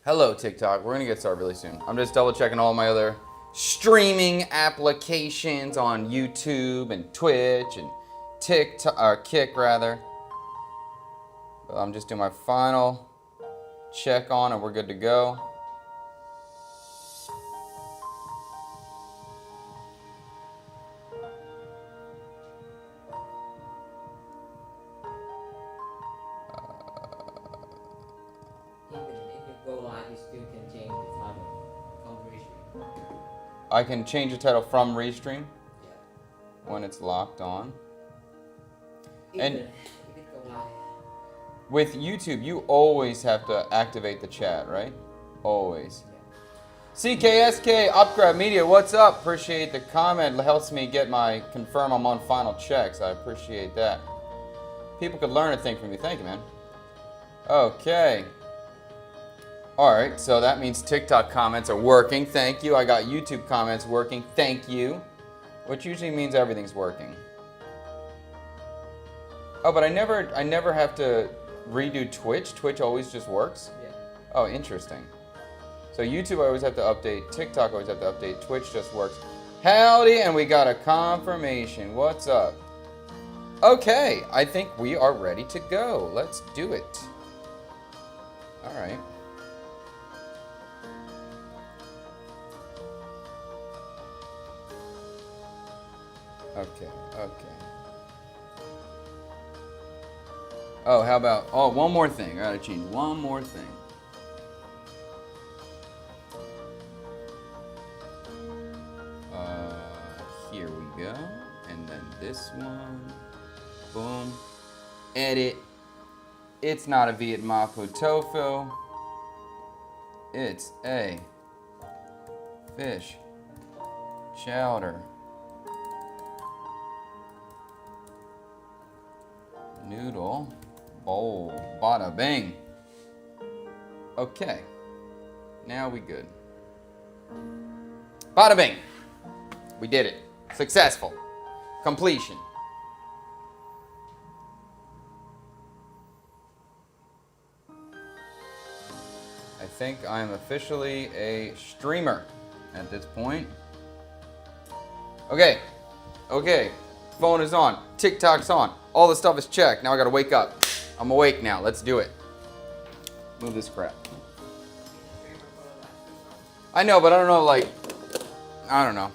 Hello, TikTok. We're going to get started really soon. I'm just double checking all my other streaming applications on YouTube and Twitch and TikTok, or Kick rather. But I'm just doing my final check on and we're good to go. I can change the title from Restream when it's locked on. And with YouTube, you always have to activate the chat, right? Always. CKSK, Upgrade Media, what's up? Appreciate the comment. It helps me get my confirm I'm on final checks. I appreciate that. People could learn a thing from you. Thank you, man. Okay. Alright, so that means TikTok comments are working. Thank you. I got YouTube comments working. Thank you. Which usually means everything's working. Oh, but I never have to redo Twitch. Twitch always just works? Yeah. Oh, interesting. So YouTube I always have to update. TikTok I always have to update. Twitch just works. Howdy, and we got a confirmation. What's up? Okay, I think we are ready to go. Let's do it. Alright. Okay. Oh, how about, one more thing. I gotta change one more thing. Here we go. And then this one. Boom. Edit. It's not a Viet Mapo tofu. It's a fish chowder. Noodle bowl. Bada bing. Okay. Now we good. Bada bing. We did it. Successful. Completion. I think I am officially a streamer at this point. Okay. Phone is on. TikTok's on. All the stuff is checked. Now I gotta wake up. I'm awake now. Let's do it. Move this crap. I know, but I don't know, I don't know.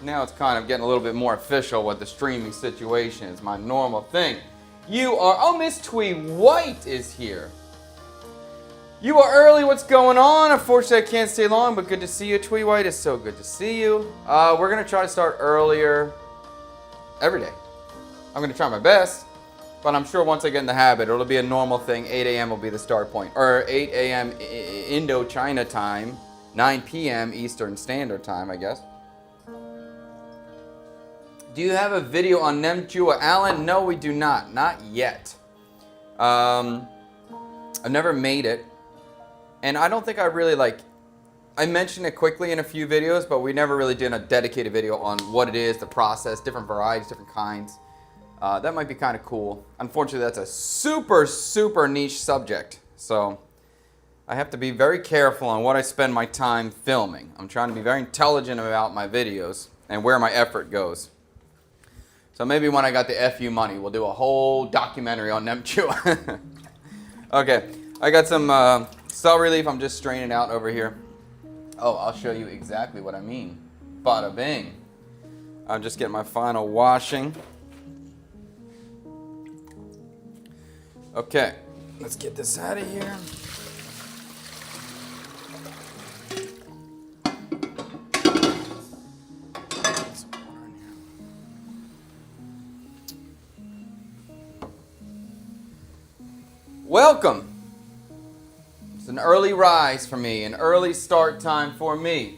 Now it's kind of getting a little bit more official what the streaming situation is. My normal thing. Miss Twee White is here. You are early. What's going on? Unfortunately, I can't stay long, but good to see you. Twee White, it's so good to see you. We're gonna try to start earlier every day. I'm going to try my best, but I'm sure once I get in the habit, it'll be a normal thing. 8 a.m. will be the start point. Or 8 a.m. Indo-China time, 9 p.m. Eastern Standard Time, I guess. Do you have a video on Nemchua, Alan? No, we do not. Not yet. I've never made it. And I don't think I really, I mentioned it quickly in a few videos, but we never really did a dedicated video on what it is, the process, different varieties, different kinds. That might be kind of cool. Unfortunately, that's a super niche subject. So I have to be very careful on what I spend my time filming. I'm trying to be very intelligent about my videos and where my effort goes. So maybe when I got the FU money, we'll do a whole documentary on Nemchua. Okay, I got some celery leaf I'm just straining out over here. Oh, I'll show you exactly what I mean. Bada bing. I'm just getting my final washing. Okay, let's get this out of here. Welcome. It's an early rise for me, an early start time for me.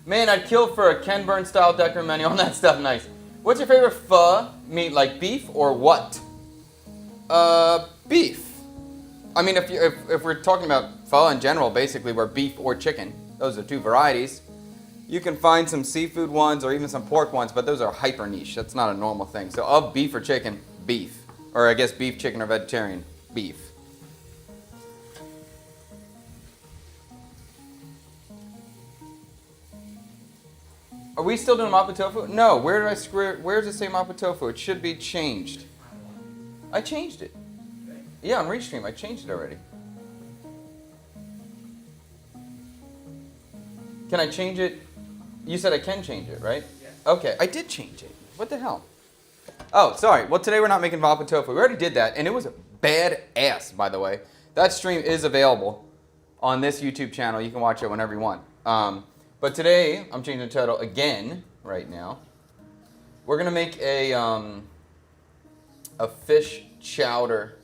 Man, I'd kill for a Ken Burns style Decker menu on that stuff. Nice. What's your favorite pho meat, like beef or what? Beef. I mean, if we're talking about pho in general, basically we're beef or chicken. Those are two varieties. You can find some seafood ones or even some pork ones, but those are hyper niche. That's not a normal thing. So of beef or chicken, beef. Or I guess beef, chicken, or vegetarian, beef. Are we still doing mapo tofu? No, where did I screw? Where's it say mapo tofu? It should be changed. I changed it. Yeah, on Restream, I changed it already. Can I change it? You said I can change it, right? Yes. Okay, I did change it. What the hell? Oh, sorry. Well, today we're not making mapo tofu. We already did that, and it was badass, by the way. That stream is available on this YouTube channel. You can watch it whenever you want. But today, I'm changing the title again right now. We're going to make a fish chowder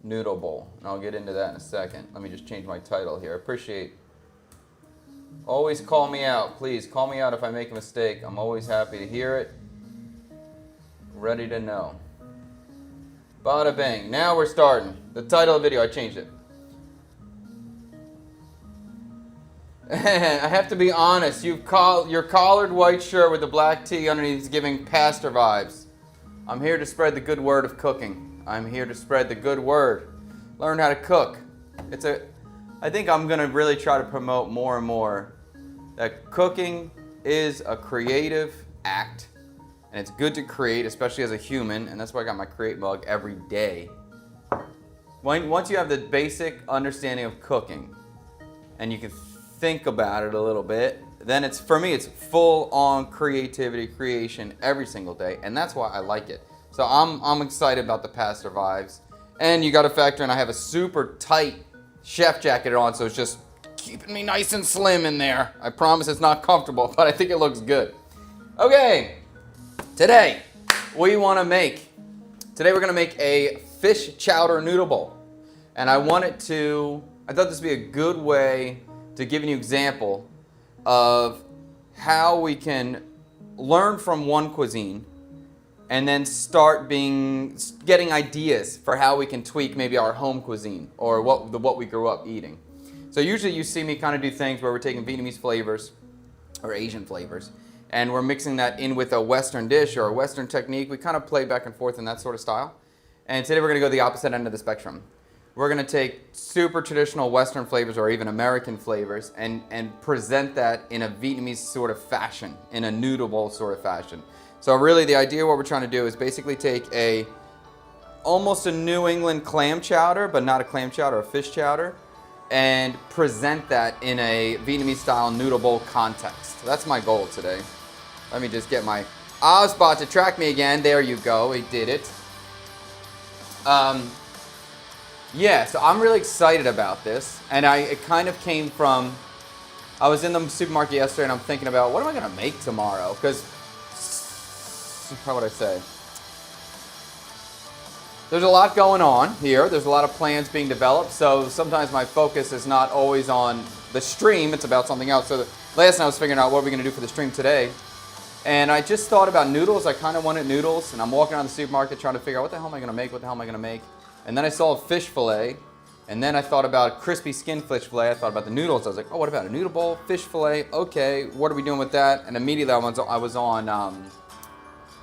noodle bowl. And I'll get into that in a second. Let me just change my title here. I appreciate. Always call me out. Please call me out if I make a mistake. I'm always happy to hear it. Ready to know. Bada bang. Now we're starting. The title of the video, I changed it. I have to be honest. Your collared white shirt with the black tee underneath is giving pastor vibes. I'm here to spread the good word of cooking. I'm here to spread the good word. Learn how to cook. I think I'm going to really try to promote more and more that cooking is a creative act. And it's good to create, especially as a human. And that's why I got my create mug every day. Once you have the basic understanding of cooking and you can think about it a little bit, then for me, it's full on creativity, creation every single day. And that's why I like it. So I'm excited about the pasta vibes. And you got to factor in, I have a super tight chef jacket on, so it's just keeping me nice and slim in there. I promise it's not comfortable, but I think it looks good. Okay, today we're going to make a fish chowder noodle bowl. And I thought this would be a good way to give you an example of how we can learn from one cuisine and then start getting ideas for how we can tweak maybe our home cuisine or what we grew up eating. So usually you see me kind of do things where we're taking Vietnamese flavors or Asian flavors and we're mixing that in with a Western dish or a Western technique. We kind of play back and forth in that sort of style. And today we're going to go the opposite end of the spectrum. We're going to take super traditional Western flavors or even American flavors and present that in a Vietnamese sort of fashion, in a noodle bowl sort of fashion. So really the idea of what we're trying to do is basically take almost a New England clam chowder, but not a clam chowder, a fish chowder, and present that in a Vietnamese style noodle bowl context. So that's my goal today. Let me just get my Ozbot to track me again. There you go, he did it. Yeah, so I'm really excited about this, and it kind of came from, I was in the supermarket yesterday and I'm thinking about what am I going to make tomorrow, because, how would I say, there's a lot going on here, there's a lot of plans being developed, so sometimes my focus is not always on the stream, it's about something else. So last night I was figuring out what we're going to do for the stream today, and I just thought about noodles. I kind of wanted noodles, and I'm walking around the supermarket trying to figure out what the hell am I going to make, what the hell am I going to make. And then I saw a fish fillet, and then I thought about crispy skin fish fillet. I thought about the noodles. I was like, oh, what about a noodle bowl, fish fillet? Okay, what are we doing with that? And immediately I was on,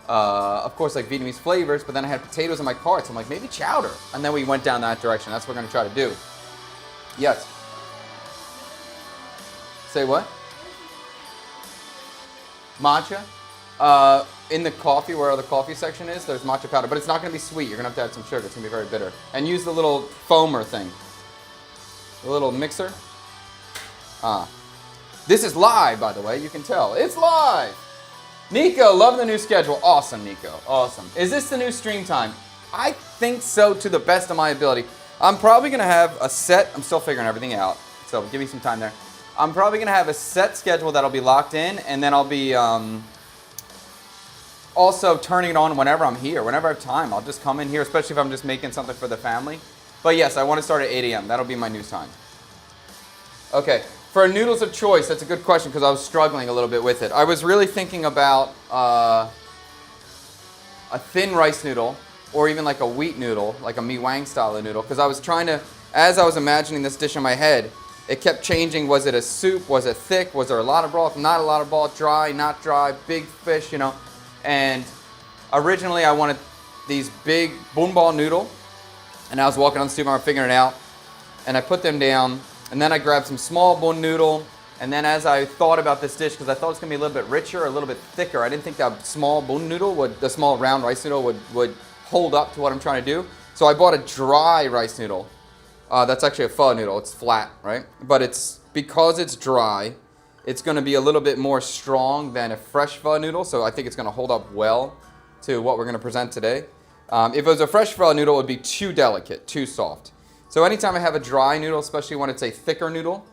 of course, like Vietnamese flavors, but then I had potatoes in my cart, so I'm like, maybe chowder. And then we went down that direction. That's what we're going to try to do. Yes. Say what? Matcha? In the coffee, where the coffee section is, there's matcha powder, but it's not going to be sweet. You're going to have to add some sugar. It's going to be very bitter. And use the little foamer thing. The little mixer. This is live, by the way. You can tell. It's live! Nico, loving the new schedule. Awesome, Nico. Awesome. Is this the new stream time? I think so, to the best of my ability. I'm probably going to have a set. I'm still figuring everything out, so give me some time there. I'm probably going to have a set schedule that'll be locked in, and then I'll be also turning it on whenever I'm here. Whenever I have time, I'll just come in here, especially if I'm just making something for the family. But yes, I want to start at 8 a.m. That'll be my news time. Okay, for noodles of choice, that's a good question because I was struggling a little bit with it. I was really thinking about a thin rice noodle or even like a wheat noodle, like a mi wang style of noodle, because I was trying to, as I was imagining this dish in my head, it kept changing. Was it a soup? Was it thick? Was there a lot of broth? Not a lot of broth? Dry? Not dry? Big fish, you know? And originally I wanted these big bun ball noodle, and I was walking on the supermarket figuring it out, and I put them down, and then I grabbed some small bun noodle, And then as I thought about this dish, because I thought it was going to be a little bit richer, a little bit thicker, I didn't think that small bun noodle, the small round rice noodle would hold up to what I'm trying to do. So I bought a dry rice noodle. That's actually a pho noodle. It's flat, right? But because it's dry, it's going to be a little bit more strong than a fresh pho noodle. So I think it's going to hold up well to what we're going to present today. If it was a fresh pho noodle, it would be too delicate, too soft. So anytime I have a dry noodle, especially when it's a thicker noodle,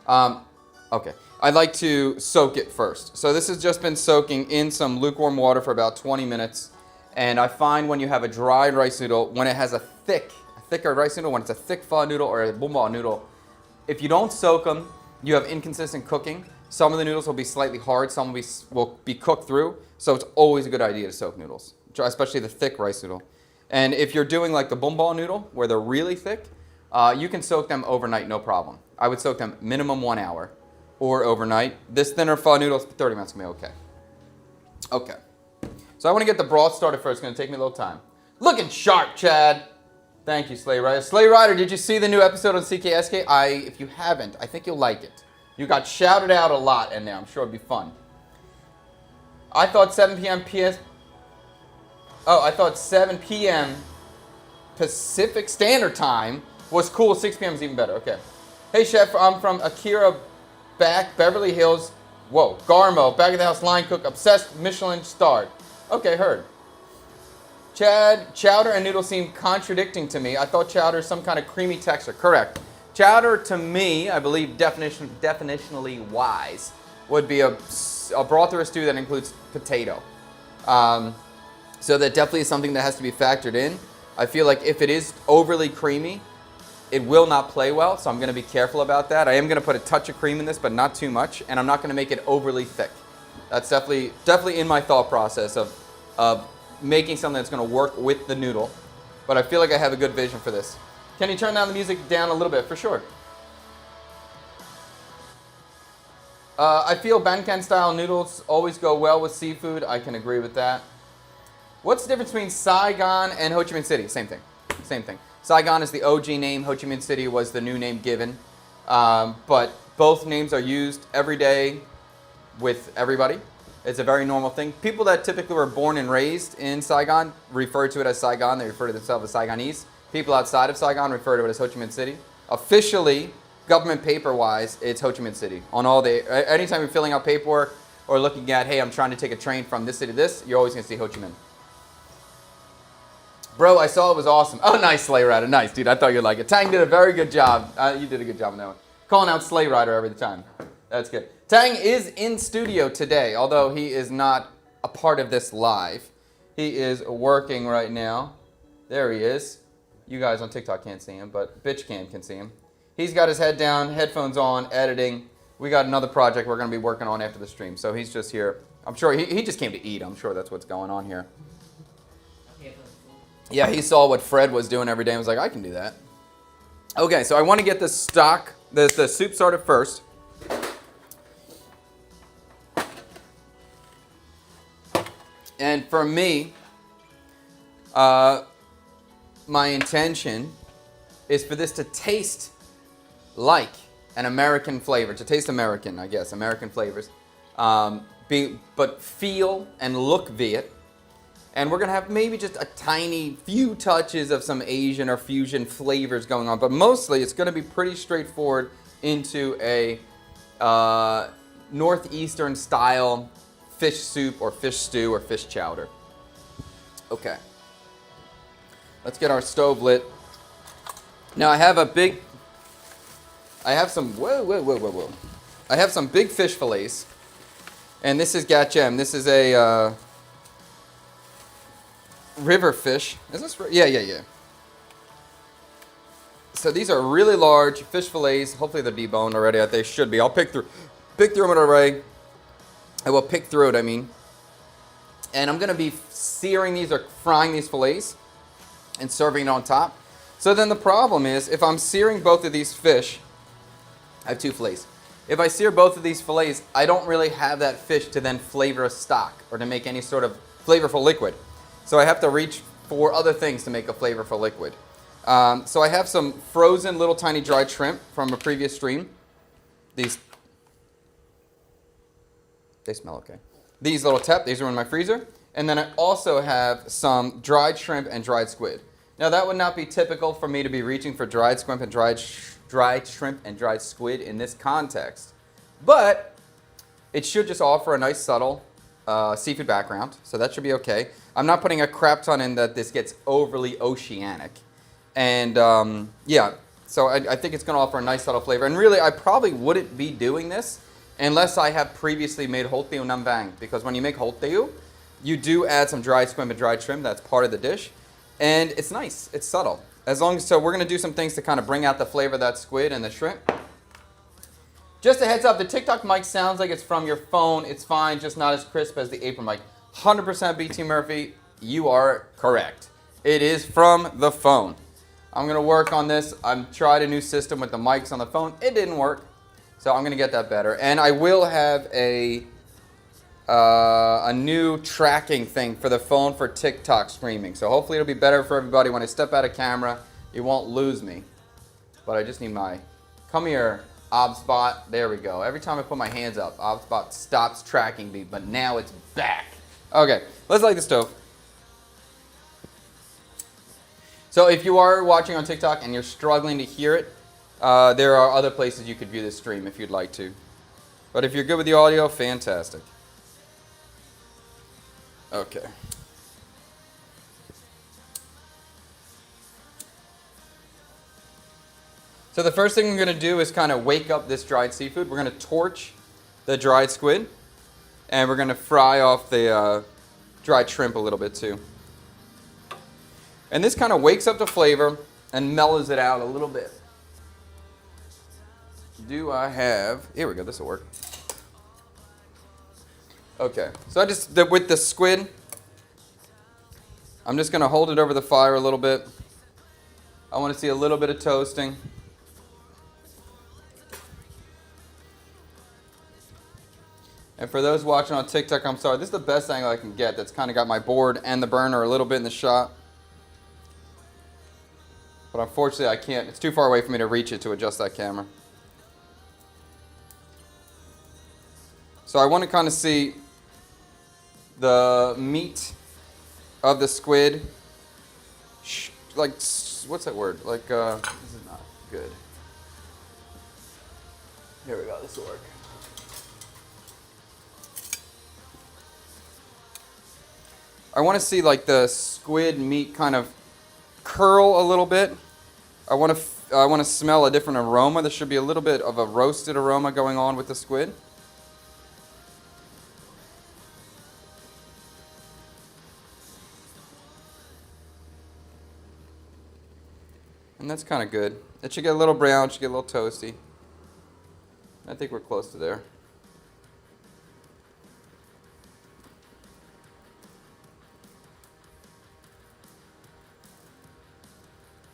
I like to soak it first. So this has just been soaking in some lukewarm water for about 20 minutes. And I find when you have a dry rice noodle, when it has a thicker rice noodle, when it's a thick pho noodle or a bumbo noodle, if you don't soak them, you have inconsistent cooking. Some of the noodles will be slightly hard, some will be cooked through. So it's always a good idea to soak noodles, especially the thick rice noodle. And if you're doing like the bumbo noodle, where they're really thick, you can soak them overnight, no problem. I would soak them minimum 1 hour or overnight. This thinner pho noodle, 30 minutes can be okay. Okay. So I want to get the broth started first. It's going to take me a little time. Looking sharp, Chad. Thank you, Slay Rider. Slay Rider, did you see the new episode on CKSK? If you haven't, I think you'll like it. You got shouted out a lot in there. I'm sure it'd be fun. I thought 7 p.m. I thought 7 p.m. Pacific Standard Time was cool. 6 p.m. is even better. Okay. Hey, Chef. I'm from Akira back, Beverly Hills. Whoa. Garmo, back of the house line cook, obsessed, Michelin starred. Okay, heard. Chad, chowder and noodle seem contradicting to me. I thought chowder is some kind of creamy texture. Correct. Chowder, to me, I believe definitionally wise, would be a broth or a stew that includes potato. So that definitely is something that has to be factored in. I feel like if it is overly creamy, it will not play well, so I'm going to be careful about that. I am going to put a touch of cream in this, but not too much, and I'm not going to make it overly thick. That's definitely in my thought process of making something that's going to work with the noodle, but I feel like I have a good vision for this. Can you turn down the music down a little bit? For sure. I feel Bankan-style noodles always go well with seafood. I can agree with that. What's the difference between Saigon and Ho Chi Minh City? Same thing. Same thing. Saigon is the OG name. Ho Chi Minh City was the new name given. But both names are used every day with everybody. It's a very normal thing. People that typically were born and raised in Saigon refer to it as Saigon. They refer to themselves as Saigonese. People outside of Saigon refer to it as Ho Chi Minh City. Officially, government paper-wise, it's Ho Chi Minh City. Anytime you're filling out paperwork or looking at, hey, I'm trying to take a train from this city to this, you're always going to see Ho Chi Minh. Bro, I saw it was awesome. Oh, nice, Slay Rider. Nice, dude. I thought you'd like it. Tang did a very good job. You did a good job on that one. Calling out Slay Rider every time. That's good. Tang is in studio today, although he is not a part of this live. He is working right now. There he is. You guys on TikTok can't see him, but BitchCam can see him. He's got his head down, headphones on, editing. We got another project we're going to be working on after the stream, so he's just here. I'm sure he just came to eat. I'm sure that's what's going on here. Yeah, he saw what Fred was doing every day and was like, I can do that. Okay, so I want to get the soup started first. And for me, my intention is for this to taste like an American flavor, to taste American, I guess, American flavors, but feel and look Viet. And we're going to have maybe just a tiny few touches of some Asian or fusion flavors going on. But mostly it's going to be pretty straightforward into a northeastern style fish soup or fish stew or fish chowder. Okay. Let's get our stove lit. Now I have some big fish fillets. And this is gachem. This is a river fish. Is this? Yeah. So these are really large fish fillets. Hopefully they're deboned already. They should be. I'll pick through them in an array. I will pick through it, And I'm going to be searing these or frying these fillets and serving it on top. So then the problem is, if I'm searing both of these fish, I have two fillets. If I sear both of these fillets, I don't really have that fish to then flavor a stock or to make any sort of flavorful liquid. So I have to reach for other things to make a flavorful liquid. So I have some frozen little tiny dried shrimp from a previous stream. These, they smell okay. These these are in my freezer. And then I also have some dried shrimp and dried squid. Now that would not be typical for me to be reaching for dried shrimp and dried shrimp and dried squid in this context. But it should just offer a nice subtle seafood background, so that should be okay. I'm not putting a crap ton in that this gets overly oceanic. And yeah, so I think it's going to offer a nice subtle flavor. And really, I probably wouldn't be doing this unless I have previously made holteu nam bang. Because when you make holteu, you do add some dried squid and dried shrimp. That's part of the dish. And it's nice. It's subtle. So we're going to do some things to kind of bring out the flavor of that squid and the shrimp. Just a heads up, the TikTok mic sounds like it's from your phone. It's fine, just not as crisp as the apron mic. 100% BT Murphy, you are correct. It is from the phone. I'm going to work on this. I've tried a new system with the mics on the phone. It didn't work, so I'm going to get that better. And I will have a new tracking thing for the phone for TikTok streaming. So hopefully it'll be better for everybody. When I step out of camera, you won't lose me. But I just need my, come here, ObSpot. There we go. Every time I put my hands up, ObSpot stops tracking me, but now it's back. Okay, let's light the stove. So if you are watching on TikTok and you're struggling to hear it, there are other places you could view this stream if you'd like to. But if you're good with the audio, fantastic. Okay. So the first thing we're going to do is kind of wake up this dried seafood. We're going to torch the dried squid, and we're going to fry off the dried shrimp a little bit too. And this kind of wakes up the flavor and mellows it out a little bit. Do I have, here we go, this will work. Okay, so with the squid, I'm just going to hold it over the fire a little bit. I want to see a little bit of toasting. And for those watching on TikTok, I'm sorry, this is the best angle I can get that's kind of got my board and the burner a little bit in the shot. But unfortunately I can't, it's too far away for me to reach it to adjust that camera. So I want to kind of see the meat of the squid, like, what's that word? Like, this is not good. Here we go, this will work. I want to see like the squid meat kind of curl a little bit. I want to smell a different aroma. There should be a little bit of a roasted aroma going on with the squid. And that's kind of good. It should get a little brown, should get a little toasty. I think we're close to there.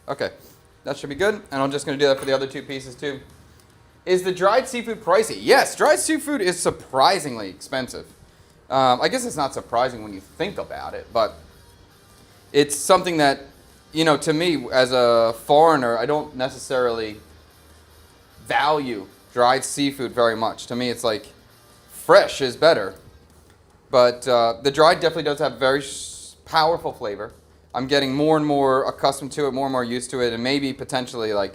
Okay, that should be good, and I'm just going to do that for the other two pieces too. Is the dried seafood pricey? Yes, dried seafood is surprisingly expensive. I guess it's not surprising when you think about it, but it's something that, you know, to me as a foreigner, I don't necessarily value dried seafood very much. To me, it's like fresh is better, but the dried definitely does have very powerful flavor. I'm getting more and more accustomed to it, more and more used to it, and maybe potentially like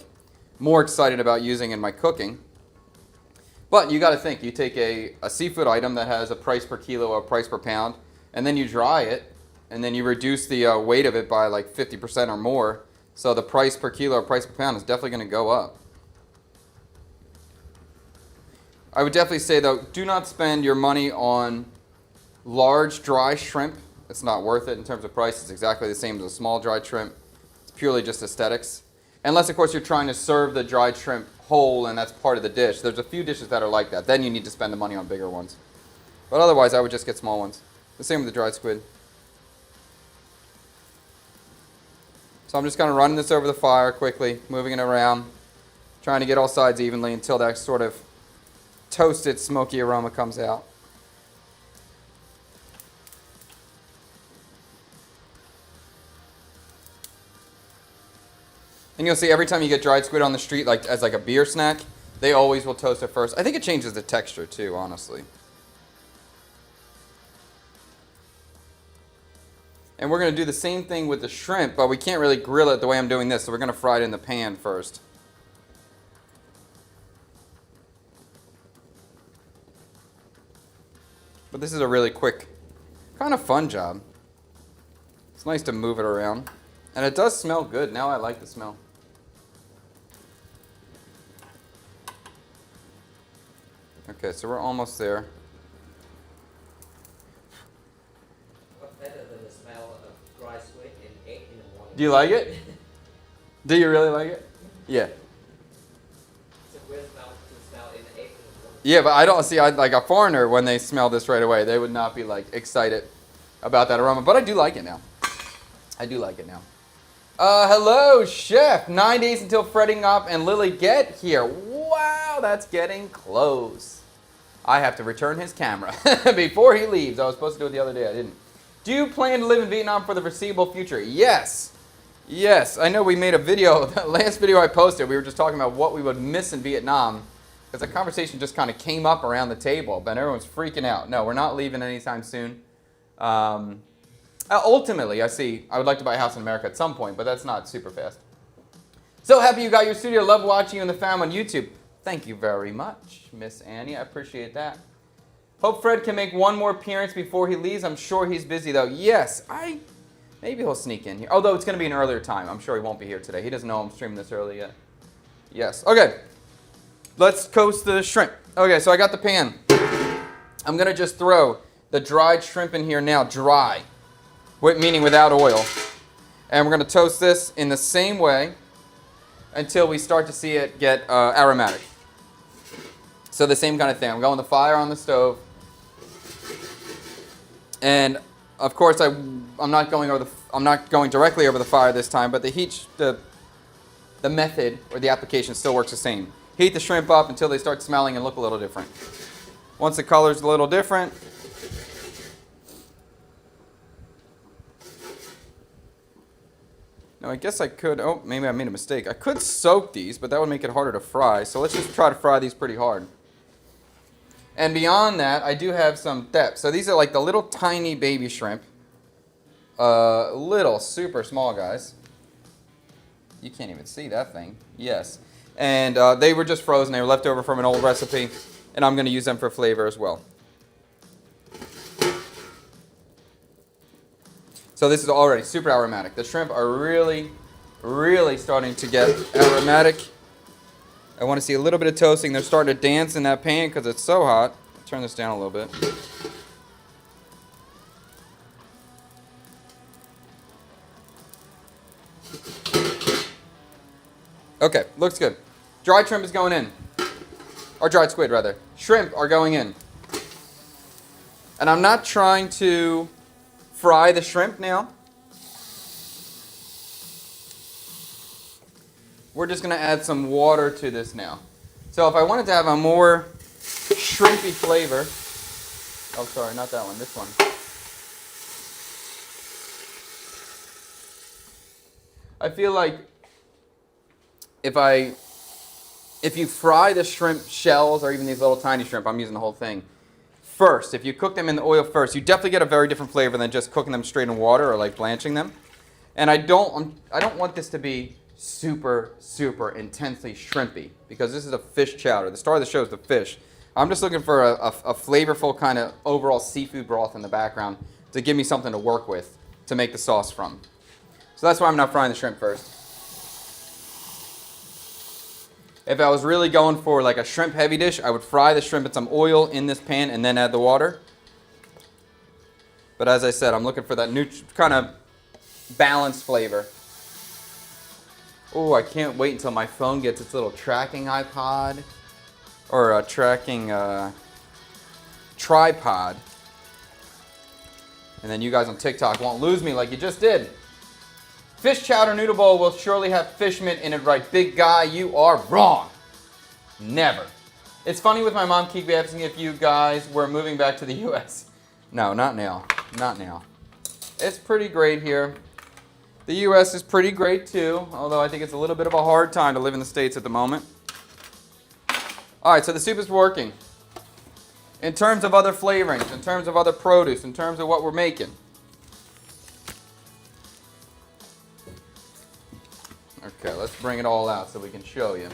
more excited about using in my cooking. But you got to think, you take a seafood item that has a price per kilo or a price per pound, and then you dry it, and then you reduce the weight of it by like 50% or more. So the price per kilo or price per pound is definitely going to go up. I would definitely say though, do not spend your money on large dry shrimp. It's not worth it in terms of price. It's exactly the same as a small dried shrimp. It's purely just aesthetics. Unless, of course, you're trying to serve the dried shrimp whole and that's part of the dish. There's a few dishes that are like that. Then you need to spend the money on bigger ones. But otherwise, I would just get small ones. The same with the dried squid. So I'm just kind of running this over the fire quickly, moving it around, trying to get all sides evenly until that sort of toasted, smoky aroma comes out. And you'll see every time you get dried squid on the street, like as like a beer snack, They always will toast it first. I think it changes the texture too, honestly. And we're going to do the same thing with the shrimp, but we can't really grill it the way I'm doing this, so we're going to fry it in the pan first. But this is a really quick, kind of fun job. It's nice to move it around. And it does smell good. Now I like the smell. Okay, so we're almost there. Do you like it? Do you really like it? Yeah. Yeah, but I don't see, like a foreigner, when they smell this right away, they would not be like excited about that aroma. But I do like it now. I do like it now. Hello, Chef. 9 days until Fretting Up and Lily get here. Wow, that's getting close. I have to return his camera before he leaves. I was supposed to do it the other day. I didn't. Do you plan to live in Vietnam for the foreseeable future? Yes. Yes. I know we made a video. The last video I posted, we were just talking about what we would miss in Vietnam. Because the conversation just kind of came up around the table. But everyone's freaking out. No, we're not leaving anytime soon. Ultimately, I would like to buy a house in America at some point. But that's not super fast. So happy you got your studio. Love watching you and the fam on YouTube. Thank you very much, Miss Annie. I appreciate that. Hope Fred can make one more appearance before he leaves. I'm sure he's busy, though. Yes, maybe he'll sneak in here. Although it's going to be an earlier time. I'm sure he won't be here today. He doesn't know I'm streaming this early yet. Yes. Okay. Let's toast the shrimp. Okay, so I got the pan. I'm going to just throw the dried shrimp in here now, dry. Meaning without oil. And we're going to toast this in the same way until we start to see it get aromatic. So the same kind of thing. I'm going the fire on the stove. And of course I'm not going directly over the fire this time, but the method or the application still works the same. Heat the shrimp up until they start smelling and look a little different. Once the color's a little different, now I guess I could, maybe I made a mistake. I could soak these, but that would make it harder to fry. So let's just try to fry these pretty hard. And beyond that, I do have some depth. So these are like the little tiny baby shrimp. Little, super small guys. You can't even see that thing. Yes. And they were just frozen. They were left over from an old recipe. And I'm going to use them for flavor as well. So this is already super aromatic. The shrimp are really, really starting to get aromatic. I want to see a little bit of toasting. They're starting to dance in that pan because it's so hot. Turn this down a little bit. Okay, looks good. Dried shrimp is going in. Or dried squid, rather. Shrimp are going in. And I'm not trying to fry the shrimp now. We're just going to add some water to this now. So if I wanted to have a more shrimpy flavor, oh sorry, not that one, this one. I feel like if you fry the shrimp shells or even these little tiny shrimp, I'm using the whole thing, first, if you cook them in the oil first, you definitely get a very different flavor than just cooking them straight in water or like blanching them. And I don't want this to be super, super intensely shrimpy because this is a fish chowder. The star of the show is the fish. I'm just looking for a flavorful kind of overall seafood broth in the background to give me something to work with to make the sauce from. So that's why I'm not frying the shrimp first. If I was really going for like a shrimp heavy dish, I would fry the shrimp in some oil in this pan and then add the water. But as I said, I'm looking for that new kind of balanced flavor. Oh, I can't wait until my phone gets its little tracking iPod or a tracking tripod. And then you guys on TikTok won't lose me like you just did. Fish chowder noodle bowl will surely have fish mint in it, right? Big guy, you are wrong. Never. It's funny with my mom keep asking if you guys were moving back to the U.S. No, not now. Not now. It's pretty great here. The U.S. is pretty great too, although I think it's a little bit of a hard time to live in the States at the moment. All right, so the soup is working. In terms of other flavorings, in terms of other produce, in terms of what we're making. Okay, let's bring it all out so we can show you.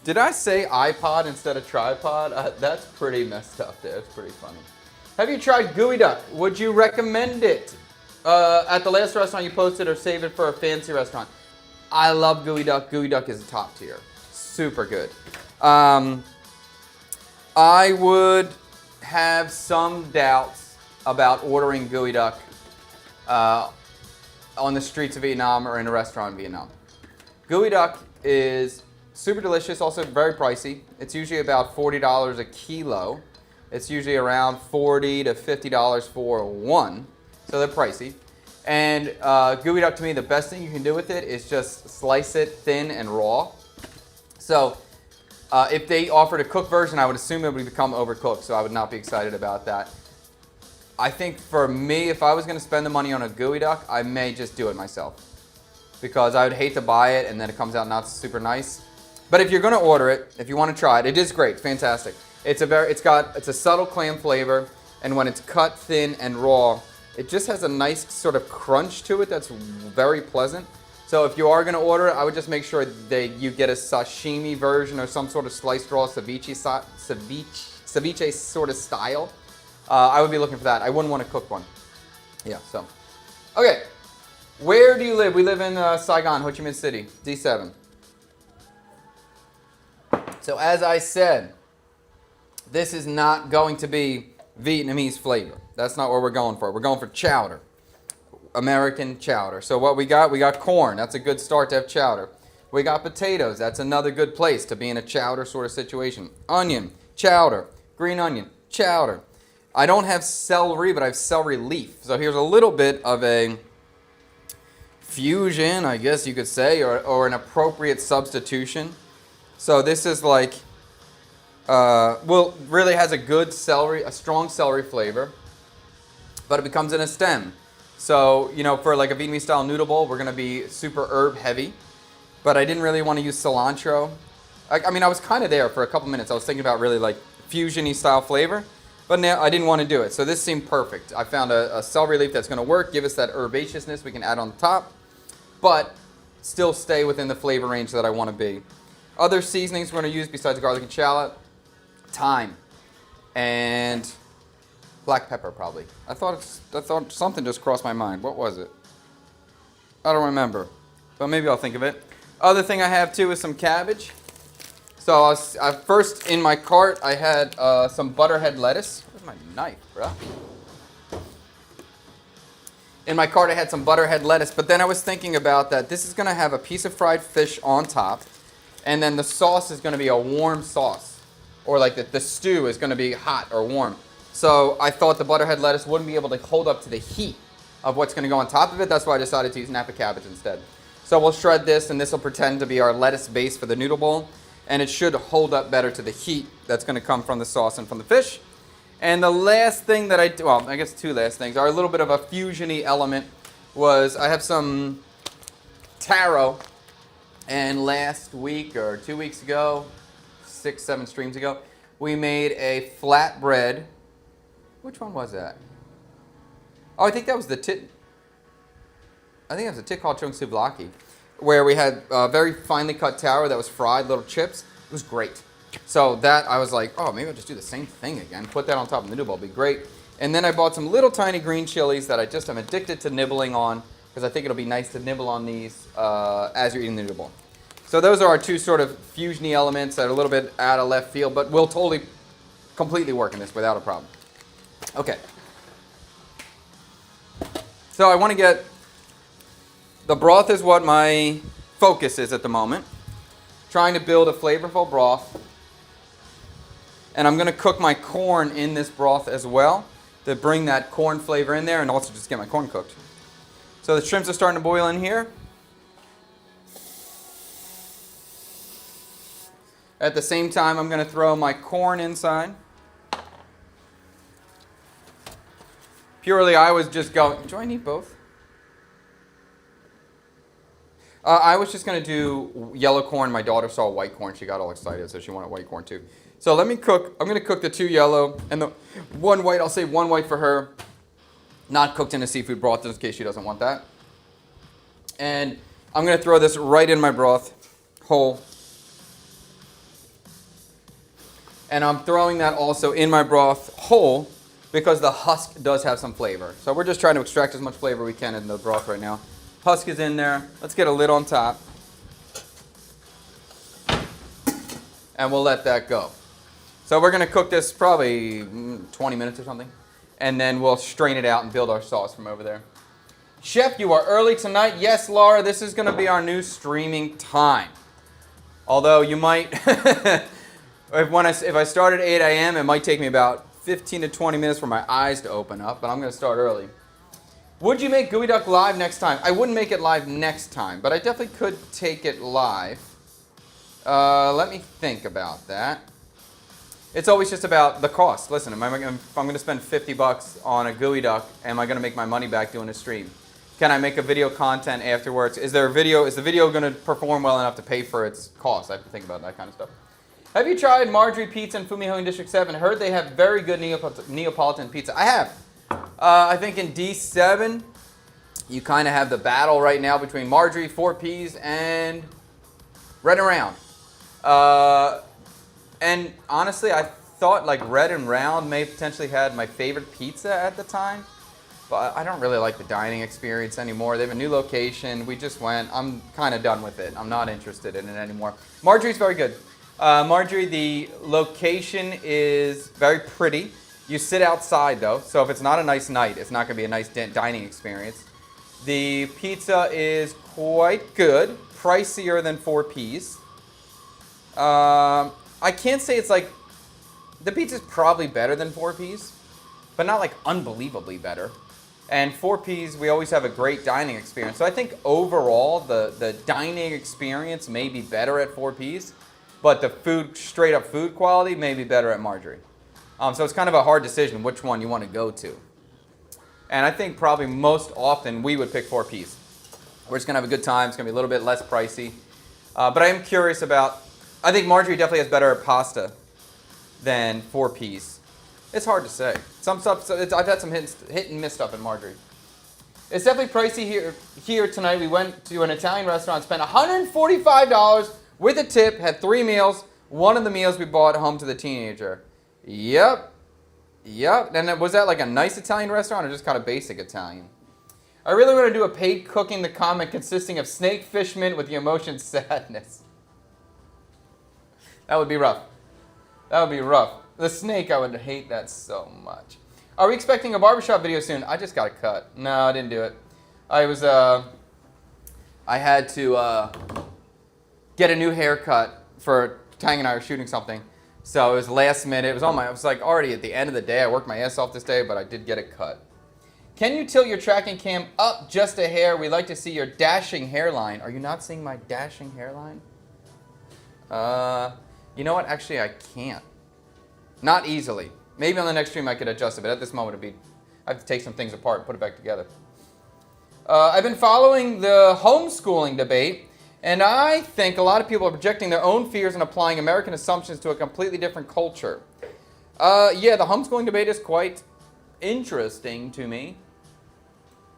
Did I say iPod instead of tripod? That's pretty messed up there. It's pretty funny. Have you tried gooey duck? Would you recommend it? At the last restaurant you posted, or save it for a fancy restaurant? I love gooey duck. Gooey duck is top tier. Super good. I would have some doubts about ordering gooey duck on the streets of Vietnam or in a restaurant in Vietnam. Gooey duck is super delicious, also very pricey. It's usually about $40 a kilo. It's usually around $40 to $50 for one, so they're pricey. And gooey duck, to me, the best thing you can do with it is just slice it thin and raw. So if they offered a cooked version, I would assume it would become overcooked, so I would not be excited about that. I think for me, if I was going to spend the money on a gooey duck, I may just do it myself, because I would hate to buy it and then it comes out not super nice. But if you're going to order it, if you want to try it, it is great. It's fantastic. It's a subtle clam flavor, and when it's cut thin and raw, it just has a nice sort of crunch to it that's very pleasant. So if you are going to order it, I would just make sure that you get a sashimi version or some sort of sliced raw ceviche sort of style. I would be looking for that. I wouldn't want to cook one. Yeah, so. Okay, where do you live? We live in Saigon, Ho Chi Minh City, D7. So as I said, this is not going to be Vietnamese flavor. That's not what we're going for. We're going for chowder, American chowder. So what we got corn. That's a good start to have chowder. We got potatoes. That's another good place to be in a chowder sort of situation. Onion, chowder, green onion, chowder. I don't have celery, but I have celery leaf. So here's a little bit of a fusion, I guess you could say, or an appropriate substitution. So this is like, really has a good celery, a strong celery flavor, but it becomes in a stem. So, for like a Vietnamese style noodle bowl, we're going to be super herb heavy, but I didn't really want to use cilantro. I mean, I was kind of there for a couple minutes. I was thinking about really like fusion-y style flavor, but now I didn't want to do it. So this seemed perfect. I found a celery leaf that's going to work, give us that herbaceousness we can add on top, but still stay within the flavor range that I want to be. Other seasonings we're going to use besides garlic and shallot, thyme, and black pepper probably. I thought something just crossed my mind. What was it? I don't remember, but maybe I'll think of it. Other thing I have too is some cabbage. So first in my cart I had some butterhead lettuce. Where's my knife, bro? In my cart I had some butterhead lettuce, but then I was thinking about that this is going to have a piece of fried fish on top, and then the sauce is going to be a warm sauce, or like the stew is going to be hot or warm. So I thought the butterhead lettuce wouldn't be able to hold up to the heat of what's going to go on top of it. That's why I decided to use Napa cabbage instead. So we'll shred this, and this will pretend to be our lettuce base for the noodle bowl, and it should hold up better to the heat that's going to come from the sauce and from the fish. And the last thing that I guess two last things are a little bit of a fusion-y element. Was I have some taro, and last week or 2 weeks ago, 6-7 streams ago, we made a flatbread. Which one was that? Oh, I think that was the tit. I think that was a tit called chung souvlaki, where we had very finely cut taro that was fried, little chips. It was great. So that I was like, oh, maybe I'll just do the same thing again. Put that on top of the noodle bowl, it'd be great. And then I bought some little tiny green chilies that I just am addicted to nibbling on, because I think it'll be nice to nibble on these as you're eating the noodle bowl. So those are our two sort of fusion-y elements that are a little bit out of left field, but will totally, completely work in this without a problem. Okay. So I want to get, the broth is what my focus is at the moment. Trying to build a flavorful broth. And I'm going to cook my corn in this broth as well to bring that corn flavor in there and also just get my corn cooked. So the shrimps are starting to boil in here. At the same time, I'm going to throw my corn inside. Purely, I was just going, do I need both? I was just going to do yellow corn. My daughter saw white corn. She got all excited, so she wanted white corn too. So let me cook. I'm going to cook the 2 yellow and the 1 white. I'll save 1 white for her. Not cooked in a seafood broth, just in case she doesn't want that. And I'm going to throw this right in my broth, whole. And I'm throwing that also in my broth whole because the husk does have some flavor. So we're just trying to extract as much flavor we can in the broth right now. Husk is in there. Let's get a lid on top. And we'll let that go. So we're going to cook this probably 20 minutes or something. And then we'll strain it out and build our sauce from over there. Chef, you are early tonight. Yes, Laura, this is going to be our new streaming time. Although you might, if I start at 8 a.m., it might take me about 15 to 20 minutes for my eyes to open up, but I'm going to start early. Would you make Gooey Duck live next time? I wouldn't make it live next time, but I definitely could take it live. Let me think about that. It's always just about the cost. Listen, if I'm going to spend $50 on a Gooey Duck, am I going to make my money back doing a stream? Can I make a video content afterwards? Is the video going to perform well enough to pay for its cost? I have to think about that kind of stuff. Have you tried Marjorie Pizza in Fumiho in District 7? I heard they have very good Neapolitan pizza. I have. I think in D7, you kind of have the battle right now between Marjorie, 4Ps, and Red and Round. And honestly, I thought like Red and Round may potentially had my favorite pizza at the time. But I don't really like the dining experience anymore. They have a new location. We just went. I'm kind of done with it. I'm not interested in it anymore. Marjorie's very good. Marjorie, the location is very pretty. You sit outside though, so if it's not a nice night, it's not going to be a nice dining experience. The pizza is quite good, pricier than 4Ps. I can't say it's like, the pizza's probably better than 4Ps, but not like unbelievably better. And 4Ps, we always have a great dining experience. So I think overall, the dining experience may be better at 4Ps, but the food, straight up food quality may be better at Marjorie. So it's kind of a hard decision which one you want to go to. And I think probably most often we would pick 4Ps. We're just going to have a good time. It's going to be a little bit less pricey. But I am curious about, I think Marjorie definitely has better pasta than 4Ps. It's hard to say. Some stuff, I've had some hit and miss stuff in Marjorie. It's definitely pricey here tonight. We went to an Italian restaurant, spent $145 with a tip, had 3 meals. One of the meals we bought home to the teenager. Yep. And was that like a nice Italian restaurant or just kind of basic Italian? I really want to do a paid cooking the comment consisting of snake fish mint with the emotion sadness. That would be rough. The snake, I would hate that so much. Are we expecting a barbershop video soon? I just got a cut. No, I didn't do it. I had to get a new haircut for Tang and I were shooting something. So it was last minute. It was like already at the end of the day. I worked my ass off this day, but I did get it cut. Can you tilt your tracking cam up just a hair? We'd like to see your dashing hairline. Are you not seeing my dashing hairline? You know what? Actually, I can't. Not easily. Maybe on the next stream I could adjust it, but at this moment I have to take some things apart and put it back together. I've been following the homeschooling debate, and I think a lot of people are projecting their own fears and applying American assumptions to a completely different culture. Yeah, the homeschooling debate is quite interesting to me.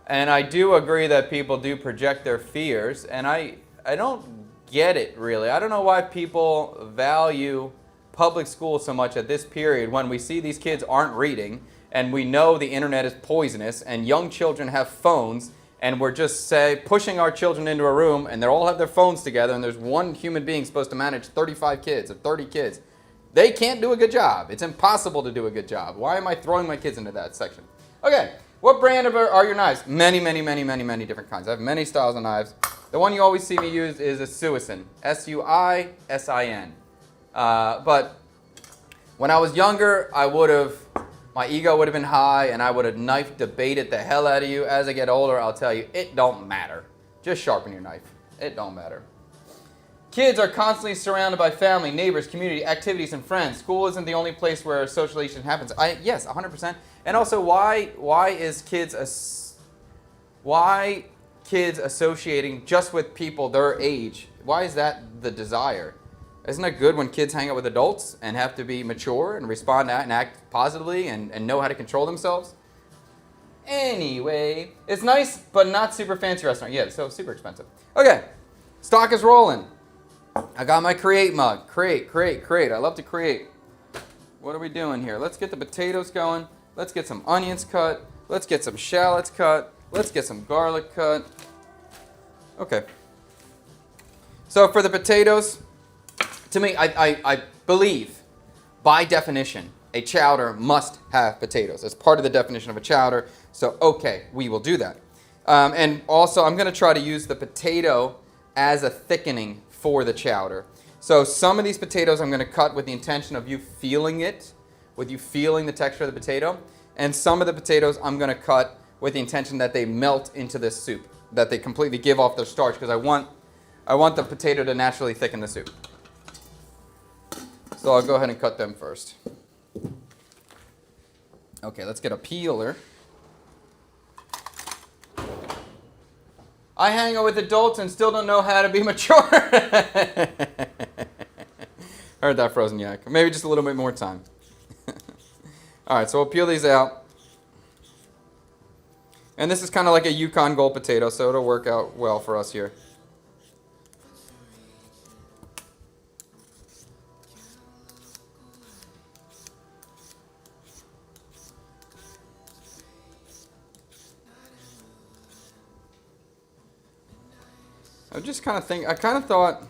And I do agree that people do project their fears, and I don't get it really. I don't know why people value public school so much at this period when we see these kids aren't reading and we know the internet is poisonous and young children have phones and we're just pushing our children into a room and they all have their phones together and there's one human being supposed to manage 35 kids or 30 kids. They can't do a good job. It's impossible to do a good job. Why am I throwing my kids into that section? Okay, what brand are your knives? Many different kinds. I have many styles of knives. The one you always see me use is a Suisin, S-U-I-S-I-N. But when I was younger, my ego would have been high and I would have knife debated the hell out of you. As I get older, I'll tell you, it don't matter. Just sharpen your knife. It don't matter. Kids are constantly surrounded by family, neighbors, community, activities, and friends. School isn't the only place where socialization happens. Yes, 100%. And also, why kids associating just with people their age? Why is that the desire? Isn't it good when kids hang out with adults and have to be mature and respond and act positively and know how to control themselves? Anyway, it's nice, but not super fancy restaurant. Yeah, so super expensive. Okay, stock is rolling. I got my Create mug. Create. I love to create. What are we doing here? Let's get the potatoes going. Let's get some onions cut. Let's get some shallots cut. Let's get some garlic cut. Okay. So for the potatoes, to me, I believe, by definition, a chowder must have potatoes. It's part of the definition of a chowder. So, okay, we will do that. And also, I'm going to try to use the potato as a thickening for the chowder. So some of these potatoes I'm going to cut with the intention of you feeling it, with you feeling the texture of the potato. And some of the potatoes I'm going to cut with the intention that they melt into this soup, that they completely give off their starch, because I want the potato to naturally thicken the soup. So I'll go ahead and cut them first. Okay, let's get a peeler. I hang out with adults and still don't know how to be mature. Heard that, frozen yak. Maybe just a little bit more time. All right, so we'll peel these out. And this is kind of like a Yukon Gold potato, so it'll work out well for us here. I just kind of thought,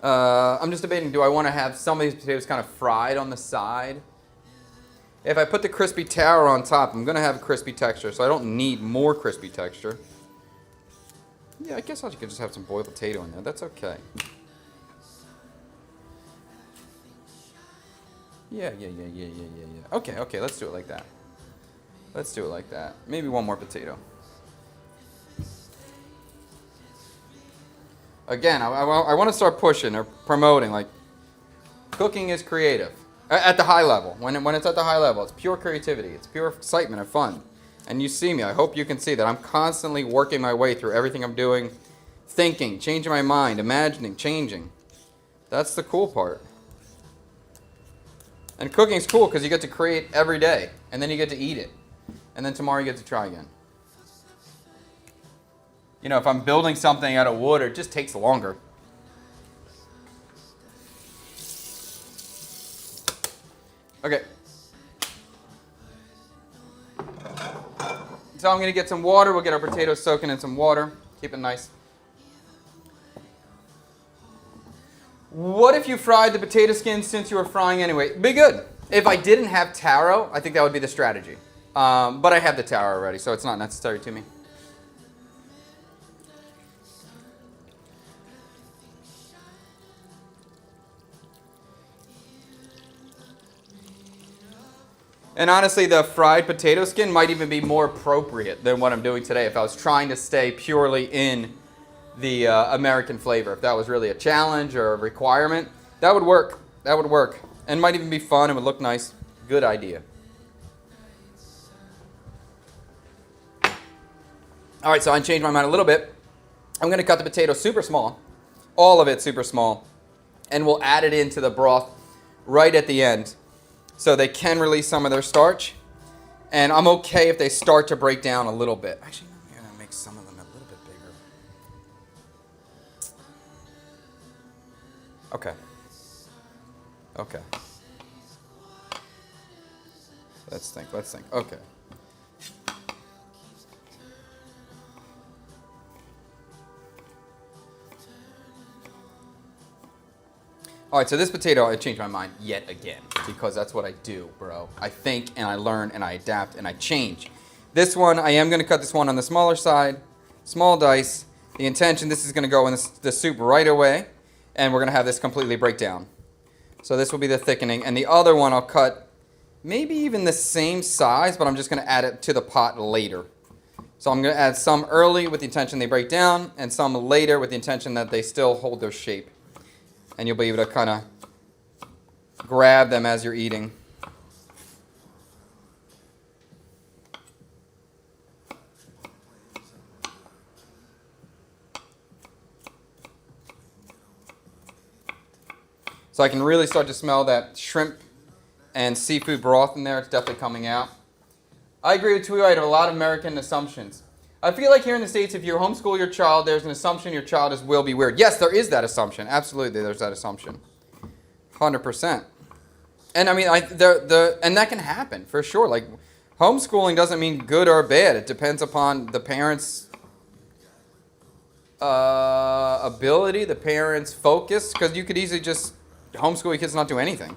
I'm just debating, do I want to have some of these potatoes kind of fried on the side? If I put the crispy tower on top, I'm going to have a crispy texture, so I don't need more crispy texture. Yeah, I guess I could just have some boiled potato in there. That's okay. Yeah. Okay, let's do it like that. Let's do it like that. Maybe one more potato. Again, I want to start pushing or promoting, like, cooking is creative. At the high level. When it's at the high level, it's pure creativity. It's pure excitement and fun. And you see me. I hope you can see that I'm constantly working my way through everything I'm doing, thinking, changing my mind, imagining, changing. That's the cool part. And cooking's cool because you get to create every day, and then you get to eat it. And then tomorrow you get to try again. You know, if I'm building something out of wood, it just takes longer. Okay. So I'm going to get some water. We'll get our potatoes soaking in some water. Keep it nice. What if you fried the potato skins since you were frying anyway? Be good. If I didn't have taro, I think that would be the strategy. But I have the taro already, so it's not necessary to me. And honestly, the fried potato skin might even be more appropriate than what I'm doing today if I was trying to stay purely in the American flavor. If that was really a challenge or a requirement, that would work. That would work. And might even be fun. It would look nice. Good idea. All right, so I changed my mind a little bit. I'm going to cut the potato super small. All of it super small. And we'll add it into the broth right at the end, so they can release some of their starch. And I'm okay if they start to break down a little bit. Actually, I'm going to make some of them a little bit bigger. Okay. Let's think. Okay. All right, so this potato, I changed my mind yet again, because that's what I do, bro. I think and I learn and I adapt and I change. This one, I am going to cut this one on the smaller side, small dice. The intention, this is going to go in the soup right away, and we're going to have this completely break down. So this will be the thickening, and the other one I'll cut maybe even the same size, but I'm just going to add it to the pot later. So I'm going to add some early with the intention they break down, and some later with the intention that they still hold their shape. And you'll be able to kind of grab them as you're eating. So I can really start to smell that shrimp and seafood broth in there. It's definitely coming out. I agree with Tui. I have a lot of American assumptions. I feel like here in the States, if you homeschool your child, there's an assumption your child will be weird. Yes, there is that assumption. Absolutely, there's that assumption. 100%. And I mean, and that can happen for sure. Like, homeschooling doesn't mean good or bad. It depends upon the parents' ability, the parents' focus, because you could easily just homeschool your kids and not do anything.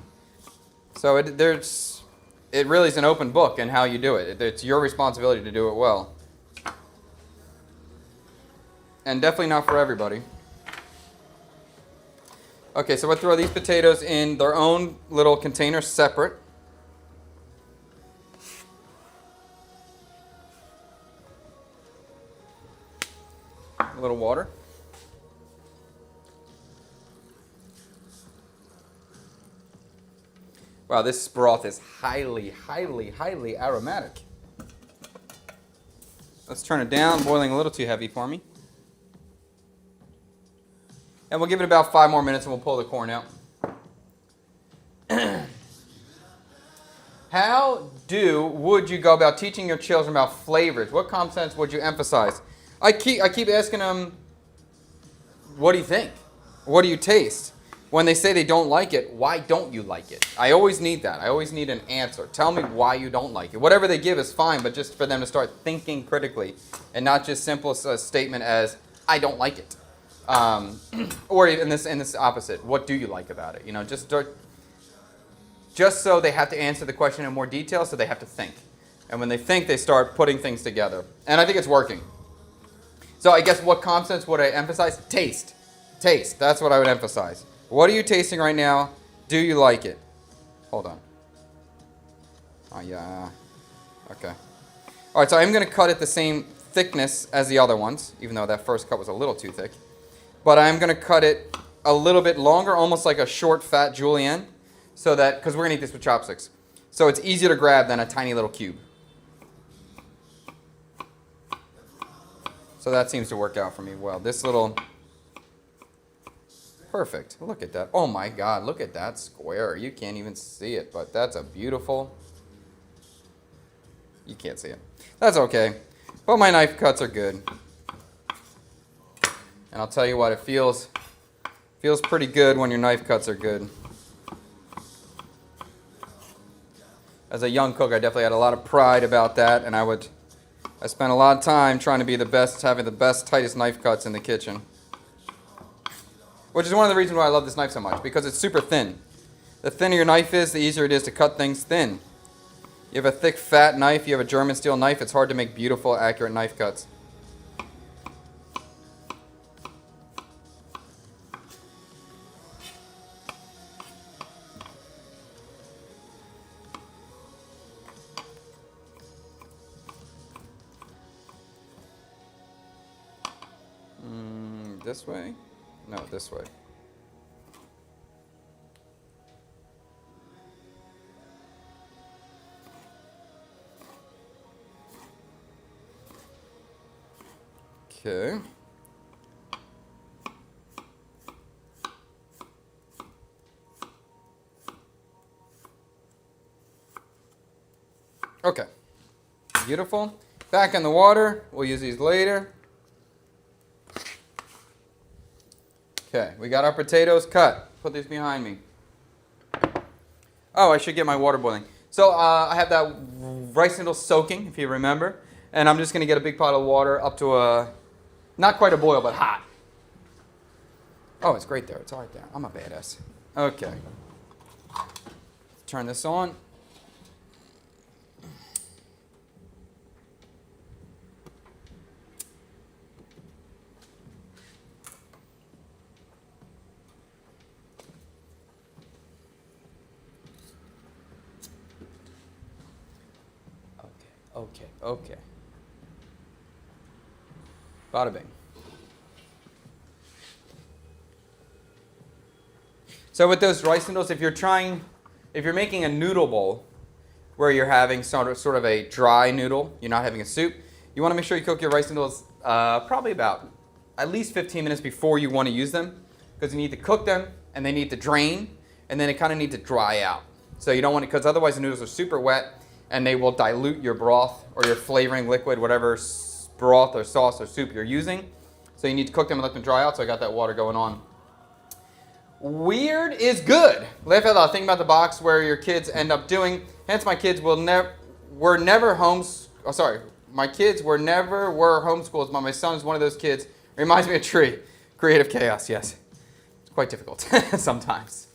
So it really is an open book in how you do it. It's your responsibility to do it well. And definitely not for everybody. Okay, so we'll throw these potatoes in their own little container separate. A little water. Wow, this broth is highly, highly, highly aromatic. Let's turn it down, boiling a little too heavy for me. And we'll give it about 5 more minutes and we'll pull the corn out. How would you go about teaching your children about flavors? What concepts would you emphasize? I keep asking them, what do you think? What do you taste? When they say they don't like it, why don't you like it? I always need that. I always need an answer. Tell me why you don't like it. Whatever they give is fine, but just for them to start thinking critically and not just simple a statement as, I don't like it. Or in this opposite, what do you like about it? You know, just so they have to answer the question in more detail, so they have to think. And when they think, they start putting things together. And I think it's working. So I guess what concepts would I emphasize? Taste. Taste. That's what I would emphasize. What are you tasting right now? Do you like it? Hold on. Oh, yeah. Okay. All right, so I'm going to cut it the same thickness as the other ones, even though that first cut was a little too thick. But I'm going to cut it a little bit longer, almost like a short, fat julienne, so that, because we're going to eat this with chopsticks. So it's easier to grab than a tiny little cube. So that seems to work out for me well. This little... Perfect. Look at that. Oh my God, look at that square. You can't even see it, but that's a beautiful... You can't see it. That's okay. But my knife cuts are good. And I'll tell you what, it feels pretty good when your knife cuts are good. As a young cook, I definitely had a lot of pride about that, and I spent a lot of time trying to be the best, having the best, tightest knife cuts in the kitchen. Which is one of the reasons why I love this knife so much, because it's super thin. The thinner your knife is, the easier it is to cut things thin. You have a thick, fat knife, you have a German steel knife, it's hard to make beautiful, accurate knife cuts. This way? No, this way. Okay. Okay. Beautiful. Back in the water. We'll use these later. Okay, we got our potatoes cut. Put these behind me. Oh, I should get my water boiling. So I have that rice noodle soaking, if you remember. And I'm just going to get a big pot of water up to a, not quite a boil, but hot. Oh, it's great there. It's all right there. I'm a badass. Okay. Turn this on. Okay. Bada bing. So with those rice noodles, if you're making a noodle bowl where you're having sort of a dry noodle, you're not having a soup, you want to make sure you cook your rice noodles probably about at least 15 minutes before you want to use them, because you need to cook them and they need to drain. and then it kind of needs to dry out. So you don't want it, because otherwise the noodles are super wet and they will dilute your broth or your flavoring liquid, whatever broth or sauce or soup you're using. So you need to cook them and let them dry out. So I got that water going on. Weird is good. Laugh out loud. Think about the box where your kids end up doing. Hence, my kids were never my kids were homeschooled, but my son is one of those kids. Reminds me of Tree. Creative chaos, yes. It's quite difficult sometimes.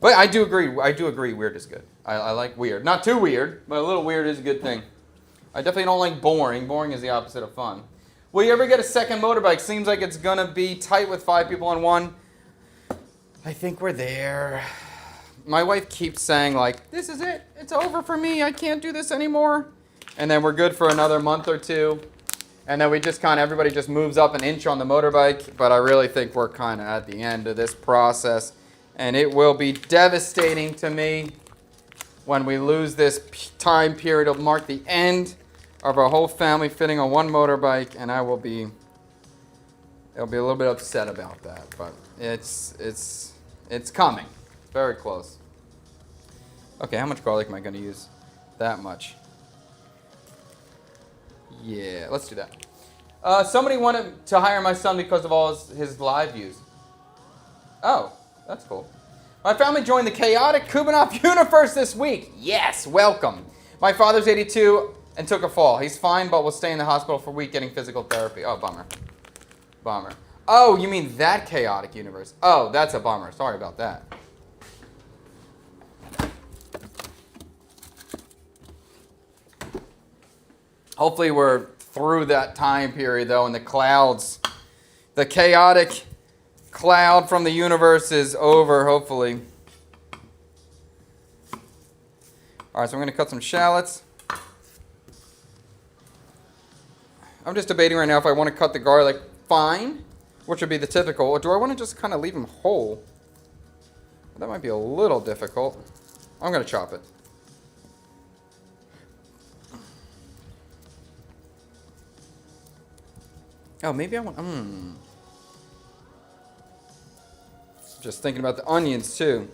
But I do agree. Weird is good. I like weird. Not too weird, but a little weird is a good thing. I definitely don't like boring. Boring is the opposite of fun. Will you ever get a second motorbike? Seems like it's going to be tight with 5 people on one. I think we're there. My wife keeps saying, like, this is it. It's over for me. I can't do this anymore. And then we're good for another month or two. And then we just everybody just moves up an inch on the motorbike. But I really think we're kind of at the end of this process. And it will be devastating to me when we lose this time period. It'll mark the end of our whole family fitting on one motorbike. And I'll be a little bit upset about that. But it's coming. Very close. Okay, how much garlic am I going to use? That much. Yeah, let's do that. Somebody wanted to hire my son because of all his live views. Oh, that's cool. My family joined the chaotic Kubanov universe this week. Yes, welcome. My father's 82 and took a fall. He's fine, but will stay in the hospital for a week getting physical therapy. Oh, bummer. Bummer. Oh, you mean that chaotic universe. Oh, that's a bummer. Sorry about that. Hopefully we're through that time period, though, and the chaotic cloud from the universe is over, hopefully. All right, so I'm going to cut some shallots. I'm just debating right now if I want to cut the garlic fine, which would be the typical, or do I want to just kind of leave them whole? That might be a little difficult. I'm going to chop it. Oh, maybe I want, Just thinking about the onions, too.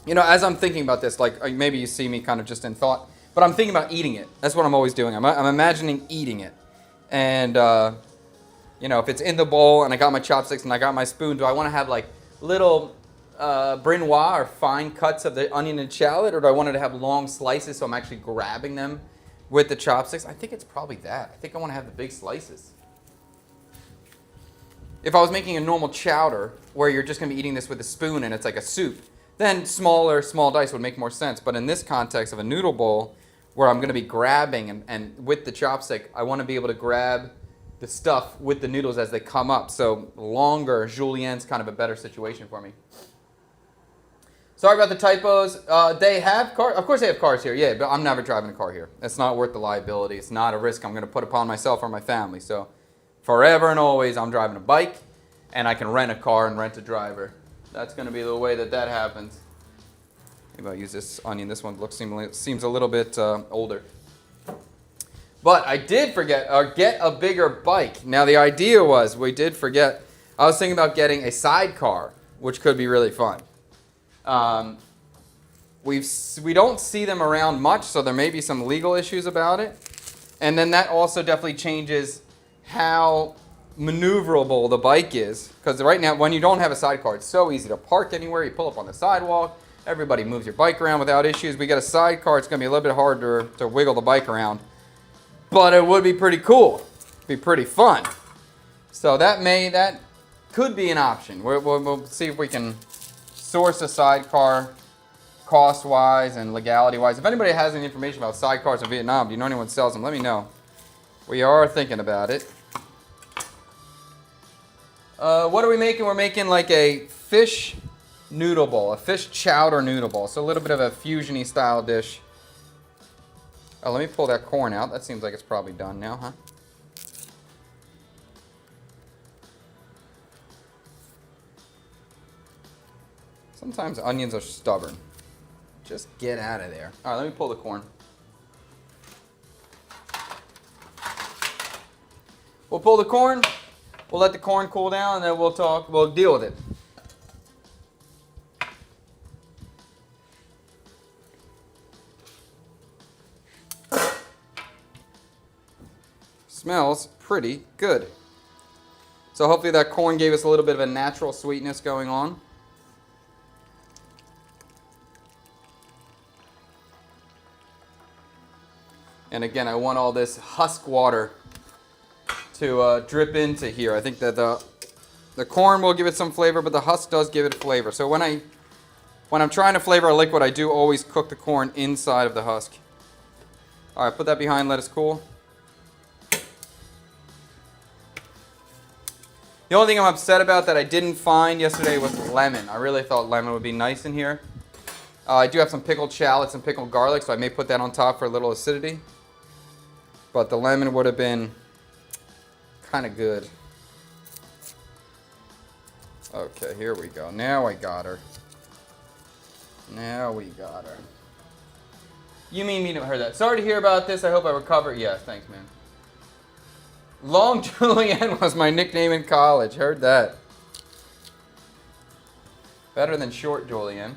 You know, as I'm thinking about this, like, maybe you see me kind of just in thought, but I'm thinking about eating it. That's what I'm always doing. I'm imagining eating it. And, you know, if it's in the bowl and I got my chopsticks and I got my spoon, do I want to have, like, little brunoise or fine cuts of the onion and shallot, or do I want it to have long slices so I'm actually grabbing them with the chopsticks? I think it's probably that. I think I want to have the big slices. If I was making a normal chowder where you're just going to be eating this with a spoon and it's like a soup, then small dice would make more sense. But in this context of a noodle bowl where I'm going to be grabbing and with the chopstick, I want to be able to grab the stuff with the noodles as they come up. So longer julienne's kind of a better situation for me. Sorry about the typos. They have cars. Of course they have cars here. Yeah, but I'm never driving a car here. It's not worth the liability. It's not a risk I'm going to put upon myself or my family. So forever and always, I'm driving a bike, and I can rent a car and rent a driver. That's going to be the way that happens. Maybe I'll use this onion. This one seems a little bit older. But I did forget, get a bigger bike. Now, the idea was, we did forget, I was thinking about getting a sidecar, which could be really fun. We don't see them around much, so there may be some legal issues about it. And then that also definitely changes how maneuverable the bike is, because right now when you don't have a sidecar, it's so easy to park anywhere. You pull up on the sidewalk, everybody moves your bike around without issues. We got a sidecar, it's going to be a little bit harder to wiggle the bike around, but it would be pretty cool. It'd be pretty fun. So that could be an option. We'll see if we can source a sidecar cost-wise and legality-wise. If anybody has any information about sidecars in Vietnam, do you know anyone sells them, let me know. We are thinking about it. What are we making? We're making like a fish noodle bowl, a fish chowder noodle bowl. So a little bit of a fusion-y style dish. Oh, let me pull that corn out. That seems like it's probably done now, huh? Sometimes onions are stubborn. Just get out of there. All right, let me pull the corn. We'll pull the corn, we'll let the corn cool down, and then we'll deal with it. Smells pretty good. So hopefully that corn gave us a little bit of a natural sweetness going on. And again, I want all this husk water to drip into here. I think that the corn will give it some flavor, but the husk does give it flavor. So when I'm trying to flavor a liquid, I do always cook the corn inside of the husk. All right, put that behind, let it cool. The only thing I'm upset about that I didn't find yesterday was lemon. I really thought lemon would be nice in here. I do have some pickled shallots and pickled garlic, so I may put that on top for a little acidity. But the lemon would have been kind of good. Okay, here we go. Now I got her. Now we got her. You mean me to hear that? Sorry to hear about this. I hope I recover. Yeah, thanks, man. Long Julienne was my nickname in college. Heard that. Better than Short Julienne.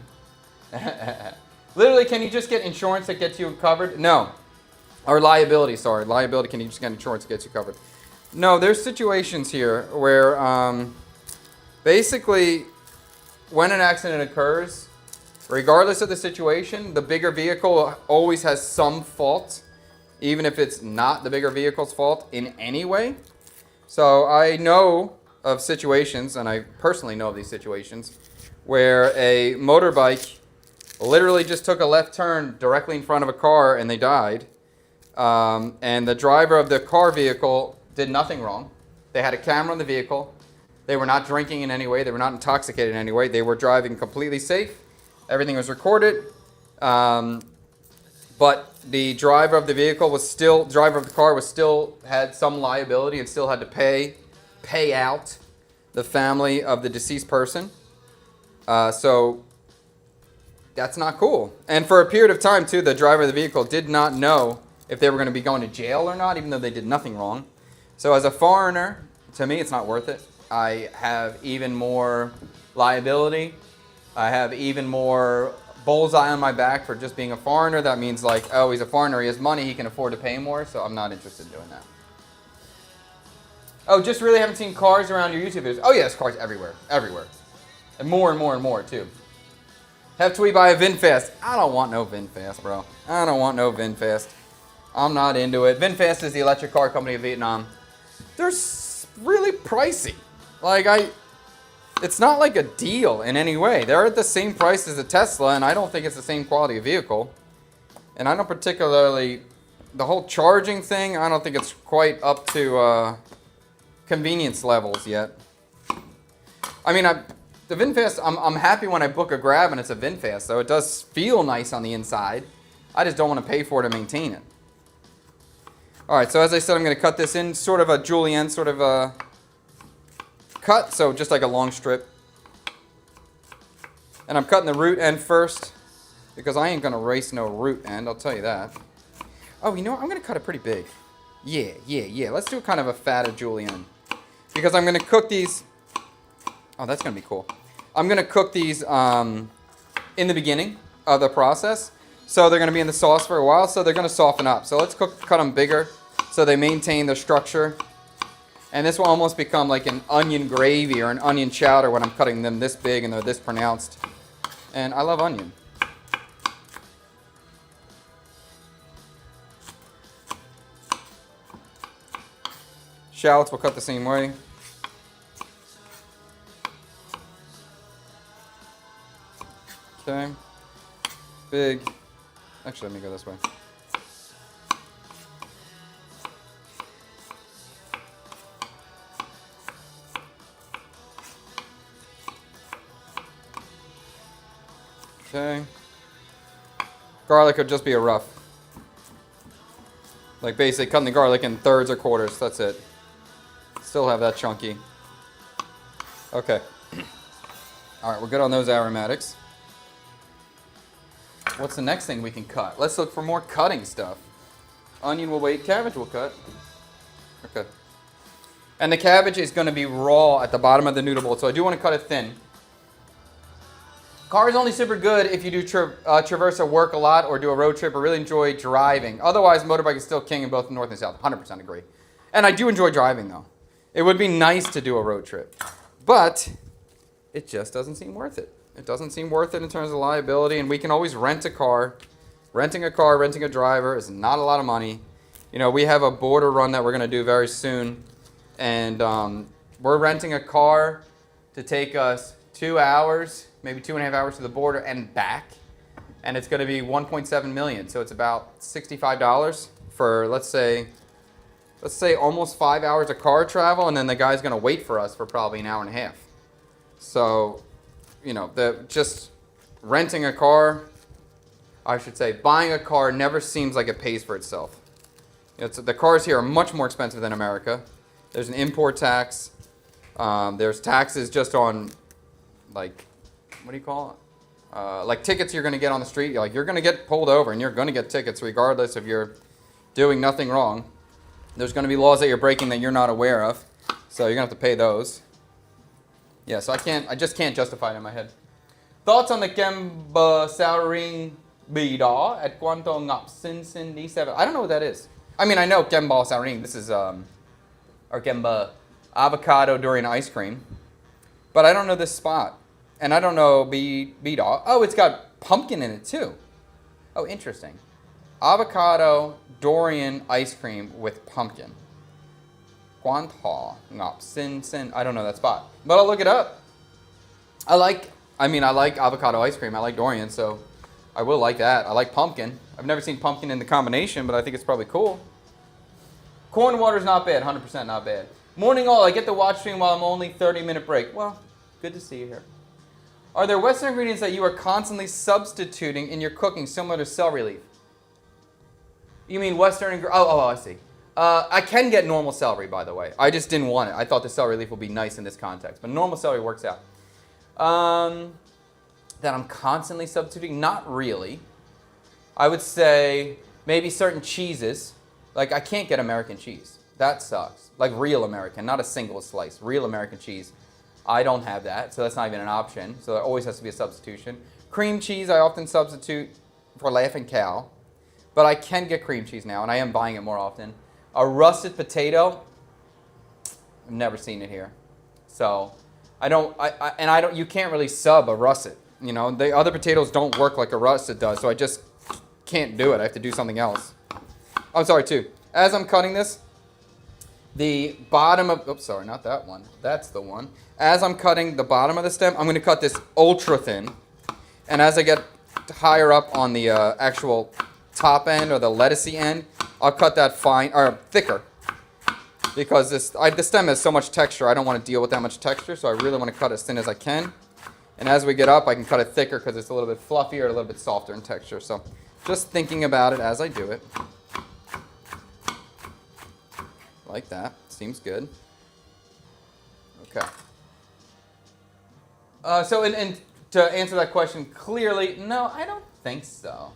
Literally, can you just get insurance that gets you covered? No. Or liability, sorry. Liability, can you just get insurance that gets you covered? No, there's situations here where basically when an accident occurs, regardless of the situation, the bigger vehicle always has some fault, even if it's not the bigger vehicle's fault in any way. So I know of situations, and I personally know of these situations, where a motorbike literally just took a left turn directly in front of a car and they died. And the driver of the car vehicle did nothing wrong. They had a camera on the vehicle. They were not drinking in any way. They were not intoxicated in any way. They were driving completely safe. Everything was recorded. But the driver of the vehicle was still, driver of the car was still, had some liability and still had to pay out the family of the deceased person. So that's not cool. And for a period of time too, the driver of the vehicle did not know if they were going to be going to jail or not, even though they did nothing wrong. So as a foreigner, to me, it's not worth it. I have even more liability. I have even more bullseye on my back for just being a foreigner. That means like, oh, he's a foreigner, he has money, he can afford to pay more, so I'm not interested in doing that. Oh, just really haven't seen cars around your YouTube videos. Oh yes, cars everywhere, everywhere. And more and more and more too. Have to buy a VinFast. I don't want no VinFast, bro. I don't want no VinFast. I'm not into it. VinFast is the electric car company of Vietnam. They're really pricey. Like it's not like a deal in any way. They're at the same price as a Tesla, and I don't think it's the same quality of vehicle. And I don't particularly, the whole charging thing, I don't think it's quite up to convenience levels yet. I mean, the VinFast, I'm happy when I book a Grab and it's a VinFast, so it does feel nice on the inside. I just don't want to pay for it to maintain it. All right, so as I said, I'm going to cut this in sort of a julienne sort of a cut, so just like a long strip. And I'm cutting the root end first because I ain't going to race no root end, I'll tell you that. Oh, you know what? I'm going to cut it pretty big. Yeah. Let's do kind of a fatter julienne because I'm going to cook these. Oh, that's going to be cool. I'm going to cook these in the beginning of the process. So they're going to be in the sauce for a while, so they're going to soften up. So let's cut them bigger so they maintain their structure. And this will almost become like an onion gravy or an onion chowder when I'm cutting them this big and they're this pronounced. And I love onion. Shallots will cut the same way. Okay. Big. Actually, let me go this way. Okay. Garlic would just be a rough. Like basically cutting the garlic in thirds or quarters. That's it. Still have that chunky. Okay. All right, we're good on those aromatics. What's the next thing we can cut? Let's look for more cutting stuff. Onion will wait. Cabbage will cut. Okay. And the cabbage is going to be raw at the bottom of the noodle bowl, so I do want to cut it thin. Car is only super good if you do traverse or work a lot or do a road trip or really enjoy driving. Otherwise, motorbike is still king in both the north and south. 100% agree. And I do enjoy driving, though. It would be nice to do a road trip. But it just doesn't seem worth it. It doesn't seem worth it in terms of liability, and we can always rent a car. Renting a car, renting a driver is not a lot of money. You know, we have a border run that we're going to do very soon, and we're renting a car to take us 2 hours, maybe 2.5 hours to the border and back, and it's going to be $1.7 million. So it's about $65 for, let's say almost 5 hours of car travel, and then the guy's going to wait for us for probably an hour and a half. So, you know, just renting a car, I should say, buying a car never seems like it pays for itself. The cars here are much more expensive than America. There's an import tax. There's taxes just on, like, what do you call it? Like tickets you're going to get on the street. You're going to get pulled over, and you're going to get tickets regardless if you're doing nothing wrong. There's going to be laws that you're breaking that you're not aware of, so you're going to have to pay those. Yeah, so I just can't justify it in my head. Thoughts on the Gemba Souring Bida at Kwanto Ngap Sin Sin D7? I don't know what that is. I mean, I know Gemba Souring. This is our Gemba avocado durian ice cream, but I don't know this spot, and I don't know Bida. Oh, it's got pumpkin in it too. Oh, interesting. Avocado durian ice cream with pumpkin. Kwanto Ngap Sin Sin. I don't know that spot, but I'll look it up. I like avocado ice cream. I like durian, so I will like that. I like pumpkin. I've never seen pumpkin in the combination, but I think it's probably cool. Corn water's not bad. 100% not bad. Morning all. I get to watch stream while I'm only 30-minute break. Well, good to see you here. Are there Western ingredients that you are constantly substituting in your cooking, similar to celery leaf? You mean Western? Oh, I see. I can get normal celery, by the way. I just didn't want it. I thought the celery leaf would be nice in this context, but normal celery works out. That I'm constantly substituting? Not really. I would say maybe certain cheeses. Like, I can't get American cheese. That sucks. Like real American, not a single slice. Real American cheese. I don't have that, so that's not even an option. So there always has to be a substitution. Cream cheese I often substitute for Laughing Cow. But I can get cream cheese now, and I am buying it more often. A russet potato, I've never seen it here. So you can't really sub a russet. You know, the other potatoes don't work like a russet does, so I just can't do it. I have to do something else. I'm sorry, too. As I'm cutting this, the bottom of, oops, sorry, not that one. That's the one. As I'm cutting the bottom of the stem, I'm going to cut this ultra thin. And as I get higher up on the actual top end or the lettucey end, I'll cut that fine, or thicker. Because the stem has so much texture, I don't want to deal with that much texture, so I really want to cut as thin as I can. And as we get up, I can cut it thicker because it's a little bit fluffier, a little bit softer in texture. So just thinking about it as I do it. Like that. Seems good. Okay. So to answer that question clearly, no, I don't think so.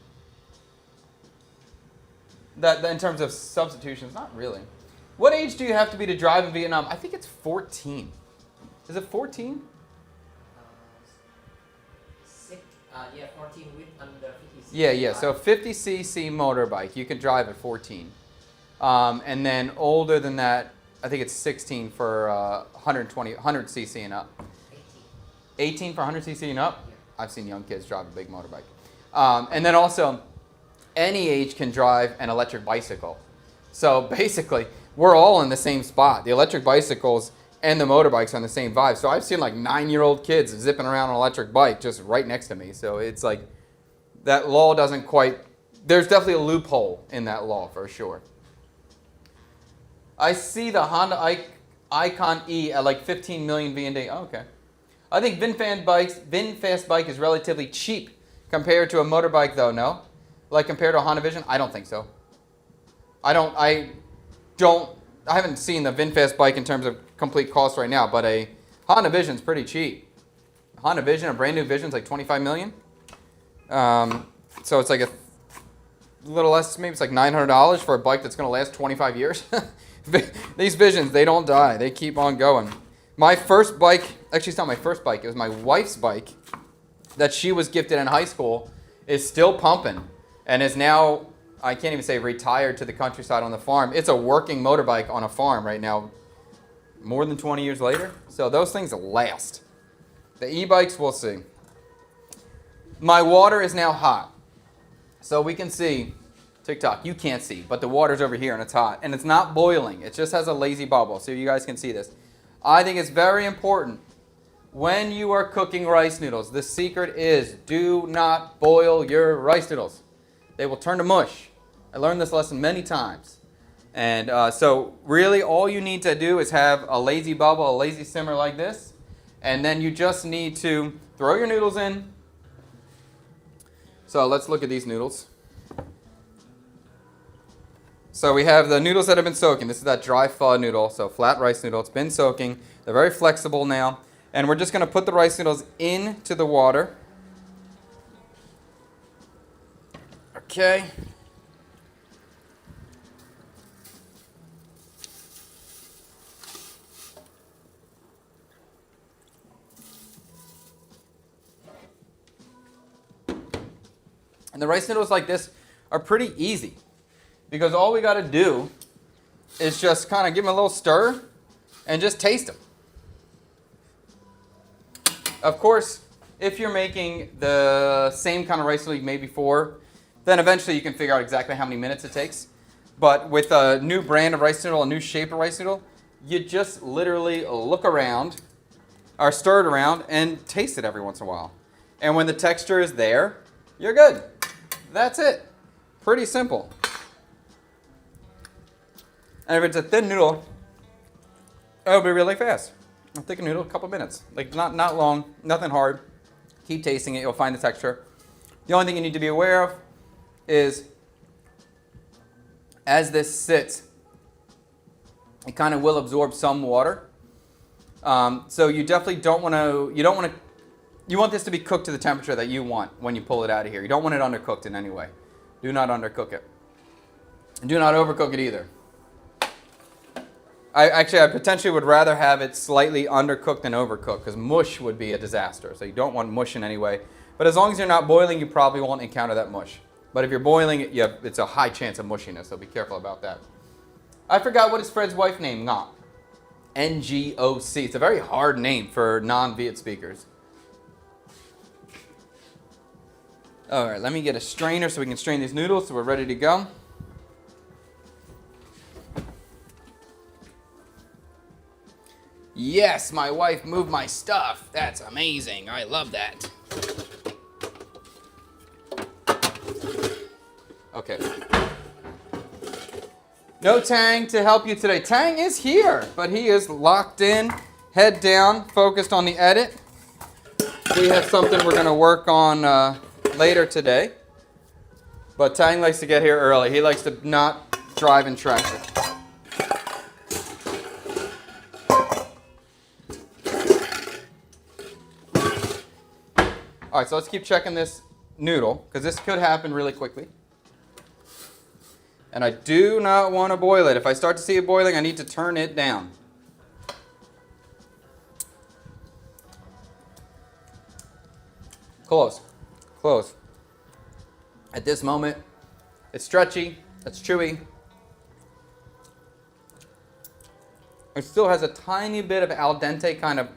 That in terms of substitutions, not really. What age do you have to be to drive in Vietnam? I think it's 14. Is it 14? Yeah, 14 with under 50cc. Yeah. So 50cc motorbike, you can drive at 14. And then older than that, I think it's 16 for 100cc and up. 18 for 100cc and up? Yeah. I've seen young kids drive a big motorbike. And then also, any age can drive an electric bicycle. So basically, we're all in the same spot. The electric bicycles and the motorbikes are on the same vibe. So I've seen like 9-year-old kids zipping around on an electric bike just right next to me. So it's like, that law doesn't quite, there's definitely a loophole in that law for sure. I see the Honda Icon E at like 15 million VND. Oh, okay. I think VinFast bike is relatively cheap compared to a motorbike though, no? Like compared to a Honda Vision? I don't think so. I haven't seen the VinFast bike in terms of complete cost right now, but a Honda Vision's pretty cheap. Honda Vision, a brand new Vision's like 25 million. So it's like a little less, maybe it's like $900 for a bike that's going to last 25 years. These Visions, they don't die. They keep on going. My first bike, actually it's not my first bike, it was my wife's bike that she was gifted in high school, is still pumping and is now I can't even say retired to the countryside on the farm. It's a working motorbike on a farm right now, more than 20 years later. So those things last. The e-bikes, we'll see. My water is now hot. So we can see, TikTok, you can't see, but the water's over here and it's hot. And it's not boiling. It just has a lazy bubble. So you guys can see this. I think it's very important when you are cooking rice noodles. The secret is do not boil your rice noodles. They will turn to mush. I learned this lesson many times. And so really all you need to do is have a lazy bubble, a lazy simmer like this. And then you just need to throw your noodles in. So let's look at these noodles. So we have the noodles that have been soaking. This is that dry pho noodle, so flat rice noodle. It's been soaking. They're very flexible now. And we're just going to put the rice noodles into the water. Okay. And the rice noodles like this are pretty easy because all we got to do is just kind of give them a little stir and just taste them. Of course, if you're making the same kind of rice noodle you made before, then eventually you can figure out exactly how many minutes it takes. But with a new brand of rice noodle, a new shape of rice noodle, you just literally look around or stir it around and taste it every once in a while. And when the texture is there, you're good. That's it. Pretty simple. And if it's a thin noodle, it'll be really fast. A thick noodle, a couple minutes. Like not long, nothing hard. Keep tasting it, you'll find the texture. The only thing you need to be aware of is as this sits, it kind of will absorb some water. So you definitely don't want to, you want this to be cooked to the temperature that you want when you pull it out of here. You don't want it undercooked in any way. Do not undercook it. And do not overcook it either. I potentially would rather have it slightly undercooked than overcooked because mush would be a disaster. So you don't want mush in any way. But as long as you're not boiling, you probably won't encounter that mush. But if you're boiling it, it's a high chance of mushiness, so be careful about that. I forgot what is Fred's wife's name, Ngoc. N-G-O-C. It's a very hard name for non-Viet speakers. All right, let me get a strainer so we can strain these noodles so we're ready to go. Yes, my wife moved my stuff. That's amazing. I love that. Okay. No Tang to help you today. Tang is here, but he is locked in, head down, focused on the edit. We have something we're going to work on later today. But Tang likes to get here early. He likes to not drive in traffic. All right, so let's keep checking this noodle, because this could happen really quickly. And I do not want to boil it. If I start to see it boiling, I need to turn it down. Close. Close. At this moment, it's stretchy, it's chewy. It still has a tiny bit of al dente kind of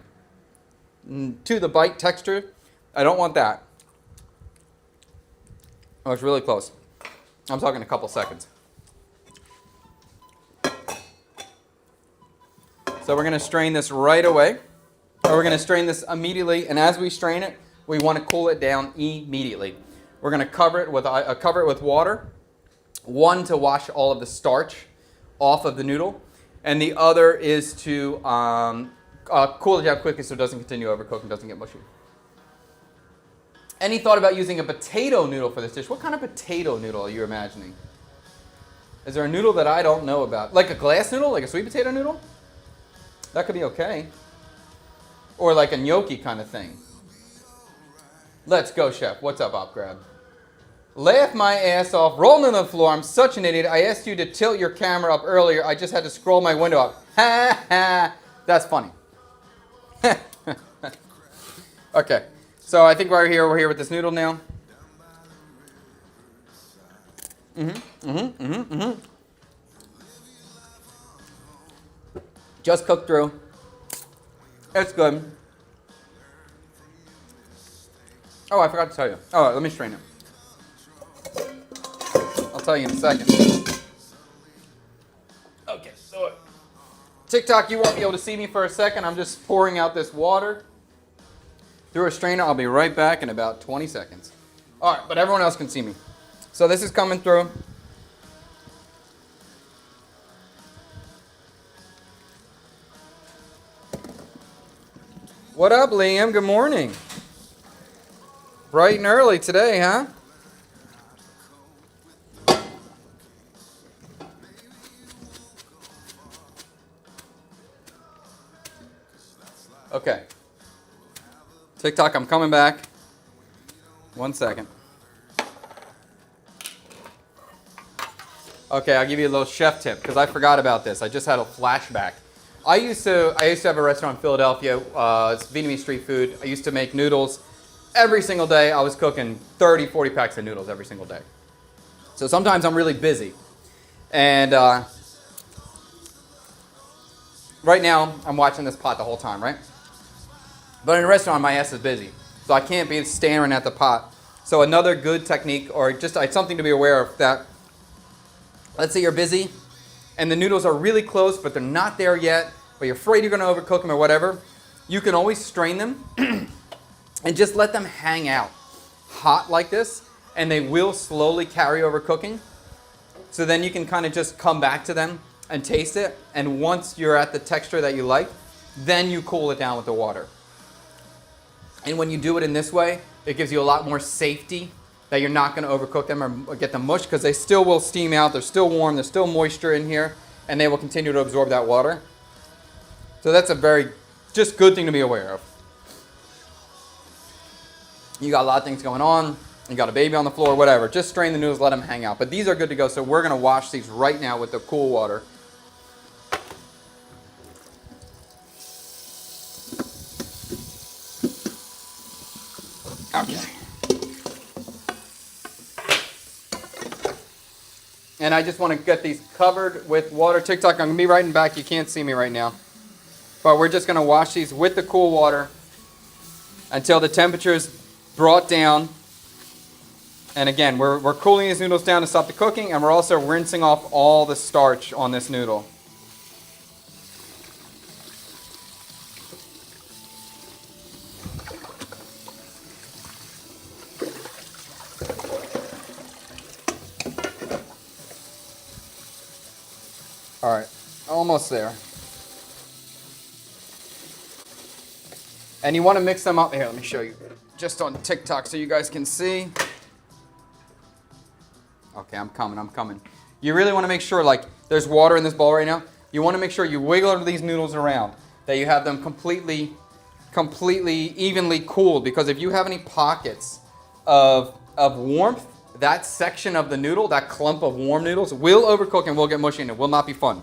to the bite texture. I don't want that. Oh, it's really close. I'm talking a couple seconds. So we're going to strain this right away. Or we're going to strain this immediately. And as we strain it, we want to cool it down immediately. We're going to cover it with water. One, to wash all of the starch off of the noodle. And the other is to cool it down quickly so it doesn't continue to overcook and doesn't get mushy. Any thought about using a potato noodle for this dish? What kind of potato noodle are you imagining? Is there a noodle that I don't know about? Like a glass noodle? Like a sweet potato noodle? That could be okay. Or like a gnocchi kind of thing. Let's go, chef. What's up, Op Grab? Laugh my ass off. Rolling on the floor. I'm such an idiot. I asked you to tilt your camera up earlier. I just had to scroll my window up. Ha ha. That's funny. Okay. So I think we're here with this noodle now. Just cooked through. It's good. Oh, I forgot to tell you. Oh, let me strain it. I'll tell you in a second. Okay, so TikTok, you won't be able to see me for a second. I'm just pouring out this water through a strainer. I'll be right back in about 20 seconds. All right, but everyone else can see me. So this is coming through. What up, Liam? Good morning. Bright and early today, huh? Okay. TikTok, I'm coming back. 1 second. Okay, I'll give you a little chef tip because I forgot about this. I just had a flashback. I used to have a restaurant in Philadelphia. It's Vietnamese street food. I used to make noodles every single day. I was cooking 30, 40 packs of noodles every single day. So sometimes I'm really busy. And right now, I'm watching this pot the whole time, right? But in a restaurant, my ass is busy. So I can't be staring at the pot. So another good technique, or just something to be aware of, that let's say you're busy and the noodles are really close, but they're not there yet, but you're afraid you're going to overcook them or whatever, you can always strain them and just let them hang out hot like this, and they will slowly carry over cooking. So then you can kind of just come back to them and taste it, and once you're at the texture that you like, then you cool it down with the water. And when you do it in this way, it gives you a lot more safety that you're not going to overcook them or get them mushed, because they still will steam out. They're still warm. There's still moisture in here, and they will continue to absorb that water. So that's a very just good thing to be aware of. You got a lot of things going on. You got a baby on the floor, whatever. Just strain the noodles, let them hang out. But these are good to go, so we're going to wash these right now with the cool water. Okay. And I just want to get these covered with water. TikTok, I'm going to be right in back. You can't see me right now. But we're just going to wash these with the cool water until the temperature is brought down. And again, we're cooling these noodles down to stop the cooking, and we're also rinsing off all the starch on this noodle. All right, almost there. And you want to mix them up. Here, let me show you. Just on TikTok so you guys can see. Okay, I'm coming. You really want to make sure, like, there's water in this bowl right now. You want to make sure you wiggle these noodles around, that you have them completely evenly cooled, because if you have any pockets of warmth, that section of the noodle, that clump of warm noodles, will overcook and will get mushy and it will not be fun.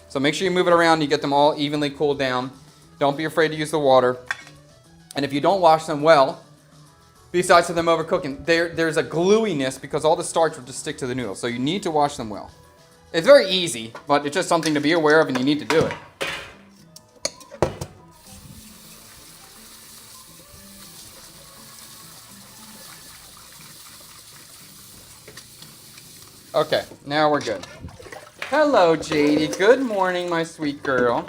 So make sure you move it around and you get them all evenly cooled down. Don't be afraid to use the water. And if you don't wash them well, besides them overcooking, there's a gluiness because all the starch will just stick to the noodle. So you need to wash them well. It's very easy, but it's just something to be aware of and you need to do it. Okay, now we're good. Hello, JD. Good morning, my sweet girl.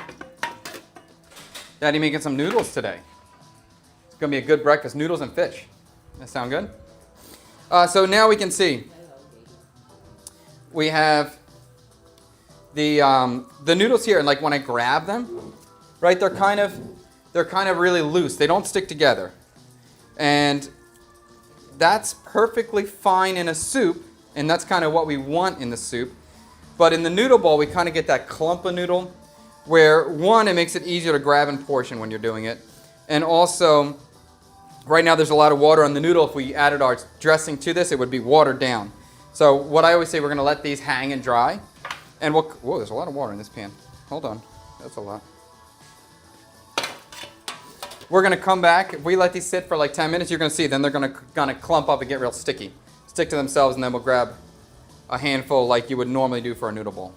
Daddy making some noodles today. It's gonna be a good breakfast, noodles and fish. That sound good? So now we can see. We have the noodles here, and like when I grab them, right? They're kind of really loose. They don't stick together, and that's perfectly fine in a soup. And that's kind of what we want in the soup. But in the noodle bowl, we kind of get that clump of noodle where, one, it makes it easier to grab and portion when you're doing it. And also, right now there's a lot of water on the noodle. If we added our dressing to this, it would be watered down. So what I always say, we're going to let these hang and dry. And whoa, there's a lot of water in this pan. Hold on. That's a lot. We're going to come back. If we let these sit for like 10 minutes, you're going to see, then they're going to kind of clump up and get real sticky. Stick to themselves, and then we'll grab a handful like you would normally do for a noodle bowl.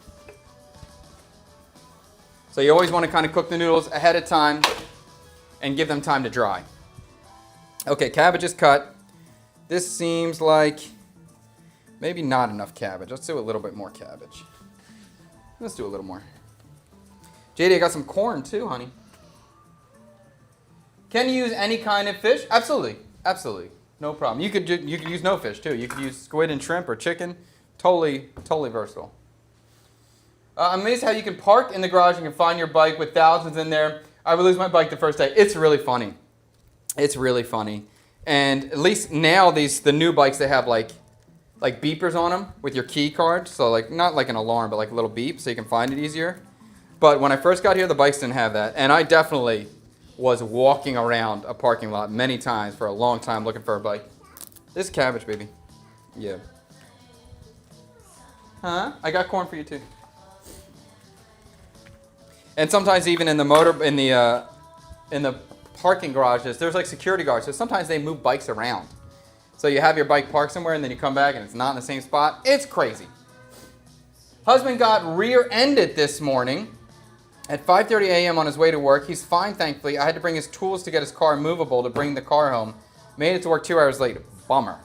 So you always want to kind of cook the noodles ahead of time and give them time to dry. Okay, cabbage is cut. This seems like maybe not enough cabbage. Let's do a little bit more cabbage. Let's do a little more. JD, I got some corn too, honey. Can you use any kind of fish? Absolutely, absolutely, no problem. You could use no fish too. You could use squid and shrimp or chicken. Totally versatile. I'm amazed how you can park in the garage and can find your bike with thousands in there. I would lose my bike the first day. It's really funny. It's really funny. And at least now the new bikes, they have like beepers on them with your key card. So like not like an alarm, but like a little beep so you can find it easier. But when I first got here, the bikes didn't have that. And I definitely was walking around a parking lot many times for a long time looking for a bike. This is cabbage, baby. Yeah. Huh? I got corn for you too. And sometimes even in the parking garages, there's like security guards. So sometimes they move bikes around. So you have your bike parked somewhere and then you come back and it's not in the same spot. It's crazy. Husband got rear-ended this morning at 5:30 a.m. on his way to work. He's fine, thankfully. I had to bring his tools to get his car movable to bring the car home. Made it to work 2 hours late. Bummer.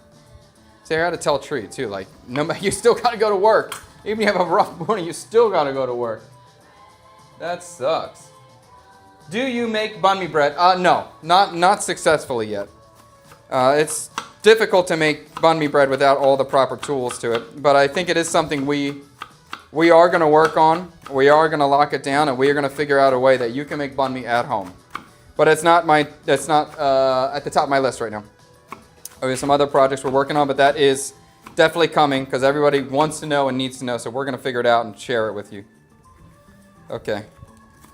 See, I got to tell Tree too. Like, no matter, you still got to go to work. Even if you have a rough morning, you still got to go to work. That sucks. Do you make banh mi bread? No, not successfully yet. It's difficult to make banh mi bread without all the proper tools to it. But I think it is something we are going to work on. We are going to lock it down, and we are going to figure out a way that you can make banh mi at home. But it's not at the top of my list right now. There's some other projects we're working on, but that is definitely coming because everybody wants to know and needs to know. So we're going to figure it out and share it with you. Okay.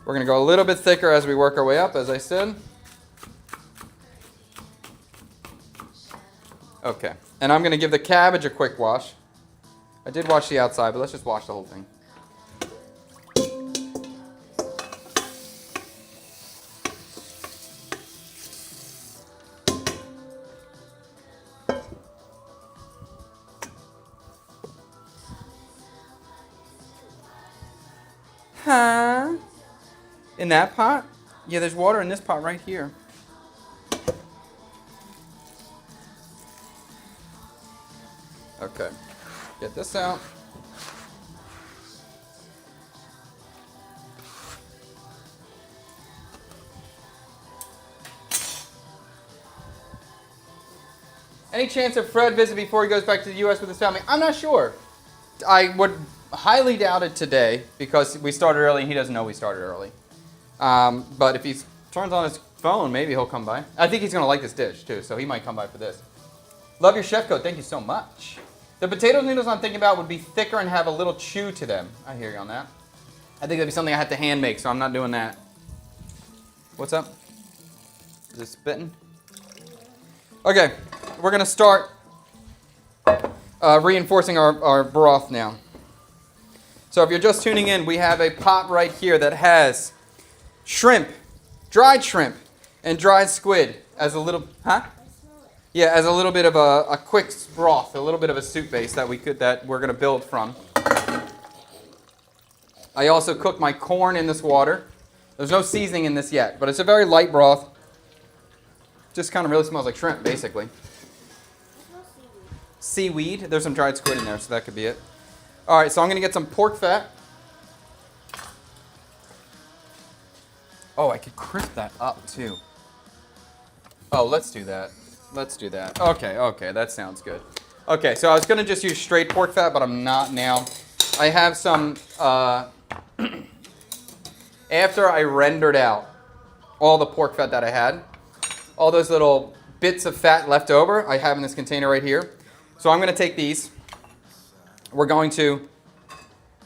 We're going to go a little bit thicker as we work our way up, as I said. Okay. And I'm going to give the cabbage a quick wash. I did wash the outside, but let's just wash the whole thing. Huh? In that pot? Yeah, there's water in this pot right here. Okay. Get this out. Any chance of Fred visit before he goes back to the U.S. with his family? I'm not sure. I would highly doubt it today because we started early and he doesn't know we started early. But if he turns on his phone, maybe he'll come by. I think he's going to like this dish too, so he might come by for this. Love your chef coat. Thank you so much. The potato noodles I'm thinking about would be thicker and have a little chew to them. I hear you on that. I think that'd be something I have to hand make, so I'm not doing that. What's up? Is it spitting? Okay, we're going to start reinforcing our broth now. So if you're just tuning in, we have a pot right here that has shrimp, dried shrimp, and dried squid as a little, Yeah, as a little bit of a quick broth, a little bit of a soup base that we're going to build from. I also cooked my corn in this water. There's no seasoning in this yet, but it's a very light broth. Just kind of really smells like shrimp, basically. Seaweed. There's some dried squid in there, so that could be it. All right, so I'm going to get some pork fat. Oh, I could crisp that up, too. Oh, let's do that. Let's do that. Okay, that sounds good. Okay, so I was going to just use straight pork fat, but I'm not now. I have some, after I rendered out all the pork fat that I had, all those little bits of fat left over, I have in this container right here. So I'm going to take these. We're going to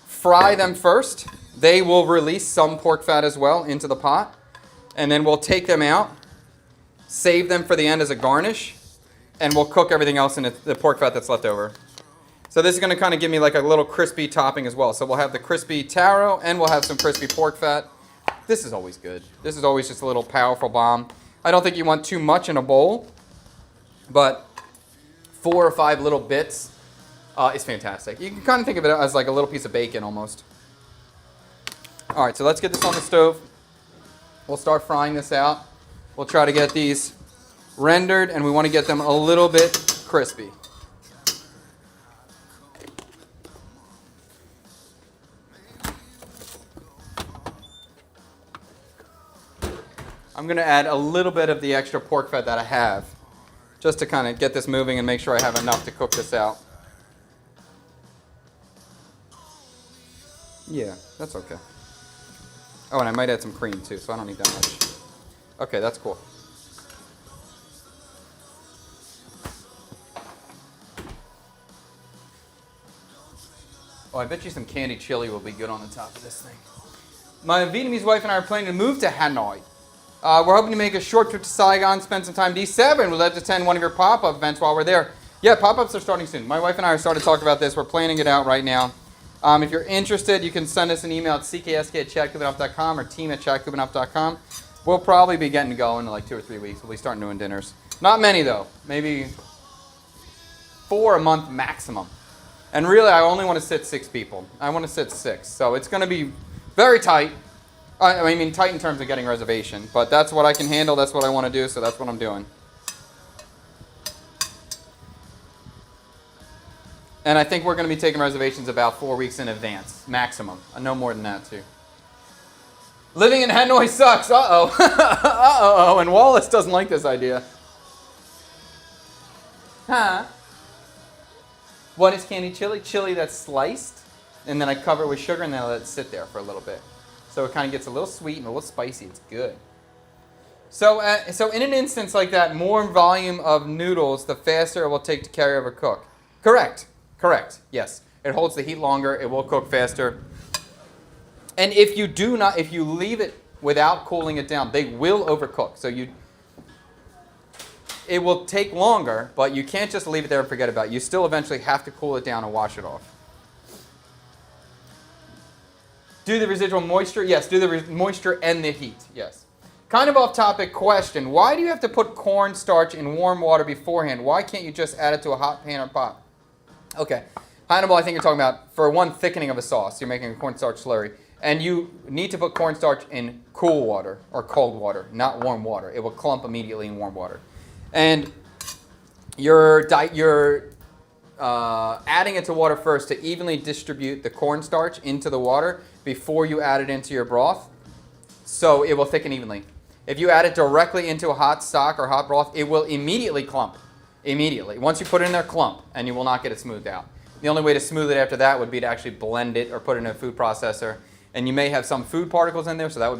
fry them first. They will release some pork fat as well into the pot. And then we'll take them out, save them for the end as a garnish, and we'll cook everything else in the pork fat that's left over. So this is going to kind of give me like a little crispy topping as well. So we'll have the crispy taro and we'll have some crispy pork fat. This is always good. This is always just a little powerful bomb. I don't think you want too much in a bowl, but 4 or 5 little bits It's fantastic. You can kind of think of it as like a little piece of bacon almost. All right, so let's get this on the stove. We'll start frying this out. We'll try to get these rendered, and we want to get them a little bit crispy. I'm going to add a little bit of the extra pork fat that I have, just to kind of get this moving and make sure I have enough to cook this out. Yeah, that's okay. Oh, and I might add some cream too, so I don't need that much. Okay, that's cool. Oh, I bet you some candied chili will be good on the top of this thing. My Vietnamese wife and I are planning to move to Hanoi. We're hoping to make a short trip to Saigon, spend some time D7. We'd love to attend one of your pop-up events while we're there. Yeah, pop-ups are starting soon. My wife and I are starting to talk about this. We're planning it out right now. If you're interested, you can send us an email at cksk@chadkubenhoff.com or team@chadkubenhoff.com. We'll probably be getting going in like 2 or 3 weeks. We'll be starting doing dinners. Not many, though. Maybe 4 a month maximum. And really, I only want to sit 6 people. I want to sit 6. So it's going to be very tight. I mean, tight in terms of getting reservation. But that's what I can handle. That's what I want to do. So that's what I'm doing. And I think we're going to be taking reservations about 4 weeks in advance, maximum. No more than that, too. Living in Hanoi sucks. Uh-oh. Uh-oh. And Wallace doesn't like this idea. Huh? What is candied chili? Chili that's sliced, and then I cover it with sugar, and then I let it sit there for a little bit. So it kind of gets a little sweet and a little spicy. It's good. So in an instance like that, more volume of noodles, the faster it will take to carry over cook. Correct. Correct. Yes. It holds the heat longer. It will cook faster. And if you leave it without cooling it down, they will overcook. So it will take longer, but you can't just leave it there and forget about it. You still eventually have to cool it down and wash it off. Do the residual moisture? Yes, do the moisture and the heat. Yes. Kind of off-topic question. Why do you have to put cornstarch in warm water beforehand? Why can't you just add it to a hot pan or pot? Okay. Hannibal, I think you're talking about, for one, thickening of a sauce. You're making a cornstarch slurry. And you need to put cornstarch in cool water or cold water, not warm water. It will clump immediately in warm water. And you're adding it to water first to evenly distribute the cornstarch into the water before you add it into your broth, so it will thicken evenly. If you add it directly into a hot stock or hot broth, it will immediately clump. Immediately. Once you put it in there, clump, and you will not get it smoothed out. The only way to smooth it after that would be to actually blend it or put it in a food processor. And you may have some food particles in there, so that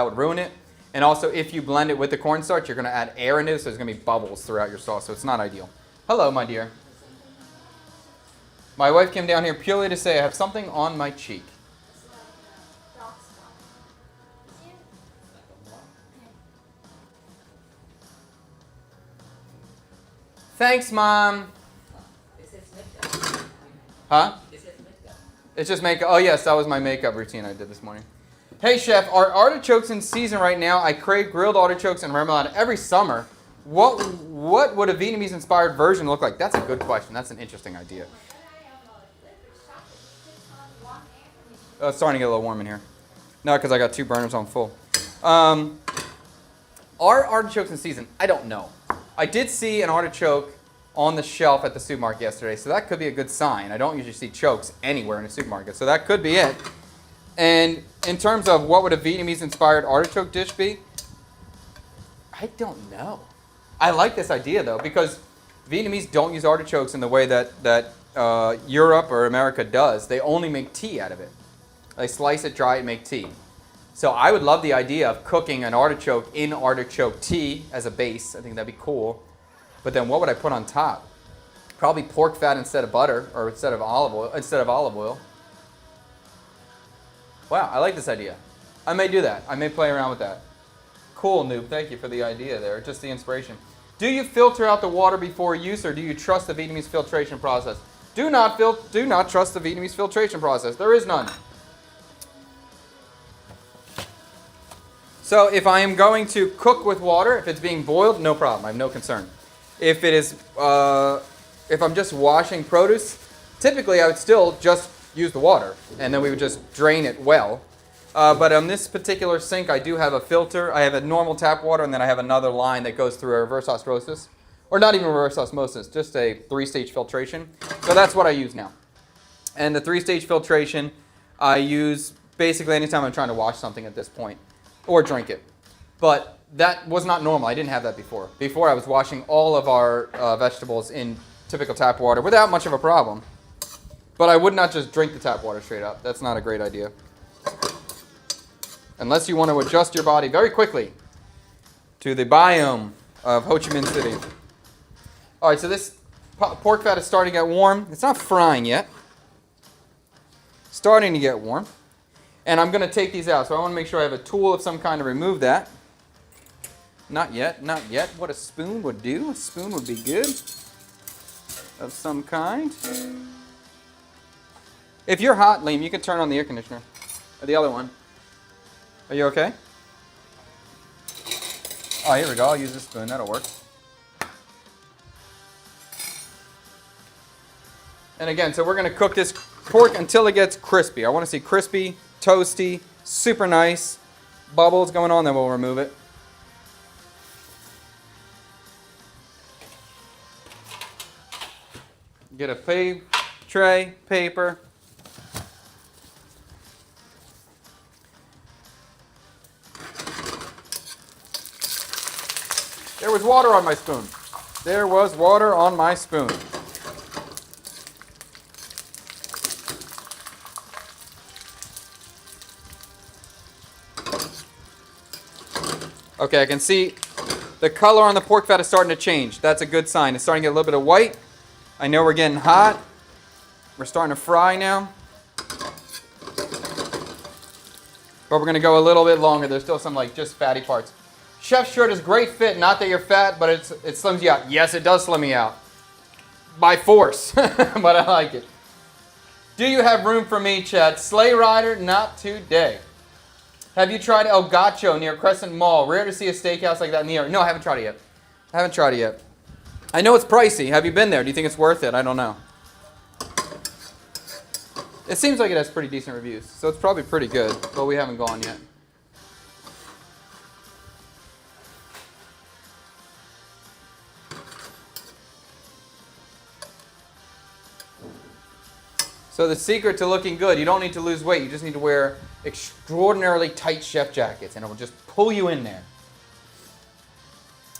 would ruin it. And also, if you blend it with the cornstarch, you're going to add air into it, so there's going to be bubbles throughout your sauce, so it's not ideal. Hello, my dear. My wife came down here purely to say I have something on my cheek. Thanks, Mom. Huh? It's just makeup. Oh, yes, that was my makeup routine I did this morning. Hey, Chef, are artichokes in season right now? I crave grilled artichokes and remoulade every summer. What would a Vietnamese-inspired version look like? That's a good question. That's an interesting idea. Oh, it's starting to get a little warm in here. No, because I got 2 burners on full. Are artichokes in season? I don't know. I did see an artichoke on the shelf at the supermarket yesterday, so that could be a good sign. I don't usually see chokes anywhere in a supermarket, so that could be it. And in terms of what would a Vietnamese-inspired artichoke dish be, I don't know. I like this idea, though, because Vietnamese don't use artichokes in the way that Europe or America does. They only make tea out of it. They slice it, dry it, and make tea. So I would love the idea of cooking an artichoke in artichoke tea as a base. I think that'd be cool. But then what would I put on top? Probably pork fat instead of butter, or instead of olive oil. Wow, I like this idea. I may do that. I may play around with that. Cool, Noob. Thank you for the idea there. Just the inspiration. Do you filter out the water before use, or do you trust the Vietnamese filtration process? Do not trust the Vietnamese filtration process. There is none. So if I am going to cook with water, if it's being boiled, no problem. I have no concern. If it is, if I'm just washing produce, Typically, I would still just use the water, and then we would just drain it well. But on this particular sink, I do have a filter. I have a normal tap water, and then I have another line that goes through a reverse osmosis. Or not even reverse osmosis, just a 3-stage filtration. So that's what I use now. And the 3-stage filtration I use basically anytime I'm trying to wash something at this point, or drink it. But that was not normal. I didn't have that before. Before, I was washing all of our vegetables in typical tap water without much of a problem. But I would not just drink the tap water straight up. That's not a great idea. Unless you want to adjust your body very quickly to the biome of Ho Chi Minh City. All right, so this pork fat is starting to get warm. It's not frying yet. Starting to get warm. And I'm going to take these out. So I want to make sure I have a tool of some kind to remove that. Not yet, not yet. What a spoon would do. A spoon would be good. Of some kind. If you're hot, Liam, you can turn on the air conditioner. Or the other one. Are you okay? Oh, here we go. I'll use this spoon. That'll work. And again, so we're going to cook this pork until it gets crispy. I want to see crispy, toasty, super nice. Bubbles going on, then we'll remove it. Get a tray, paper. There was water on my spoon. There was water on my spoon. Okay, I can see the color on the pork fat is starting to change. That's a good sign. It's starting to get a little bit of white. I know we're getting hot. We're starting to fry now. But we're going to go a little bit longer. There's still some like just fatty parts. Chef's shirt is great fit. Not that you're fat, but it slims you out. Yes, it does slim me out. By force. But I like it. Do you have room for me, Chad? Sleigh rider? Not today. Have you tried El Gacho near Crescent Mall? Rare to see a steakhouse like that in the area. No, I haven't tried it yet. I haven't tried it yet. I know it's pricey. Have you been there? Do you think it's worth it? I don't know. It seems like it has pretty decent reviews, so it's probably pretty good, but we haven't gone yet. So the secret to looking good, you don't need to lose weight. You just need to wear extraordinarily tight chef jackets, and it will just pull you in there.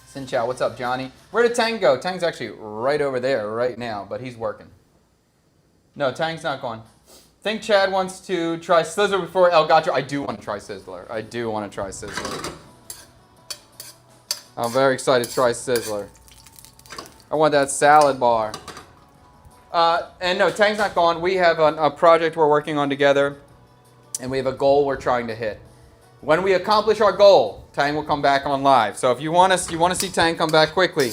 Sin Chow, what's up, Johnny? Where did Tang go? Tang's actually right over there right now, but he's working. No, Tang's not gone. Think Chad wants to try Sizzler before El Gacho. I do want to try Sizzler. I do want to try Sizzler. I'm very excited to try Sizzler. I want that salad bar. And no, Tang's not gone. We have a project we're working on together, and we have a goal we're trying to hit. When we accomplish our goal, Tang will come back on live. So if you want to see Tang come back quickly,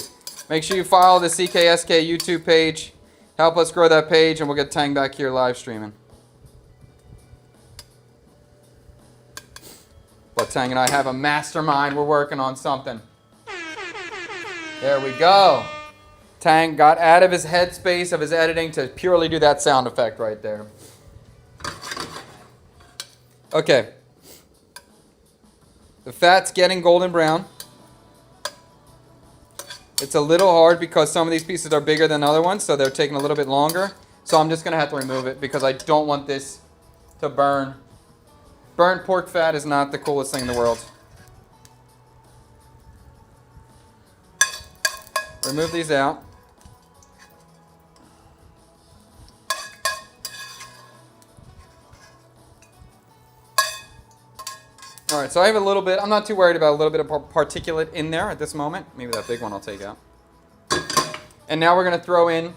make sure you follow the CKSK YouTube page. Help us grow that page, and we'll get Tang back here live streaming. But Tang and I have a mastermind. We're working on something. There we go. Tang got out of his headspace of his editing to purely do that sound effect right there. Okay. The fat's getting golden brown. It's a little hard because some of these pieces are bigger than other ones, so they're taking a little bit longer. So I'm just going to have to remove it because I don't want this to burn. Burnt pork fat is not the coolest thing in the world. Remove these out. All right, so I have a little bit, I'm not too worried about a little bit of particulate in there at this moment. Maybe that big one I'll take out. And now we're going to throw in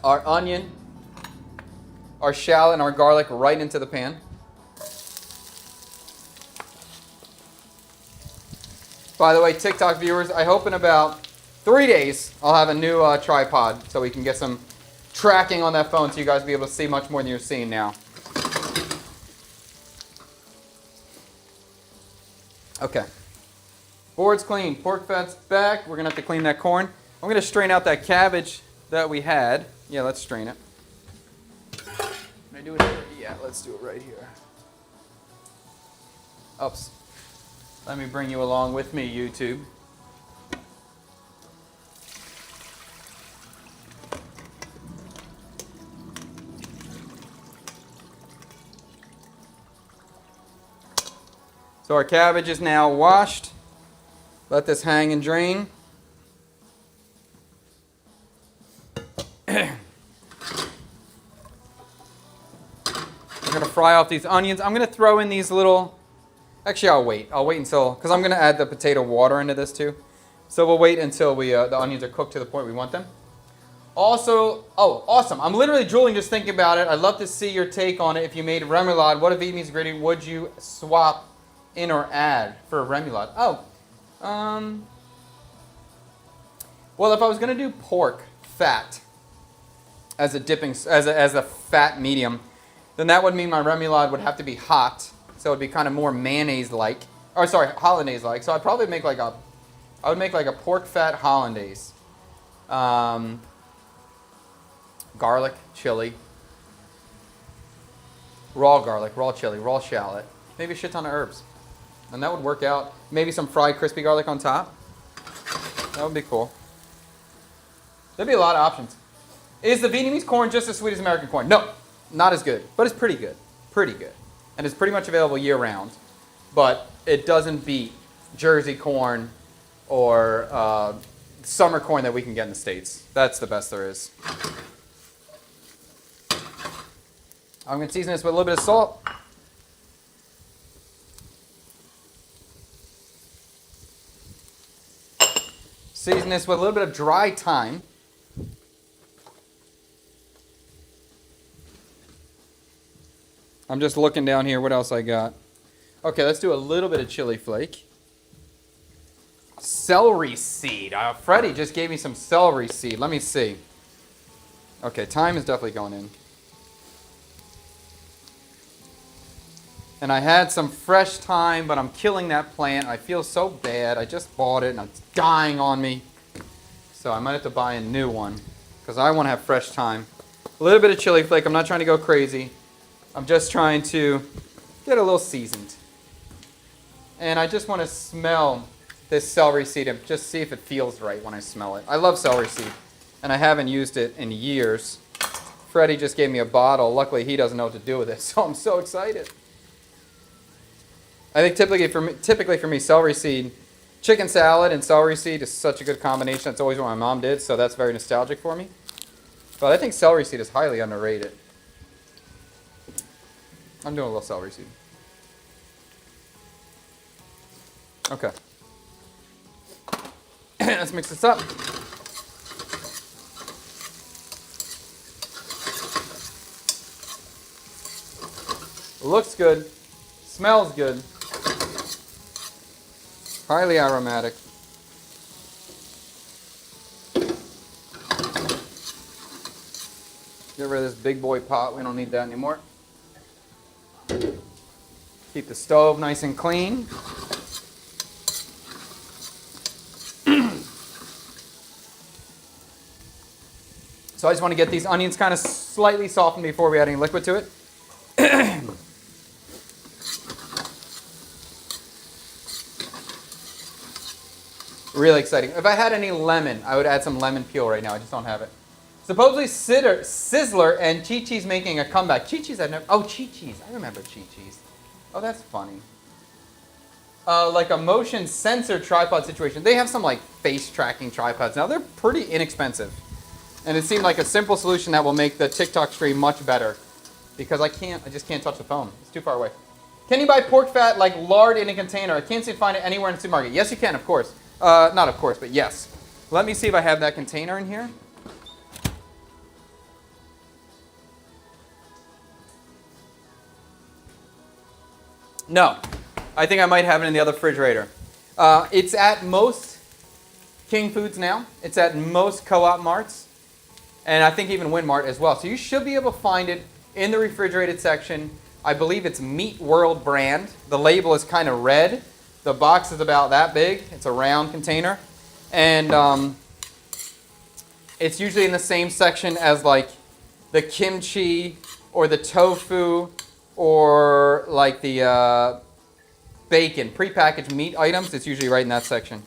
our onion, our shallot, and our garlic right into the pan. By the way, TikTok viewers, I hope in about 3 days I'll have a new tripod so we can get some tracking on that phone so you guys will be able to see much more than you're seeing now. Okay. Board's clean. Pork fat's back. We're going to have to clean that corn. I'm going to strain out that cabbage that we had. Yeah, let's strain it. I do it here? Yeah, let's do it right here. Oops. Let me bring you along with me, YouTube. So our cabbage is now washed. Let this hang and drain. We're going to fry off these onions. I'm going to throw in these little... Actually, I'll wait. I'll wait until... Because I'm going to add the potato water into this too. So we'll wait until the onions are cooked to the point we want them. Also... Oh, awesome. I'm literally drooling just thinking about it. I'd love to see your take on it. If you made remoulade, what Vietnamese ingredient would you swap in or add for remoulade? Oh. Well, if I was going to do pork fat as a dipping... as a fat medium... then that would mean my remoulade would have to be hot. So it would be kind of more mayonnaise-like. Or sorry, hollandaise-like. So I'd probably make like a... I would make like a pork fat hollandaise. Garlic, chili. Raw garlic, raw chili, raw shallot. Maybe a shit ton of herbs. And that would work out. Maybe some fried crispy garlic on top. That would be cool. There'd be a lot of options. Is the Vietnamese corn just as sweet as American corn? No. Not as good, but it's pretty good. Pretty good. And it's pretty much available year-round. But it doesn't beat Jersey corn or summer corn that we can get in the States. That's the best there is. I'm going to season this with a little bit of salt. Season this with a little bit of dry thyme. I'm just looking down here. What else I got? Okay, let's do a little bit of chili flake. Celery seed. Freddie just gave me some celery seed. Let me see. Okay, thyme is definitely going in. And I had some fresh thyme, but I'm killing that plant. I feel so bad. I just bought it and it's dying on me. So I might have to buy a new one because I want to have fresh thyme. A little bit of chili flake. I'm not trying to go crazy. I'm just trying to get a little seasoned. And I just want to smell this celery seed and just see if it feels right when I smell it. I love celery seed, and I haven't used it in years. Freddie just gave me a bottle. Luckily, he doesn't know what to do with it, so I'm so excited. I think typically for me, celery seed, chicken salad and celery seed is such a good combination. That's always what my mom did, so that's very nostalgic for me. But I think celery seed is highly underrated. I'm doing a little celery seed. Okay. Let's mix this up. Looks good. Smells good. Highly aromatic. Get rid of this big boy pot. We don't need that anymore. Keep the stove nice and clean. So I just want to get these onions kind of slightly softened before we add any liquid to it. Really exciting. If I had any lemon, I would add some lemon peel right now. I just don't have it. Supposedly Sizzler and Chi-Chi's making a comeback. Chi-Chi's I've never... Oh, Chi-Chi's. I remember Chi-Chi's. Oh, that's funny. Like a motion sensor tripod situation. They have some like face tracking tripods now. They're pretty inexpensive. And it seemed like a simple solution that will make the TikTok stream much better. Because I just can't touch the phone. It's too far away. Can you buy pork fat like lard in a container? I can't seem to find it anywhere in the supermarket. Yes, you can, of course. Not of course, but yes. Let me see if I have that container in here. No. I think I might have it in the other refrigerator. It's at most King Foods now. It's at most Co-op Marts. And I think even Winmart as well. So you should be able to find it in the refrigerated section. I believe it's Meat World brand. The label is kind of red. The box is about that big. It's a round container. And it's usually in the same section as like the kimchi or the tofu, or like the bacon, prepackaged meat items, it's usually right in that section.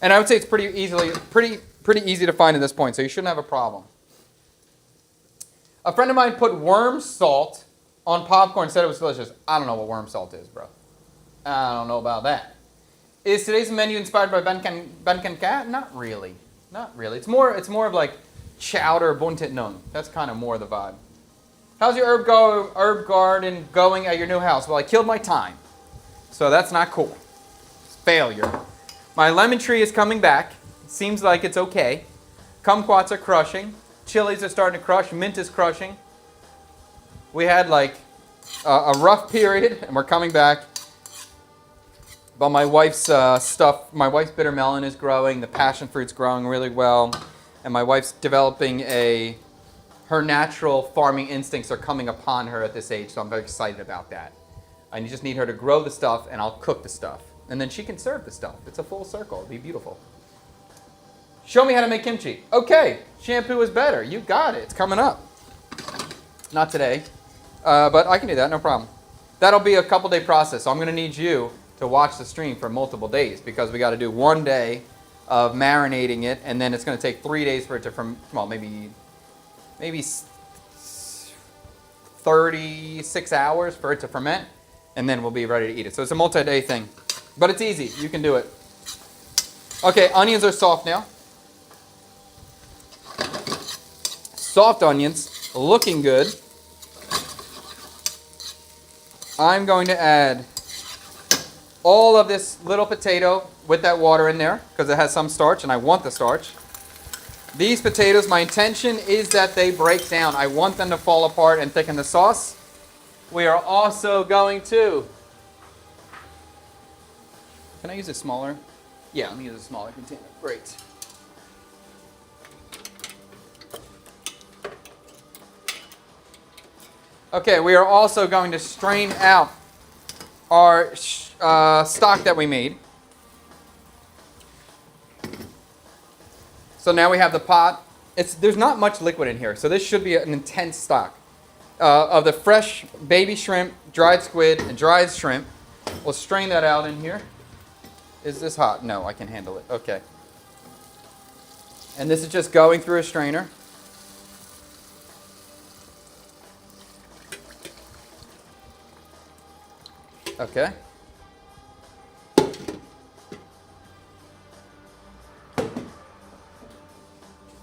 And I would say it's pretty easy to find at this point, so you shouldn't have a problem. A friend of mine put worm salt on popcorn, said it was delicious. I don't know what worm salt is, bro. I don't know about that. Is today's menu inspired by Ben Can Cat? Not really. Not really. It's more of like chowder buntit nung. That's kind of more the vibe. How's your herb garden going at your new house? Well, I killed my thyme, so that's not cool. It's failure. My lemon tree is coming back. It seems like it's okay. Kumquats are crushing. Chilies are starting to crush. Mint is crushing. We had like a rough period, and we're coming back. But my wife's my wife's bitter melon is growing. The passion fruit's growing really well, and my wife's developing her natural farming instincts are coming upon her at this age. So I'm very excited about that. I just need her to grow the stuff, and I'll cook the stuff, and then she can serve the stuff. It's a full circle. It'll be beautiful. Show me how to make kimchi. Okay, shampoo is better. You got it. It's coming up. Not today, but I can do that. No problem. That'll be a couple-day process. So I'm going to need you to watch the stream for multiple days because we got to do 1 day of marinating it, and then it's going to take 3 days for it to maybe 36 hours for it to ferment, and then we'll be ready to eat it. So it's a multi-day thing, but it's easy. You can do it. Okay, onions are soft now. Soft onions, looking good. I'm going to add all of this little potato with that water in there because it has some starch and I want the starch. These potatoes, my intention is that they break down. I want them to fall apart and thicken the sauce. We are also going to... Can I use it smaller? Yeah, let me use a smaller container. Great. Okay, we are also going to strain out our stock that we made. So now we have the pot. There's not much liquid in here, so this should be an intense stock of the fresh baby shrimp, dried squid, and dried shrimp. We'll strain that out in here. Is this hot? No, I can handle it. Okay. And this is just going through a strainer. Okay.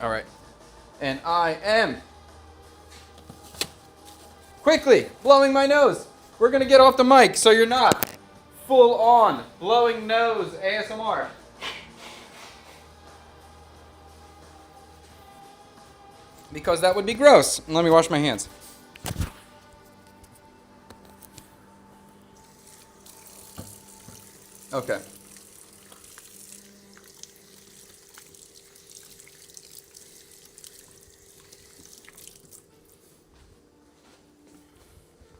All right. And I am quickly blowing my nose. We're going to get off the mic so you're not full on blowing nose ASMR. Because that would be gross. Let me wash my hands. Okay.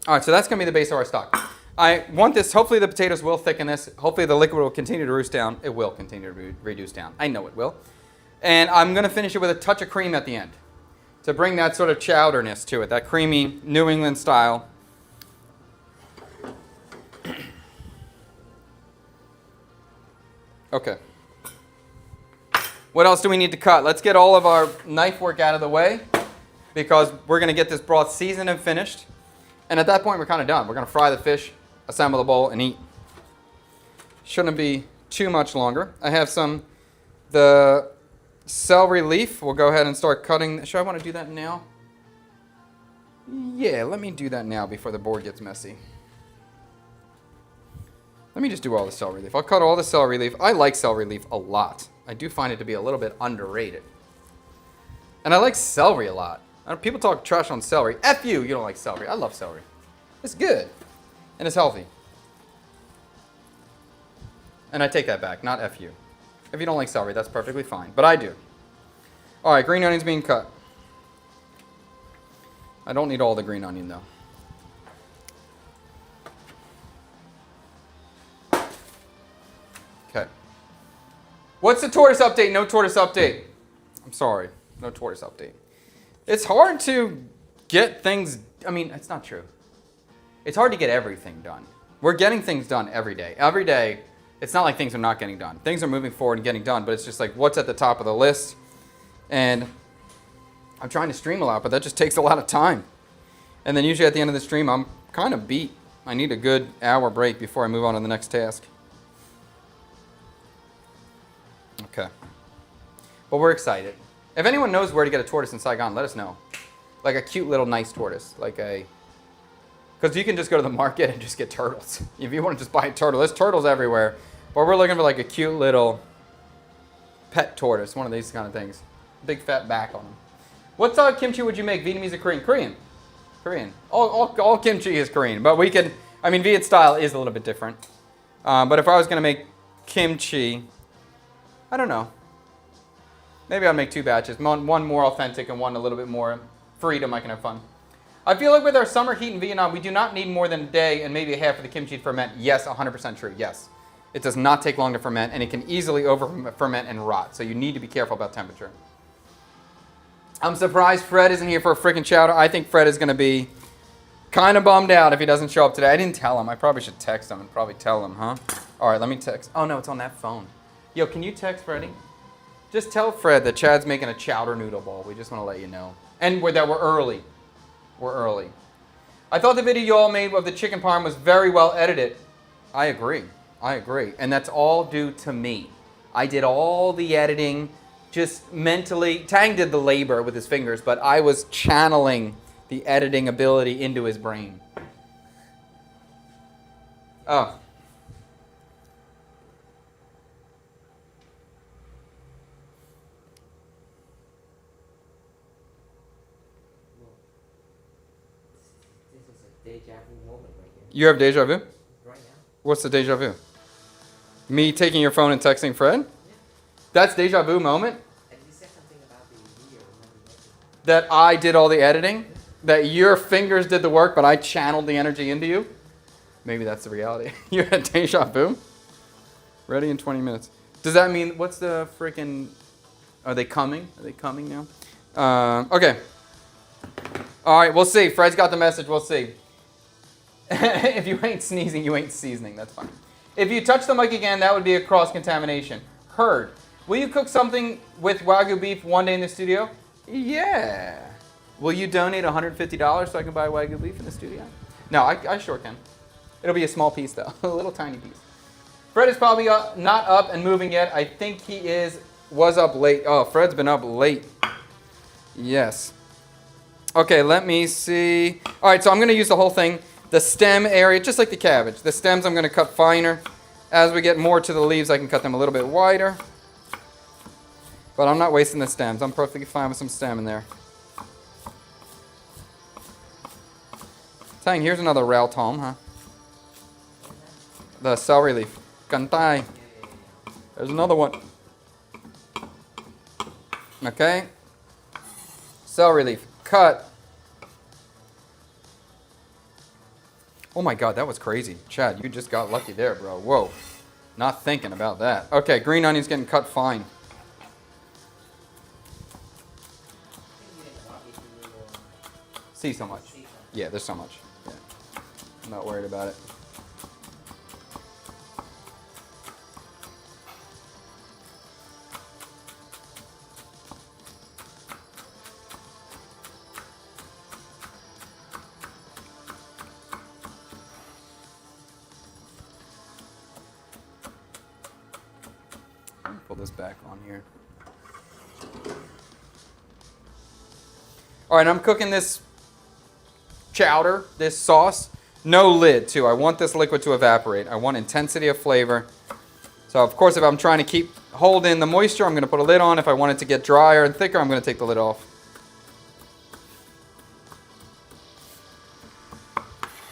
All right, so that's going to be the base of our stock. I want this, hopefully the potatoes will thicken this. Hopefully the liquid will continue to roost down. It will continue to reduce down. I know it will. And I'm going to finish it with a touch of cream at the end to bring that sort of chowderness to it, that creamy New England style. Okay. What else do we need to cut? Let's get all of our knife work out of the way because we're going to get this broth seasoned and finished. And at that point, we're kind of done. We're going to fry the fish, assemble the bowl, and eat. Shouldn't be too much longer. I have the celery leaf. We'll go ahead and start cutting. Should I want to do that now? Yeah, let me do that now before the board gets messy. Let me just do all the celery leaf. I'll cut all the celery leaf. I like celery leaf a lot. I do find it to be a little bit underrated. And I like celery a lot. People talk trash on celery. F you, you don't like celery. I love celery. It's good. And it's healthy. And I take that back, not F you. If you don't like celery, that's perfectly fine. But I do. All right, green onion's being cut. I don't need all the green onion, though. Okay. What's the tortoise update? No tortoise update. I'm sorry. No tortoise update. It's hard to get things, I mean, it's not true. It's hard to get everything done. We're getting things done every day. Every day, it's not like things are not getting done. Things are moving forward and getting done, but it's just like what's at the top of the list. And I'm trying to stream a lot, but that just takes a lot of time. And then usually at the end of the stream, I'm kind of beat. I need a good hour break before I move on to the next task. Okay. But we're excited. If anyone knows where to get a tortoise in Saigon, let us know. Like a cute little nice tortoise. Like a... Because you can just go to the market and just get turtles. If you want to just buy a turtle, there's turtles everywhere. But we're looking for like a cute little pet tortoise. One of these kind of things. Big fat back on them. What kimchi would you make? Vietnamese or Korean? Korean. Korean. All kimchi is Korean. But we can... I mean, Viet style is a little bit different. But if I was going to make kimchi... I don't know. Maybe I'll make 2 batches. One more authentic and one a little bit more freedom. I can have fun. I feel like with our summer heat in Vietnam, we do not need more than a day and maybe a half of the kimchi to ferment. Yes, 100% true. Yes. It does not take long to ferment, and it can easily over-ferment and rot. So you need to be careful about temperature. I'm surprised Fred isn't here for a freaking chowder. I think Fred is going to be kind of bummed out if he doesn't show up today. I didn't tell him. I probably should text him and probably tell him, huh? All right, let me text. Oh, no, it's on that phone. Yo, can you text Freddie? Just tell Fred that Chad's making a chowder noodle bowl. We just want to let you know. And that we're early. We're early. I thought the video you all made of the chicken parm was very well edited. I agree. I agree. And that's all due to me. I did all the editing just mentally. Tang did the labor with his fingers, but I was channeling the editing ability into his brain. Oh. Deja vu moment right here. You have deja vu? Right now. What's the deja vu? Me taking your phone and texting Fred? Yeah. That's deja vu moment? And you said something about the video. That I did all the editing? Yeah. That your fingers did the work, but I channeled the energy into you? Maybe that's the reality. You had deja vu? Ready in 20 minutes. Does that mean, what's the freaking, are they coming? Are they coming now? Okay. All right, we'll see. Fred's got the message. We'll see. If you ain't sneezing, you ain't seasoning. That's fine. If you touch the mic again, that would be a cross-contamination. Heard. Will you cook something with Wagyu beef one day in the studio? Yeah. Will you donate $150 so I can buy Wagyu beef in the studio? No, I sure can. It'll be a small piece, though. A little tiny piece. Fred is probably not up and moving yet. I think he was up late. Oh, Fred's been up late. Yes. Okay, let me see. All right, so I'm going to use the whole thing. The stem area, just like the cabbage. The stems I'm going to cut finer. As we get more to the leaves, I can cut them a little bit wider. But I'm not wasting the stems. I'm perfectly fine with some stem in there. Tang, here's another rail tom, huh? The celery leaf. Kantai. There's another one. Okay. Celery leaf. Cut. Oh my God, that was crazy. Chad, you just got lucky there, bro. Whoa. Not thinking about that. Okay, green onions getting cut fine. See so much. Yeah, there's so much. Yeah. I'm not worried about it. Pull this back on here. All right, I'm cooking this chowder, this sauce. No lid, too. I want this liquid to evaporate. I want intensity of flavor. So, of course, if I'm trying to hold in the moisture, I'm going to put a lid on. If I want it to get drier and thicker, I'm going to take the lid off.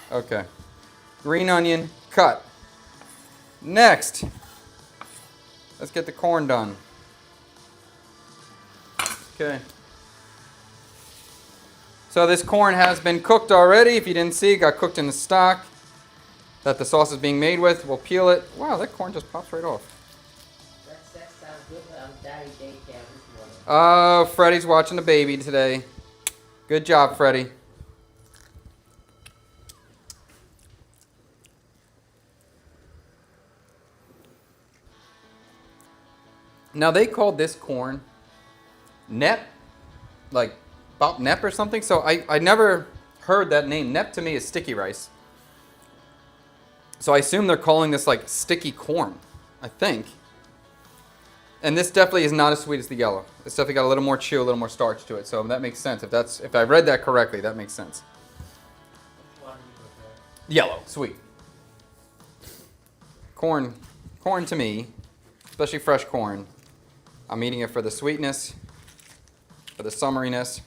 Okay. Green onion, cut. Next. Let's get the corn done. Okay. So this corn has been cooked already. If you didn't see, it got cooked in the stock that the sauce is being made with. We'll peel it. Wow, that corn just pops right off. That sounds good. Daddy daycare this morning. Oh, Freddie's watching the baby today. Good job, Freddie. Now they called this corn Nep, like Bop Nep or something. So I never heard that name. Nep to me is sticky rice. So I assume they're calling this like sticky corn, I think. And this definitely is not as sweet as the yellow. It's definitely got a little more chew, a little more starch to it. So that makes sense. If I read that correctly, that makes sense. Which one you prefer? Yellow, sweet. Corn to me, especially fresh corn. I'm eating it for the sweetness, for the summeriness.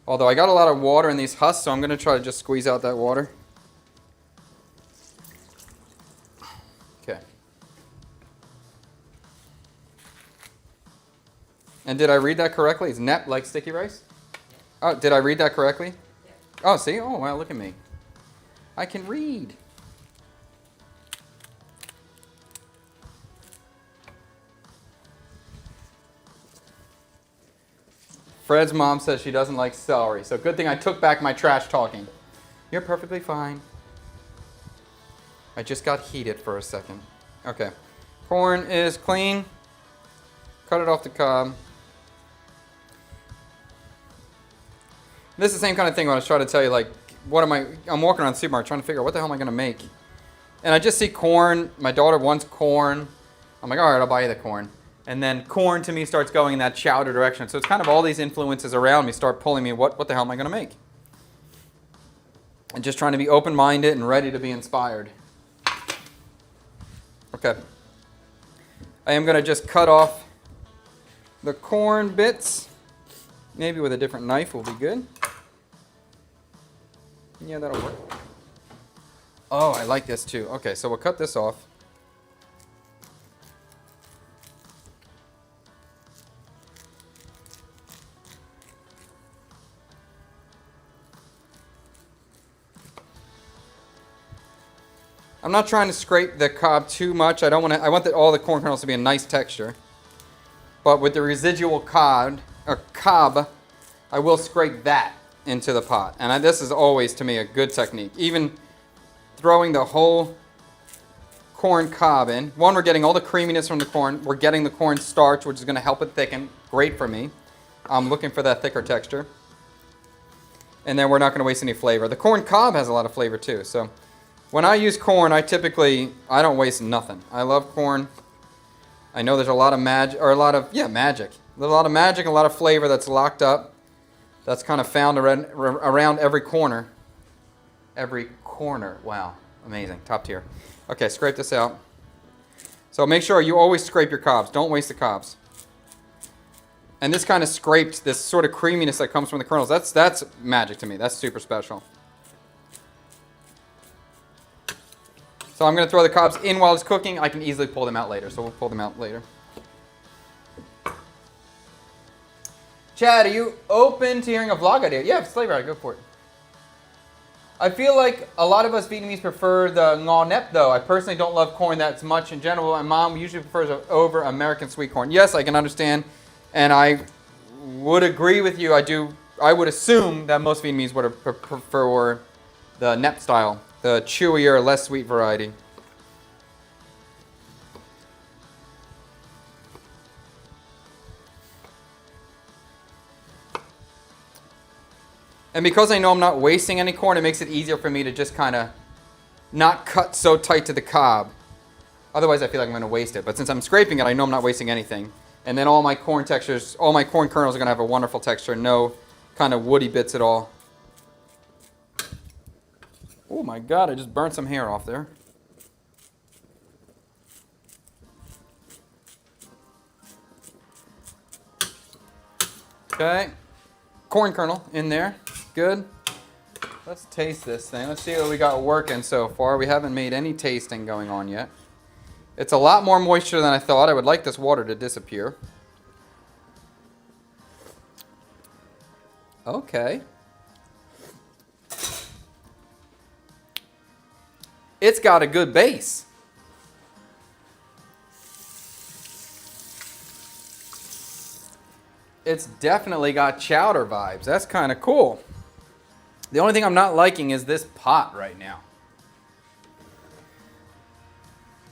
Although I got a lot of water in these husks, so I'm going to try to just squeeze out that water. Okay. And did I read that correctly? Is Nep like sticky rice? Oh, did I read that correctly? Oh, see? Oh, wow, look at me. I can read. Fred's mom says she doesn't like celery, so good thing I took back my trash talking. You're perfectly fine. I just got heated for a second. Okay. Corn is clean. Cut it off the cob. This is the same kind of thing when I was trying to tell you, like, I'm walking around the supermarket trying to figure out what the hell am I going to make. And I just see corn. My daughter wants corn. I'm like, all right, I'll buy you the corn. And then corn to me starts going in that chowder direction. So it's kind of all these influences around me start pulling me, what the hell am I going to make? And just trying to be open-minded and ready to be inspired. Okay. I am going to just cut off the corn bits. Maybe with a different knife will be good. Yeah, that'll work. Oh, I like this too. Okay, so we'll cut this off. I'm not trying to scrape the cob too much. I want all the corn kernels to be a nice texture. But with the residual cob, I will scrape that into the pot. And this is always, to me, a good technique. Even throwing the whole corn cob in. One, we're getting all the creaminess from the corn. We're getting the corn starch, which is going to help it thicken. Great for me. I'm looking for that thicker texture. And then we're not going to waste any flavor. The corn cob has a lot of flavor too. So when I use corn, I don't waste nothing. I love corn. I know there's a lot of magic. There's a lot of magic, a lot of flavor that's locked up. That's kind of found around every corner. Every corner. Wow. Amazing. Top tier. Okay, scrape this out. So make sure you always scrape your cobs. Don't waste the cobs. And this kind of scraped, this sort of creaminess that comes from the kernels, that's magic to me. That's super special. So I'm going to throw the cobs in while it's cooking. I can easily pull them out later, so we'll pull them out later. Chad, are you open to hearing a vlog idea? Yeah, it's flavor. Go for it. I feel like a lot of us Vietnamese prefer the ngò nep, though. I personally don't love corn that much in general. My mom usually prefers it over American sweet corn. Yes, I can understand, and I would agree with you. I would assume that most Vietnamese would prefer the nep style, the chewier, less sweet variety. And because I know I'm not wasting any corn, it makes it easier for me to just kind of not cut so tight to the cob. Otherwise, I feel like I'm going to waste it. But since I'm scraping it, I know I'm not wasting anything. And then all my corn kernels are going to have a wonderful texture. No kind of woody bits at all. Oh my God, I just burnt some hair off there. Okay, corn kernel in there. Good. Let's taste this thing. Let's see what we got working so far. We haven't made any tasting going on yet. It's a lot more moisture than I thought. I would like this water to disappear. Okay. It's got a good base. It's definitely got chowder vibes. That's kind of cool. The only thing I'm not liking is this pot right now.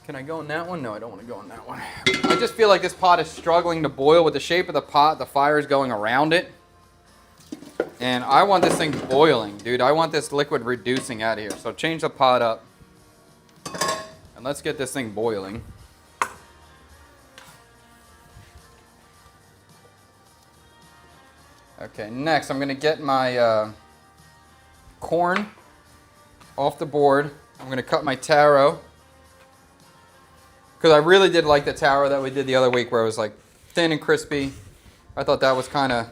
Can I go in that one? No, I don't want to go in that one. I just feel like this pot is struggling to boil with the shape of the pot. The fire is going around it. And I want this thing boiling, dude. I want this liquid reducing out of here. So change the pot up. And let's get this thing boiling. Okay, next I'm going to get my corn off the board. I'm going to cut my taro. Because I really did like the taro that we did the other week where it was like thin and crispy. I thought that was kind of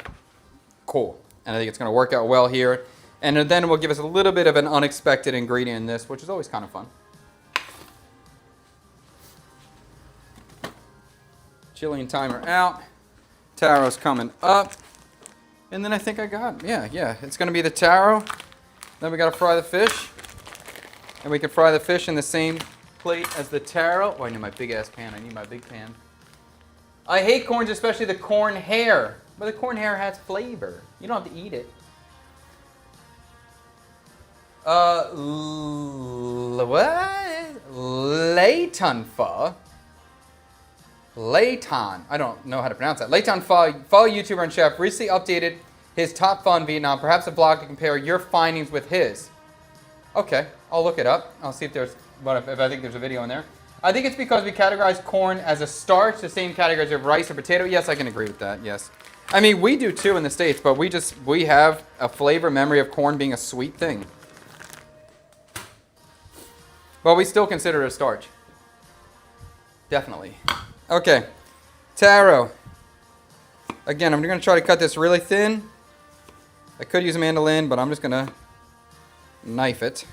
cool. And I think it's going to work out well here. And then it will give us a little bit of an unexpected ingredient in this, which is always kind of fun. Chilean timer out. Taro's coming up. And then I think I got, yeah. It's going to be the taro. Then we got to fry the fish. And we can fry the fish in the same plate as the taro. Oh, I need my big ass pan. I need my big pan. I hate corns, especially the corn hair. But the corn hair has flavor. You don't have to eat it. What? Leighton pho. Leighton. I don't know how to pronounce that. Leighton pho, YouTuber and chef, recently updated his top pho in Vietnam. Perhaps a blog to compare your findings with his. Okay, I'll look it up. I'll see if there's, if I think there's a video in there. I think it's because we categorize corn as a starch, the same categories of rice or potato. Yes, I can agree with that, yes. I mean, we do too in the States, but we have a flavor memory of corn being a sweet thing. But we still consider it a starch. Definitely. Okay, taro. Again, I'm going to try to cut this really thin. I could use a mandolin, but I'm just going to knife it.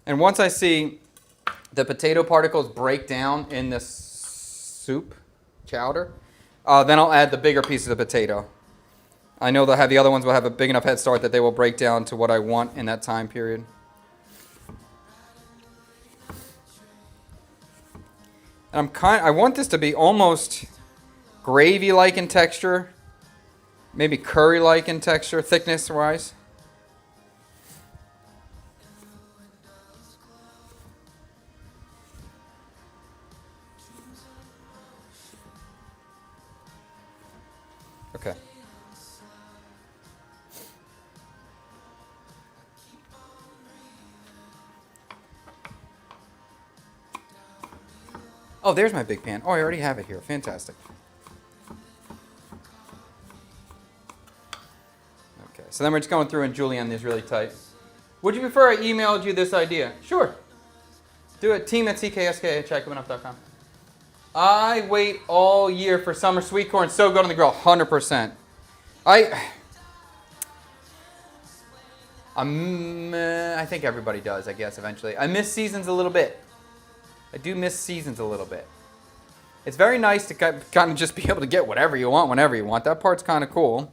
And once I see the potato particles break down in this soup, chowder, then I'll add the bigger pieces of potato. I know they'll have the other ones will have a big enough head start that they will break down to what I want in that time period. And I want this to be almost gravy-like in texture, maybe curry-like in texture, thickness-wise. Okay. Oh, there's my big pan. Oh, I already have it here. Fantastic. Okay, so then we're just going through and julienne these really tight. Would you prefer I emailed you this idea? Sure. Do it. team@cksk@checkoutenough.com. I wait all year for summer sweet corn. So good on the grill. 100%. I think everybody does, I guess, eventually. I miss seasons a little bit. I do miss seasons a little bit. It's very nice to kind of just be able to get whatever you want whenever you want. That part's kind of cool.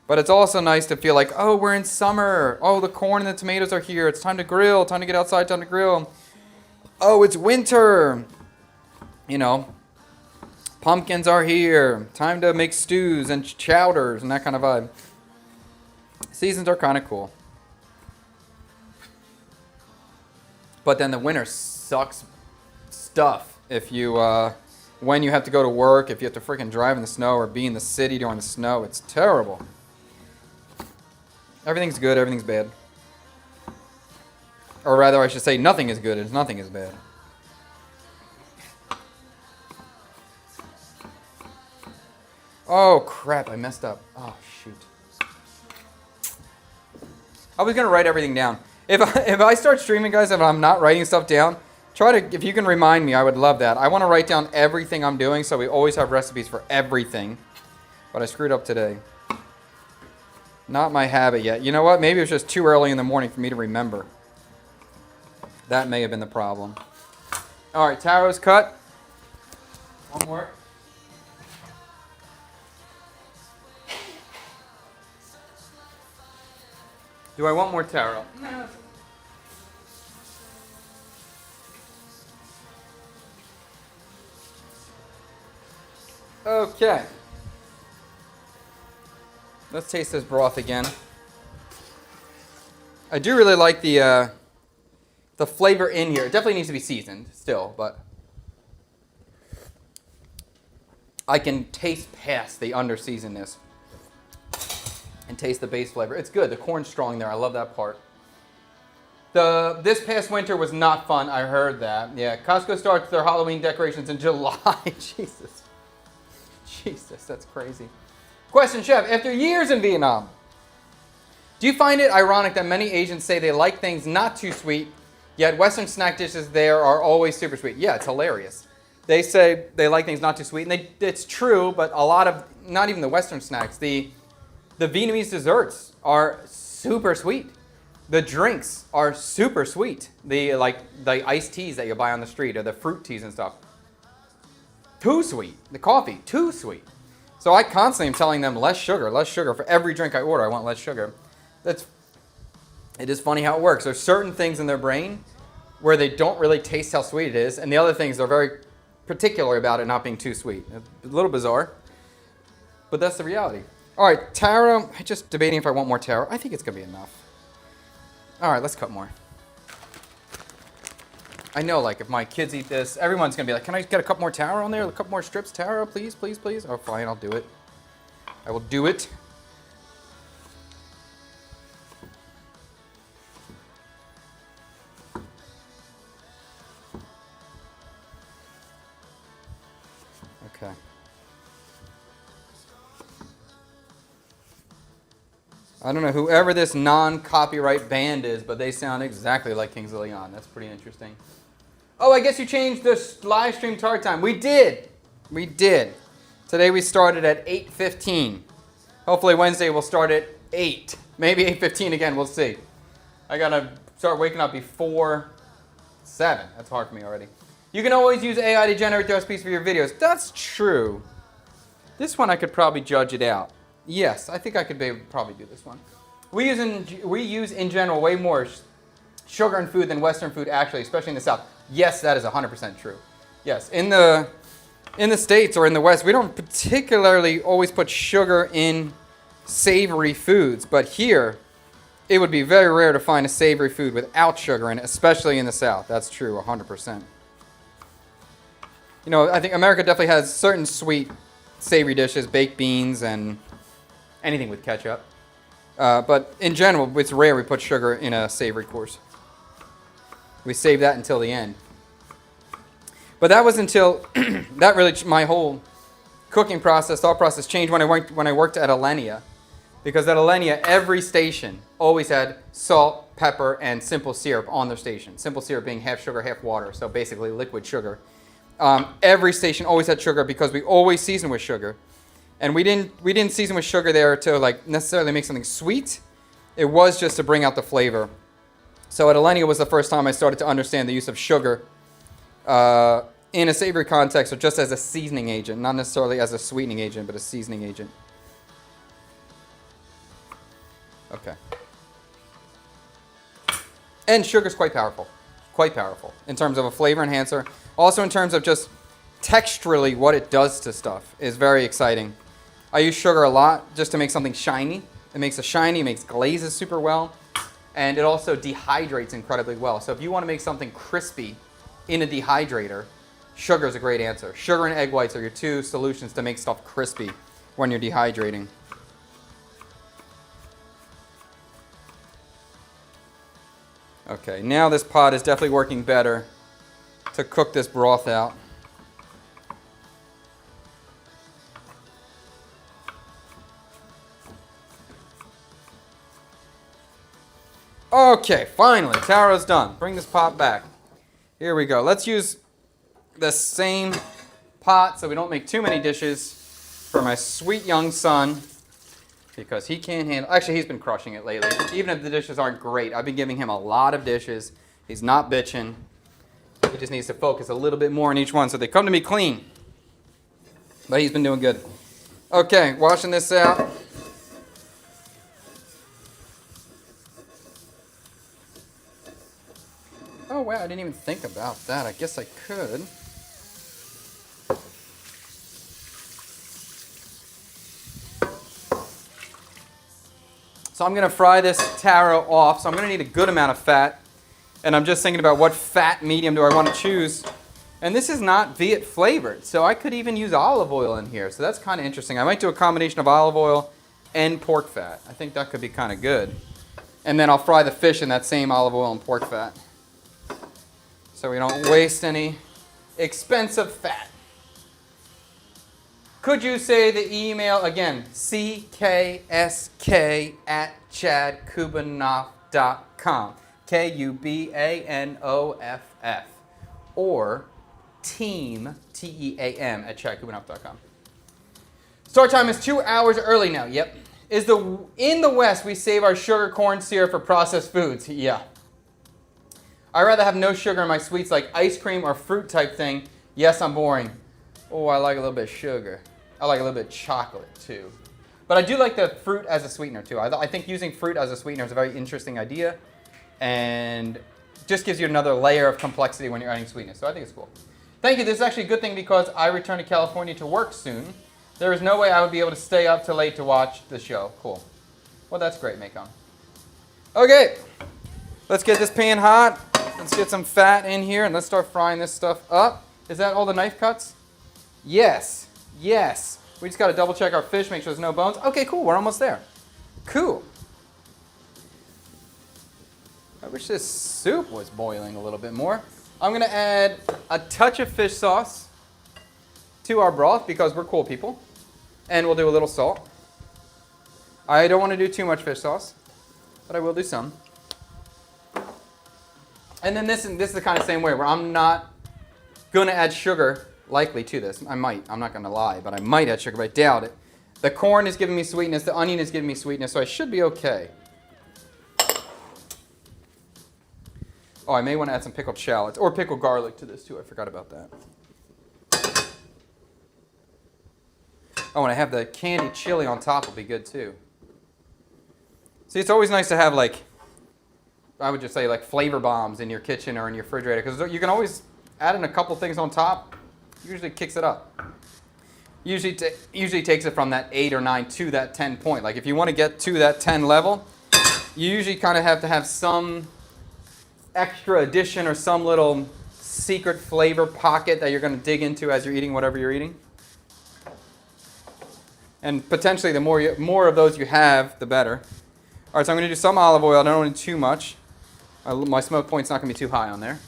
But it's also nice to feel like, oh, we're in summer. Oh, the corn and the tomatoes are here. It's time to grill. Time to get outside. Time to grill. Oh, it's winter. You know, pumpkins are here. Time to make stews and chowders and that kind of vibe. Seasons are kind of cool. But then the winter sucks stuff if you, when you have to go to work, if you have to freaking drive in the snow or be in the city during the snow. It's terrible. Everything's good, everything's bad. Or rather, I should say nothing is good and nothing is bad. Oh, crap, I messed up. Oh, shoot. I was going to write everything down. If I start streaming, guys, if I'm not writing stuff down, if you can remind me, I would love that. I want to write down everything I'm doing so we always have recipes for everything. But I screwed up today. Not my habit yet. You know what? Maybe it was just too early in the morning for me to remember. That may have been the problem. All right, taro's cut. One more. Do I want more taro? No. Okay. Let's taste this broth again. I do really like the flavor in here. It definitely needs to be seasoned still, but I can taste past the under-seasonedness and taste the base flavor. It's good. The corn's strong there. I love that part. This past winter was not fun. I heard that. Yeah, Costco starts their Halloween decorations in July. Jesus. Jesus, that's crazy. Question, Chef. After years in Vietnam, do you find it ironic that many Asians say they like things not too sweet, yet Western snack dishes there are always super sweet? Yeah, it's hilarious. They say they like things not too sweet, and it's true, but a lot of, not even the Western snacks, the Vietnamese desserts are super sweet. The drinks are super sweet. The iced teas that you buy on the street or the fruit teas and stuff. Too sweet. The coffee, too sweet. So I constantly am telling them less sugar, less sugar. For every drink I order, I want less sugar. It is funny how it works. There's certain things in their brain where they don't really taste how sweet it is, and the other things they're very particular about it not being too sweet. A little bizarre, but that's the reality. All right, taro. I'm just debating if I want more taro. I think it's gonna be enough. All right, let's cut more. I know, like, if my kids eat this, everyone's gonna be like, "Can I get a couple more taro on there? A couple more strips taro, please, please, please." Oh, fine, I'll do it. I will do it. Okay. I don't know whoever this non-copyright band is, but they sound exactly like Kings of Leon. That's pretty interesting. Oh, I guess you changed the live stream start time. We did. We did. Today we started at 8:15. Hopefully Wednesday we'll start at 8. Maybe 8:15 again. We'll see. I got to start waking up before 7. That's hard for me already. You can always use AI to generate the recipes for your videos. That's true. This one I could probably judge it out. Yes, I think I could probably do this one. We use in general way more sugar in food than Western food actually, especially in the South. Yes, that is 100% true. Yes, in the States or in the West, we don't particularly always put sugar in savory foods, but here it would be very rare to find a savory food without sugar in it, especially in the South. That's true, 100%. You know, I think America definitely has certain sweet savory dishes, baked beans, and anything with ketchup. But in general, it's rare we put sugar in a savory course. We save that until the end. But that was until that really my whole cooking process, thought process changed when I worked at Alenia, because at Alenia every station always had salt, pepper, and simple syrup on their station. Simple syrup being half sugar, half water, so basically liquid sugar. Every station always had sugar because we always seasoned with sugar. And we didn't season with sugar there to like necessarily make something sweet. It was just to bring out the flavor. So at Alenia was the first time I started to understand the use of sugar in a savory context or just as a seasoning agent, not necessarily as a sweetening agent, but a seasoning agent. Okay. And sugar's quite powerful in terms of a flavor enhancer. Also in terms of just texturally what it does to stuff is very exciting. I use sugar a lot just to make something shiny. It makes it shiny, it makes glazes super well, and it also dehydrates incredibly well. So if you want to make something crispy in a dehydrator, sugar is a great answer. Sugar and egg whites are your two solutions to make stuff crispy when you're dehydrating. Okay, now this pot is definitely working better to cook this broth out. Okay, finally, taro's done. Bring this pot back. Here we go. Let's use the same pot so we don't make too many dishes for my sweet young son, because he can't handle. Actually, he's been crushing it lately. Even if the dishes aren't great, I've been giving him a lot of dishes. He's not bitching. He just needs to focus a little bit more on each one so they come to me clean. But he's been doing good. Okay, washing this out. Oh, wow, I didn't even think about that. I guess I could. So I'm going to fry this taro off. So I'm going to need a good amount of fat. And I'm just thinking about what fat medium do I want to choose. And this is not Viet flavored, so I could even use olive oil in here. So that's kind of interesting. I might do a combination of olive oil and pork fat. I think that could be kind of good. And then I'll fry the fish in that same olive oil and pork fat, so we don't waste any expensive fat. Could you say the email again? cksk@chadkubanoff.com. KUBANOFF. Or team, TEAM, @chadkubanoff.com. Start time is 2 hours early now. Yep. In the West, we save our sugar corn syrup for processed foods. Yeah. I'd rather have no sugar in my sweets like ice cream or fruit type thing. Yes, I'm boring. Oh, I like a little bit of sugar. I like a little bit of chocolate too. But I do like the fruit as a sweetener too. I think using fruit as a sweetener is a very interesting idea. And just gives you another layer of complexity when you're adding sweetness. So I think it's cool. Thank you. This is actually a good thing because I return to California to work soon. There is no way I would be able to stay up till late to watch the show. Cool. Well, that's great, Macon. Okay. Let's get this pan hot. Let's get some fat in here and let's start frying this stuff up. Is that all the knife cuts? Yes. Yes. We just got to double check our fish, make sure there's no bones. Okay, cool. We're almost there. Cool. I wish this soup was boiling a little bit more. I'm going to add a touch of fish sauce to our broth because we're cool people. And we'll do a little salt. I don't want to do too much fish sauce, but I will do some. And then this is the kind of same way where I'm not going to add sugar likely to this. I might. I'm not going to lie, but I might add sugar, but I doubt it. The corn is giving me sweetness. The onion is giving me sweetness, so I should be okay. Oh, I may want to add some pickled shallots or pickled garlic to this too. I forgot about that. Oh, and I have the candied chili on top will be good too. See, it's always nice to have I would just say flavor bombs in your kitchen or in your refrigerator because you can always add in a couple things on top. Usually kicks it up. Usually takes it from that 8 or 9 to that 10 point. Like if you want to get to that 10 level, you usually kind of have to have some extra addition or some little secret flavor pocket that you're going to dig into as you're eating whatever you're eating. And potentially the more of those you have, the better. All right, so I'm going to do some olive oil. I don't want to do too much. My smoke point's not going to be too high on there.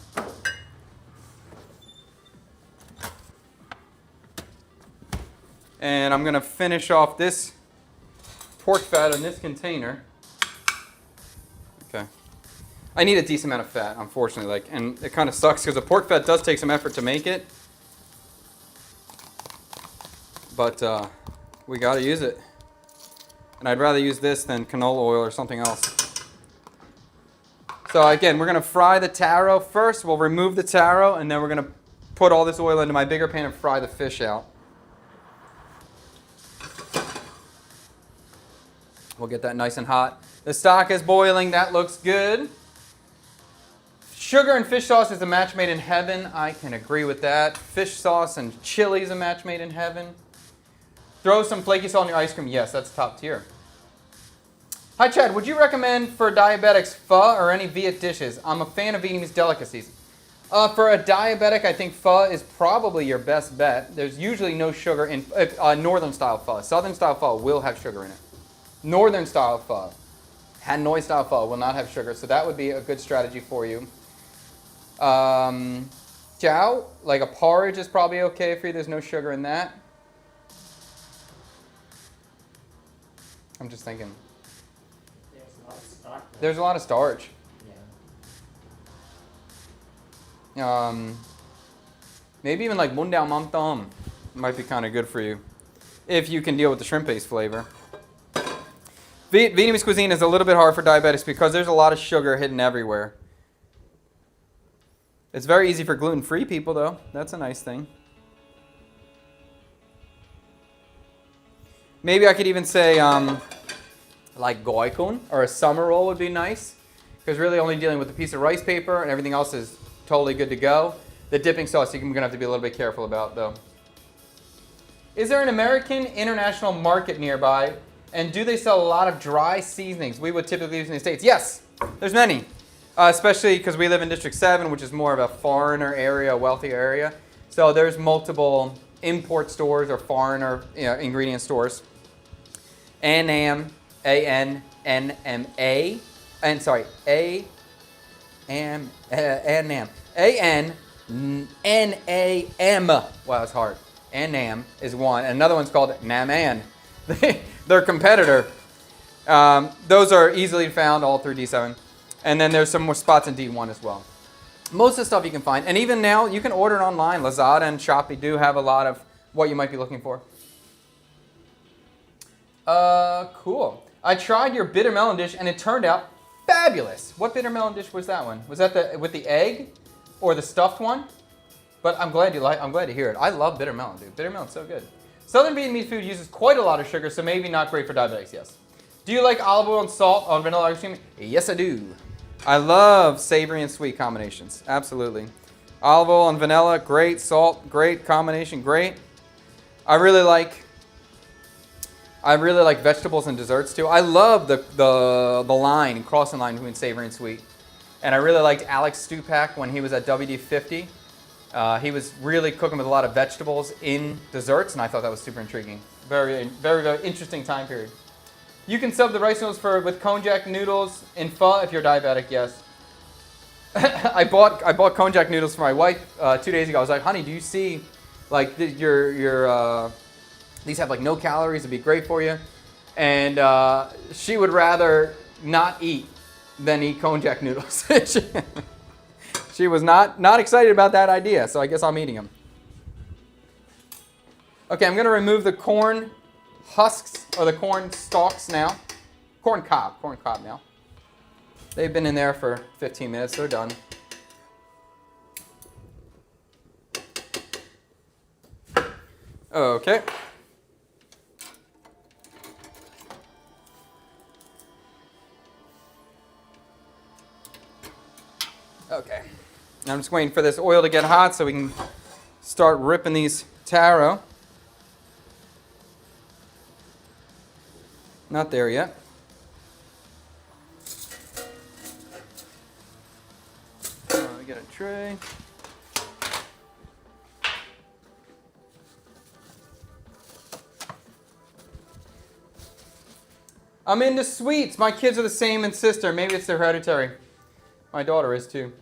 And I'm going to finish off this pork fat in this container. Okay. I need a decent amount of fat, unfortunately, and it kind of sucks because the pork fat does take some effort to make it. But we got to use it. And I'd rather use this than canola oil or something else. So again, we're going to fry the taro first. We'll remove the taro, and then we're going to put all this oil into my bigger pan and fry the fish out. We'll get that nice and hot. The stock is boiling. That looks good. Sugar and fish sauce is a match made in heaven. I can agree with that. Fish sauce and chili is a match made in heaven. Throw some flaky salt in your ice cream. Yes, that's top tier. Hi, Chad. Would you recommend for diabetics pho or any Viet dishes? I'm a fan of Vietnamese delicacies. For a diabetic, I think pho is probably your best bet. There's usually no sugar in northern style pho. Southern style pho will have sugar in it. Northern style pho, Hanoi style pho will not have sugar, so that would be a good strategy for you. Chow, like a porridge is probably okay for you. There's no sugar in that. I'm just thinking. There's a lot of starch. There's a lot of starch. Yeah. Maybe even like bún đào mắm tôm might be kind of good for you if you can deal with the shrimp paste flavor. Vietnamese cuisine is a little bit hard for diabetics because there's a lot of sugar hidden everywhere. It's very easy for gluten-free people, though. That's a nice thing. Maybe I could even say like goi kun or a summer roll would be nice because really only dealing with a piece of rice paper and everything else is totally good to go. The dipping sauce you're going to have to be a little bit careful about, though. Is there an American international market nearby? And do they sell a lot of dry seasonings we would typically use in the States? Yes, there's many. Especially because we live in District 7, which is more of a foreigner area, a wealthier area. So there's multiple import stores or foreigner ingredient stores. Annam, A-N-N-M-A, and sorry, Annam, A-N-N-A-M. Wow, it's hard. Annam is one, and another one's called Naman. Their competitor. Those are easily found all through D7. And then there's some more spots in D1 as well. Most of the stuff you can find. And even now, you can order it online. Lazada and Shopee do have a lot of what you might be looking for. Cool. I tried your bitter melon dish, and it turned out fabulous. What bitter melon dish was that one? Was that with the egg or the stuffed one? But I'm glad I'm glad to hear it. I love bitter melon, dude. Bitter melon's so good. Southern Vietnamese food uses quite a lot of sugar, so maybe not great for diabetics, yes. Do you like olive oil and salt on vanilla ice cream? Yes, I do. I love savory and sweet combinations. Absolutely. Olive oil and vanilla, great. Salt, great combination, great. I really like vegetables and desserts too. I love the line, crossing line between savory and sweet. And I really liked Alex Stupak when he was at WD50. He was really cooking with a lot of vegetables in desserts, and I thought that was super intriguing. Very, very, very interesting time period. You can sub the rice noodles with konjac noodles in pho if you're diabetic, yes. I bought konjac noodles for my wife 2 days ago. I was like, honey, do you see like these have like no calories, it'd be great for you. And she would rather not eat than eat konjac noodles. She was not excited about that idea, so I guess I'm eating them. Okay, I'm gonna remove the corn husks or the corn stalks now. Corn cob now. They've been in there for 15 minutes, they're done. Okay. Okay. I'm just waiting for this oil to get hot so we can start ripping these taro. Not there yet. We get a tray. I'm into sweets. My kids are the same and sister. Maybe it's hereditary. My daughter is too.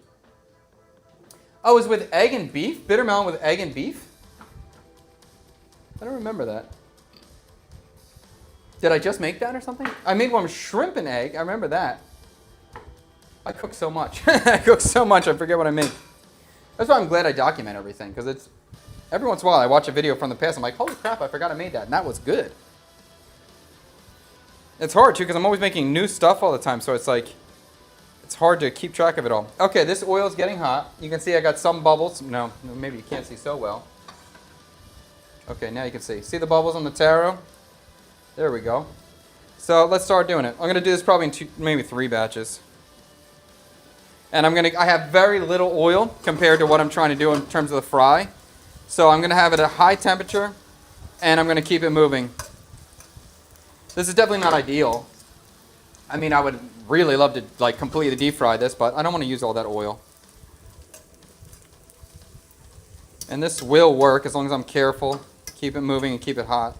Oh, it was with egg and beef? Bitter melon with egg and beef? I don't remember that. Did I just make that or something? I made one with shrimp and egg. I remember that. I cook so much. I forget what I make. That's why I'm glad I document everything, because it's every once in a while I watch a video from the past. I'm like, holy crap, I forgot I made that, and that was good. It's hard too, because I'm always making new stuff all the time, so it's like it's hard to keep track of it all. Okay, this oil is getting hot. You can see I got some bubbles. No, maybe you can't see so well. Okay, now you can see. See the bubbles on the taro? There we go. So let's start doing it. I'm going to do this probably in maybe 3 batches. And I have very little oil compared to what I'm trying to do in terms of the fry. So I'm going to have it at a high temperature, and I'm going to keep it moving. This is definitely not ideal. I mean, I would really love to like completely deep fry this, but I don't want to use all that oil. And this will work as long as I'm careful. Keep it moving and keep it hot.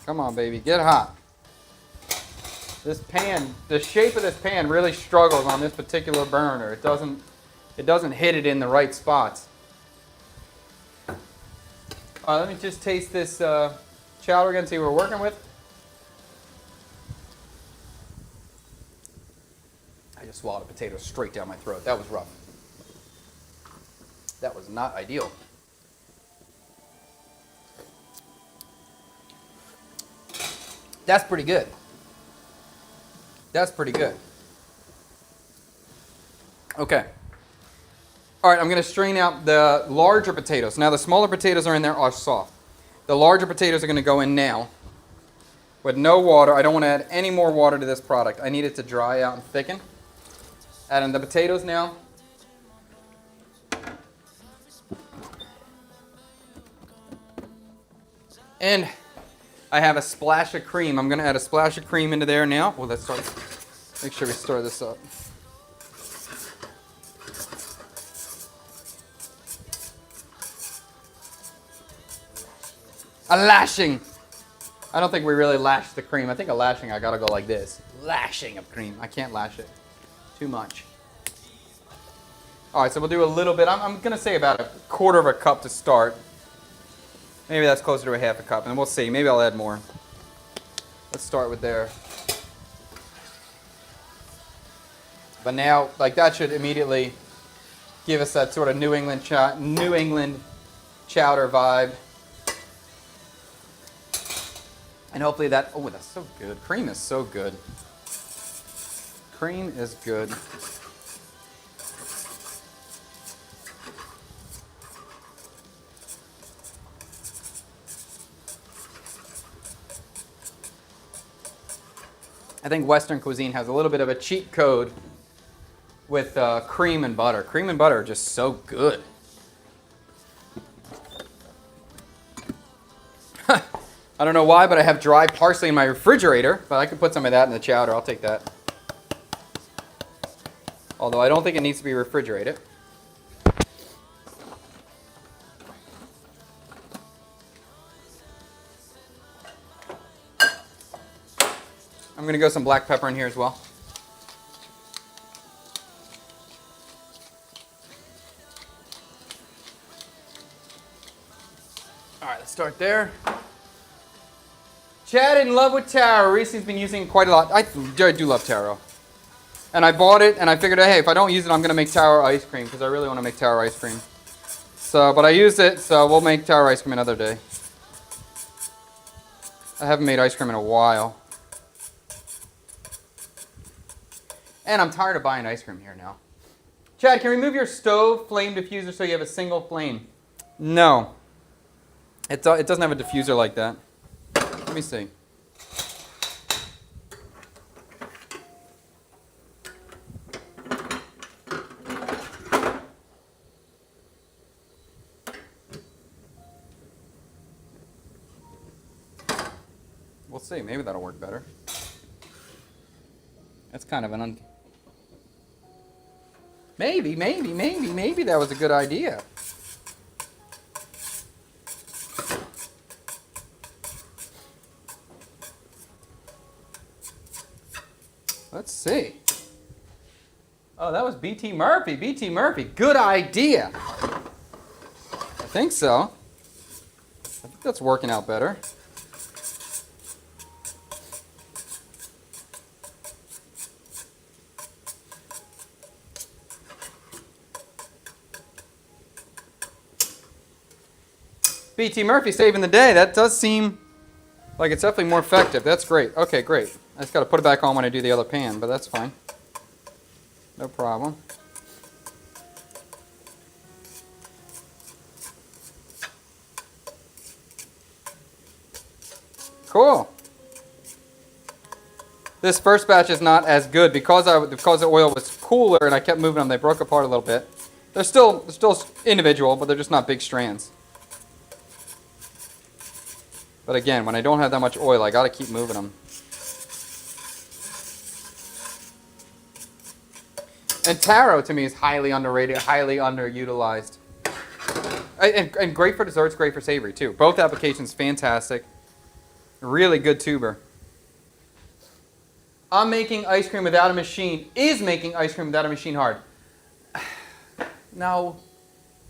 Come on, baby, get hot. This pan, the shape of this pan really struggles on this particular burner. It doesn't hit it in the right spots. All right, let me just taste this chowder again, see what we're working with. I just swallowed a potato straight down my throat. That was rough. That was not ideal. That's pretty good. That's pretty good. Okay. All right, I'm going to strain out the larger potatoes. Now, the smaller potatoes are in there are soft. The larger potatoes are going to go in now with no water. I don't want to add any more water to this product. I need it to dry out and thicken. Add in the potatoes now. And I have a splash of cream. I'm going to add a splash of cream into there now. Well, let's start. Make sure we stir this up. A lashing. I don't think we really lash the cream. I think a lashing, I gotta go like this. Lashing of cream. I can't lash it too much. All right, so we'll do a little bit. I'm gonna say about a quarter of a cup to start. Maybe that's closer to a half a cup, and we'll see. Maybe I'll add more. Let's start with there. But now, like that should immediately give us that sort of New England chowder vibe. And hopefully that, oh, that's so good. Cream is so good. Cream is good. I think Western cuisine has a little bit of a cheat code with cream and butter. Cream and butter are just so good. I don't know why, but I have dry parsley in my refrigerator, but I could put some of that in the chowder. I'll take that. Although I don't think it needs to be refrigerated. I'm going to go some black pepper in here as well. All right, let's start there. Chad in love with taro. Reese's been using it quite a lot. I do love taro. And I bought it and I figured, hey, if I don't use it, I'm going to make taro ice cream because I really want to make taro ice cream. So, but I used it, so we'll make taro ice cream another day. I haven't made ice cream in a while. And I'm tired of buying ice cream here now. Chad, can you remove your stove flame diffuser so you have a single flame? No. It doesn't have a diffuser like that. Let me see. We'll see. Maybe that'll work better. That's kind of an Maybe that was a good idea. Let's see. Oh, that was BT Murphy. BT Murphy, good idea. I think so. I think that's working out better. BT Murphy saving the day. That does seem like it's definitely more effective. That's great. Okay, great. I just got to put it back on when I do the other pan, but that's fine. No problem. Cool. This first batch is not as good because the oil was cooler and I kept moving them. They broke apart a little bit. They're still individual, but they're just not big strands. But again, when I don't have that much oil, I got to keep moving them. And taro, to me, is highly underrated, highly underutilized. And great for desserts, great for savory, too. Both applications, fantastic. Really good tuber. I'm making ice cream without a machine. Is making ice cream without a machine hard? No.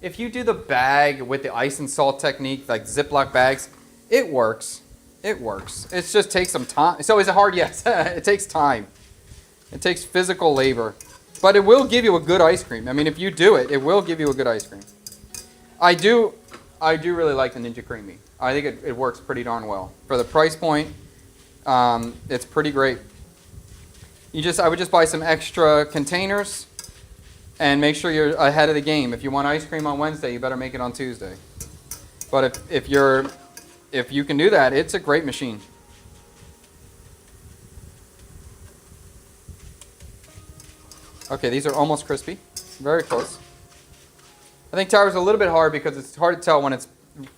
If you do the bag with the ice and salt technique, like Ziploc bags, it works. It works. It just takes some time. So is it hard? Yes. It takes time. It takes physical labor. But it will give you a good ice cream. I mean, if you do it, it will give you a good ice cream. I do really like the Ninja Creamy. I think it works pretty darn well. For the price point, it's pretty great. I would just buy some extra containers and make sure you're ahead of the game. If you want ice cream on Wednesday, you better make it on Tuesday. But if you can do that, it's a great machine. Okay, these are almost crispy. Very close. I think Chowder's a little bit hard because it's hard to tell when it's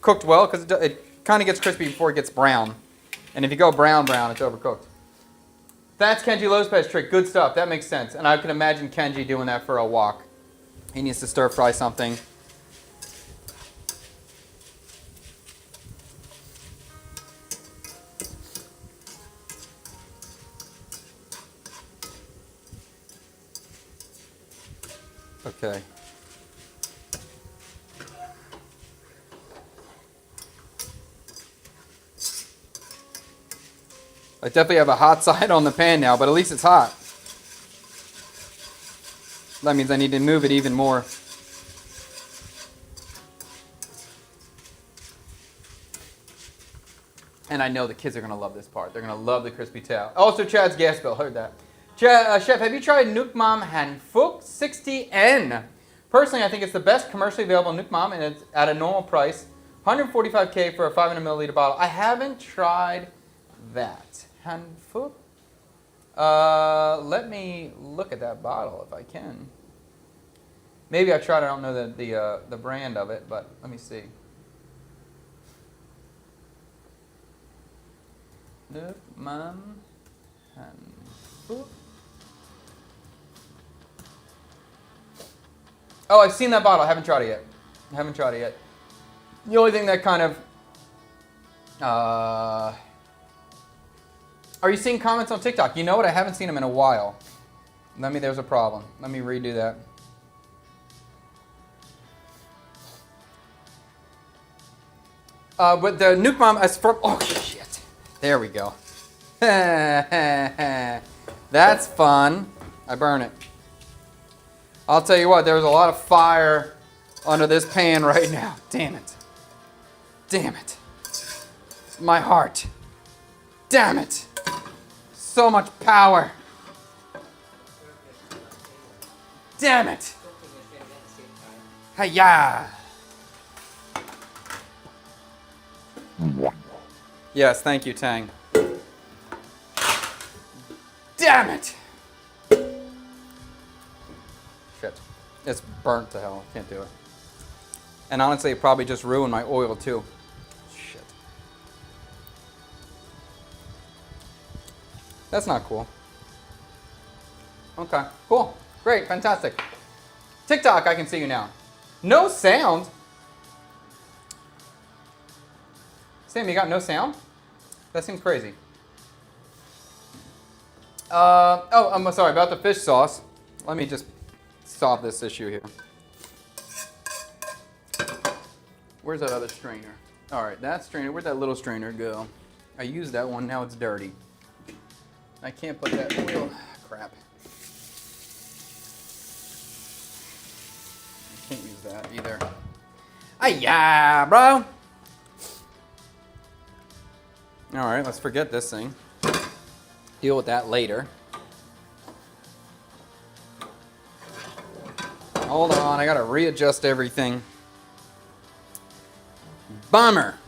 cooked well because it kind of gets crispy before it gets brown. And if you go brown, it's overcooked. That's Kenji Lopez's trick. Good stuff. That makes sense. And I can imagine Kenji doing that for a wok. He needs to stir fry something. Okay. I definitely have a hot side on the pan now, but at least it's hot. That means I need to move it even more. And I know the kids are going to love this part. They're going to love the crispy tail. Also, Chad's gas bill. Heard that. Chef, have you tried Nuc Mam Han Phuc 60N? Personally, I think it's the best commercially available Nuc Mam, and it's at a normal price. 145K for a 500 milliliter bottle. I haven't tried that. Han Phuc? Let me look at that bottle if I can. Maybe I tried it. I don't know the brand of it, but let me see. Nuc Mam Han Phuc. Oh, I've seen that bottle. I haven't tried it yet. The only thing that kind of... Are you seeing comments on TikTok? You know what? I haven't seen them in a while. There's a problem. Let me redo that. But the Nuc Mam is from... Oh, shit. There we go. That's fun. I burn it. I'll tell you what, there's a lot of fire under this pan right now. Damn it. Damn it. My heart. Damn it. So much power. Damn it. Hi-ya. Yes, thank you, Tang. Damn it. Shit. It's burnt to hell. I can't do it. And honestly, it probably just ruined my oil, too. Shit. That's not cool. Okay, cool. Great, fantastic. TikTok, I can see you now. No sound? Sam, you got no sound? That seems crazy. I'm sorry, about the fish sauce. Let me just solve this issue here. Where's that other strainer? All right, that strainer, where'd that little strainer go? I used that one, now it's dirty. I can't put that oil, crap. I can't use that either. Ay-ya, bro. All right, let's forget this thing. Deal with that later. Hold on, I gotta readjust everything. Bummer.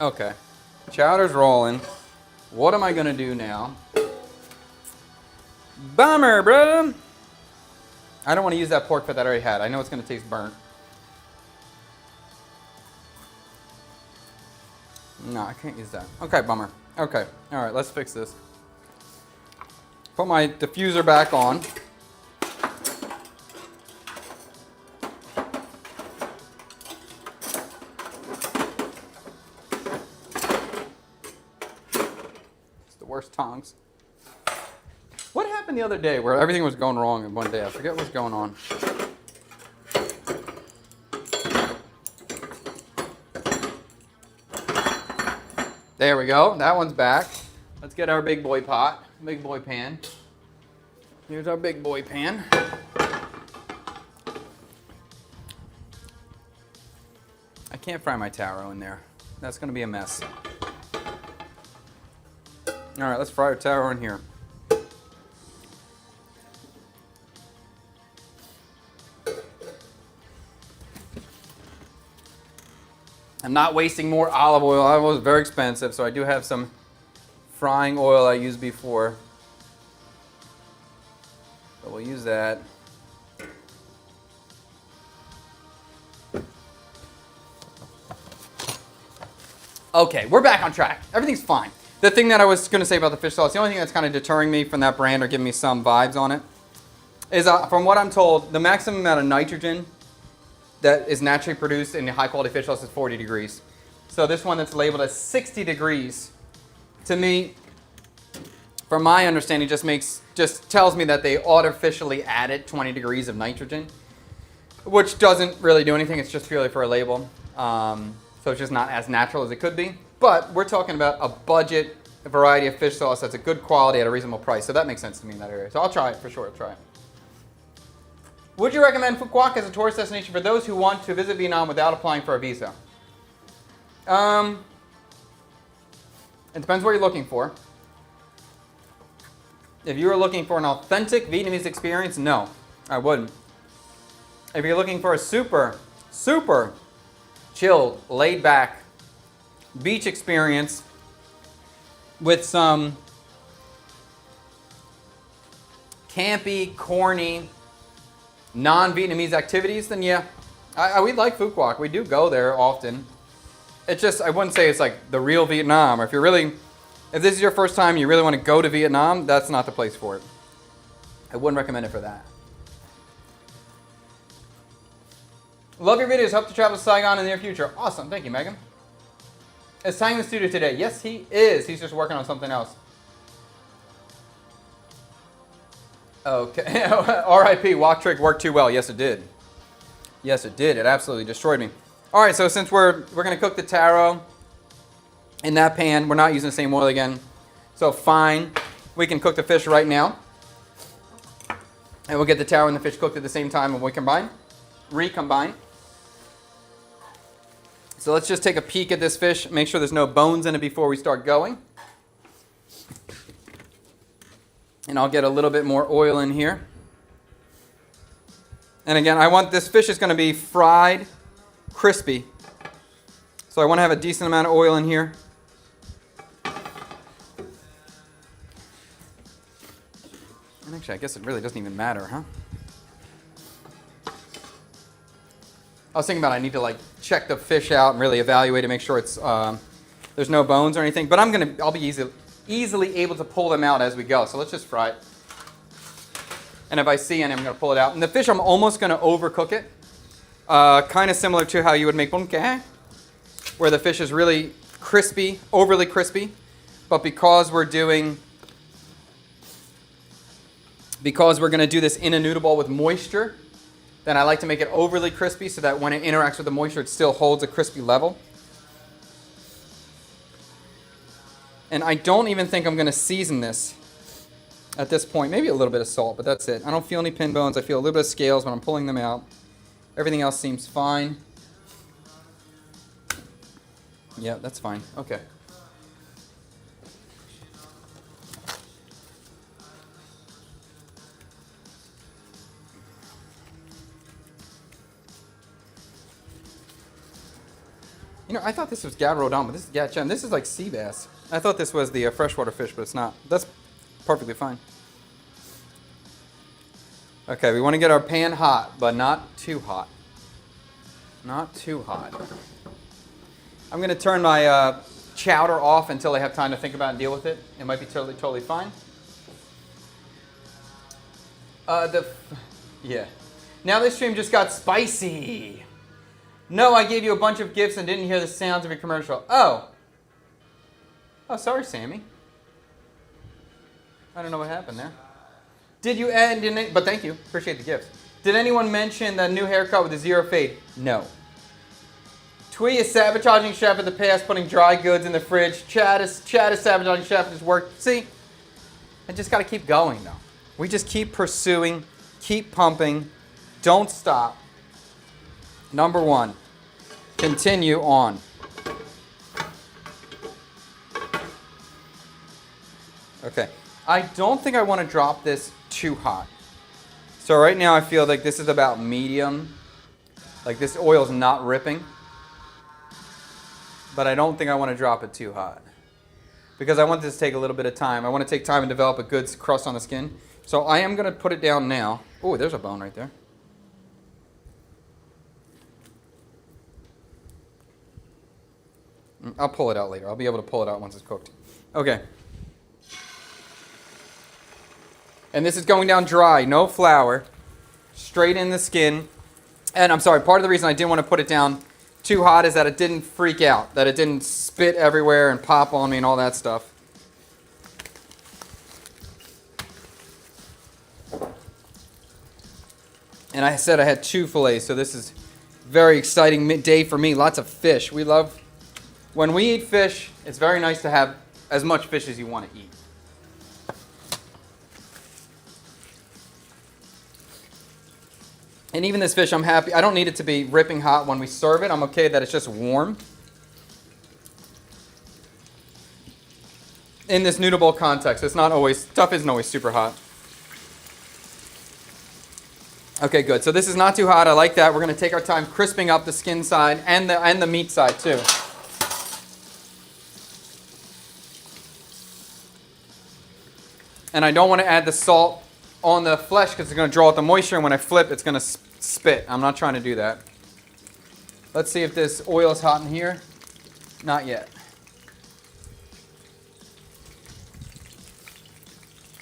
Okay, chowder's rolling. What am I gonna do now? Bummer, bro. I don't want to use that pork fat that I already had. I know it's gonna taste burnt. No, I can't use that. Okay, bummer. Okay, all right, let's fix this. Put my diffuser back on. Worst tongs. What happened the other day where everything was going wrong in one day? I forget what's going on. There we go. That one's back. Let's get our big boy pot, big boy pan. Here's our big boy pan. I can't fry my taro in there. That's going to be a mess. All right, let's fry our taro in here. I'm not wasting more olive oil. Olive oil is very expensive, so I do have some frying oil I used before. So we'll use that. Okay, we're back on track. Everything's fine. The thing that I was going to say about the fish sauce, the only thing that's kind of deterring me from that brand or giving me some vibes on it is, from what I'm told, the maximum amount of nitrogen that is naturally produced in the high quality fish sauce is 40 degrees. So this one that's labeled as 60 degrees, to me, from my understanding, just tells me that they artificially added 20 degrees of nitrogen, which doesn't really do anything. It's just purely for a label. So it's just not as natural as it could be. But we're talking about a budget variety of fish sauce that's a good quality at a reasonable price. So that makes sense to me in that area. So I'll try it for sure. I'll try it. Would you recommend Phu Quoc as a tourist destination for those who want to visit Vietnam without applying for a visa? It depends what you're looking for. If you were looking for an authentic Vietnamese experience, no, I wouldn't. If you're looking for a super chilled, laid back beach experience with some campy, corny, non-Vietnamese activities, then yeah, we like Phu Quoc. We do go there often. It's just, I wouldn't say it's like the real Vietnam. Or if this is your first time and you really want to go to Vietnam, that's not the place for it. I wouldn't recommend it for that. Love your videos. Hope to travel to Saigon in the near future. Awesome. Thank you, Megan. Is Tang in the studio today? Yes, he is. He's just working on something else. Okay. R.I.P. Wok trick worked too well. Yes, it did. Yes, it did. It absolutely destroyed me. All right, so since we're going to cook the taro in that pan, we're not using the same oil again. So fine. We can cook the fish right now. And we'll get the taro and the fish cooked at the same time when we recombine. So let's just take a peek at this fish. Make sure there's no bones in it before we start going. And I'll get a little bit more oil in here. And again, this fish is going to be fried, crispy. So I want to have a decent amount of oil in here. And actually, I guess it really doesn't even matter, huh? I was thinking about I need to check the fish out and really evaluate it, make sure it's there's no bones or anything. But I'll be easily able to pull them out as we go. So let's just fry it. And if I see any, I'm going to pull it out. And the fish, I'm almost going to overcook it. Kind of similar to how you would make bún cá, where the fish is really crispy, overly crispy. But because we're going to do this in a noodle bowl with moisture, then I like to make it overly crispy so that when it interacts with the moisture, it still holds a crispy level. And I don't even think I'm going to season this at this point. Maybe a little bit of salt, but that's it. I don't feel any pin bones. I feel a little bit of scales when I'm pulling them out. Everything else seems fine. Yeah, that's fine. Okay. You know, I thought this was Gadrodon, but this is Gatchen. This is like sea bass. I thought this was the freshwater fish, but it's not. That's perfectly fine. Okay, we want to get our pan hot, but not too hot. Not too hot. I'm going to turn my chowder off until I have time to think about and deal with it. It might be totally fine. Yeah. Now this stream just got spicy. No, I gave you a bunch of gifts and didn't hear the sounds of your commercial. Oh. Oh, sorry, Sammy. I don't know what happened there. Did you end? But thank you. Appreciate the gift. Did anyone mention the new haircut with the zero fade? No. Twee is sabotaging chef in the past, putting dry goods in the fridge. Chad is sabotaging chef in his work. See, I just got to keep going though. We just keep pursuing, keep pumping, don't stop. Number 1, continue on. Okay, I don't think I want to drop this too hot. So right now I feel like this is about medium. Like this oil is not ripping. But I don't think I want to drop it too hot. Because I want this to take a little bit of time. I want to take time and develop a good crust on the skin. So I am going to put it down now. Oh, there's a bone right there. I'll pull it out later. I'll be able to pull it out once it's cooked. Okay. And this is going down dry, no flour, straight in the skin. And I'm sorry, part of the reason I didn't want to put it down too hot is that it didn't freak out, that it didn't spit everywhere and pop on me and all that stuff. And I said I had 2 fillets, so this is very exciting day for me. Lots of fish. We love, when we eat fish, it's very nice to have as much fish as you want to eat. And even this fish, I'm happy. I don't need it to be ripping hot when we serve it. I'm okay that it's just warm. In this noodle bowl context, it's not always, stuff isn't always super hot. Okay, good. So this is not too hot. I like that. We're going to take our time crisping up the skin side and the meat side too. And I don't want to add the salt on the flesh because it's going to draw out the moisture, and when I flip, it's going to spit. I'm not trying to do that. Let's see if this oil is hot in here. Not yet.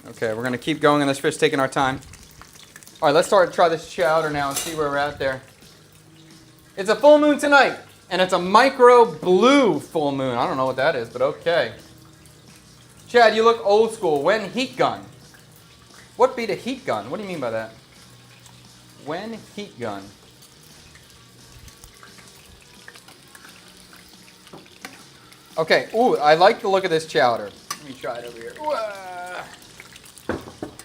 Okay, we're going to keep going on this fish, taking our time. All right, let's try this chowder now and see where we're at there. It's a full moon tonight, and it's a micro blue full moon. I don't know what that is, but okay. Chad, you look old school. When heat gun? What be the heat gun? What do you mean by that? When heat gun? Okay, ooh, I like the look of this chowder. Let me try it over here.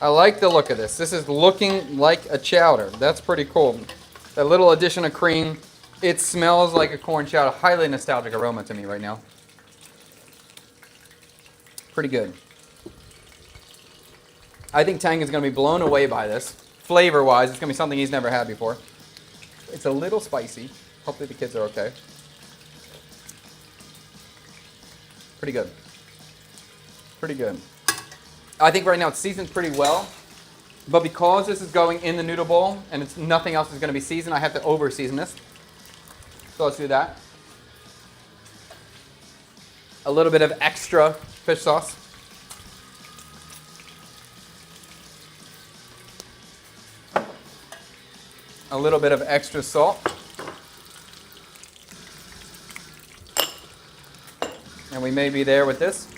I like the look of this. This is looking like a chowder. That's pretty cool. That little addition of cream. It smells like a corn chowder. Highly nostalgic aroma to me right now. Pretty good. I think Tang is going to be blown away by this. Flavor-wise, it's going to be something he's never had before. It's a little spicy. Hopefully the kids are okay. Pretty good. Pretty good. I think right now it's seasoned pretty well. But because this is going in the noodle bowl and it's nothing else is going to be seasoned, I have to over-season this. So let's do that. A little bit of extra fish sauce. A little bit of extra salt. And we may be there with this.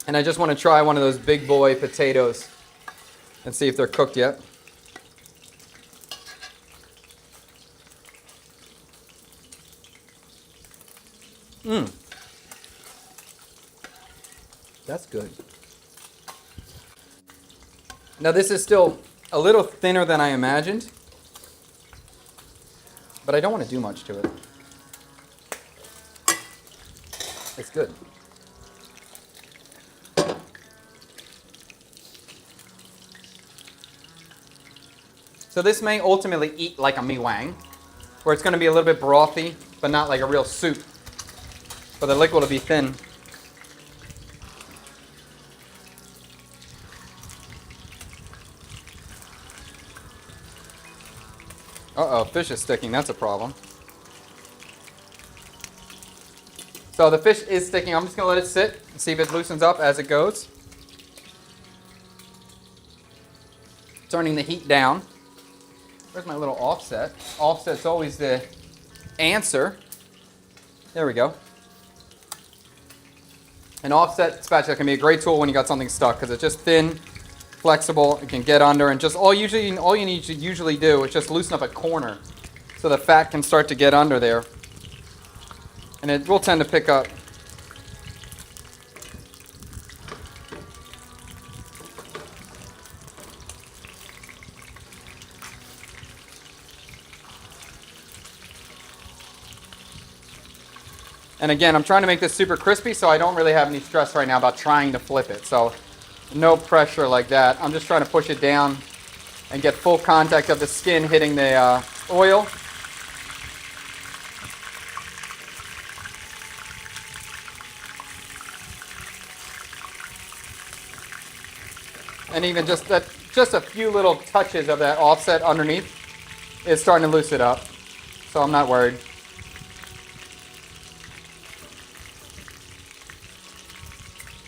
And I just want to try one of those big boy potatoes and see if they're cooked yet. That's good. Now this is still a little thinner than I imagined, but I don't want to do much to it. It's good. So this may ultimately eat like a mi wang, where it's going to be a little bit brothy, but not like a real soup. For the liquid to be thin. Uh-oh, fish is sticking. That's a problem. So the fish is sticking. I'm just going to let it sit and see if it loosens up as it goes. Turning the heat down. Where's my little offset? Offset's always the answer. There we go. An offset spatula can be a great tool when you got something stuck because it's just thin, flexible. It can get under, and just all you need to usually do is just loosen up a corner so the fat can start to get under there. And it will tend to pick up. And again, I'm trying to make this super crispy, so I don't really have any stress right now about trying to flip it. So no pressure like that. I'm just trying to push it down and get full contact of the skin hitting the oil. And even just a few little touches of that offset underneath is starting to loosen it up. So I'm not worried.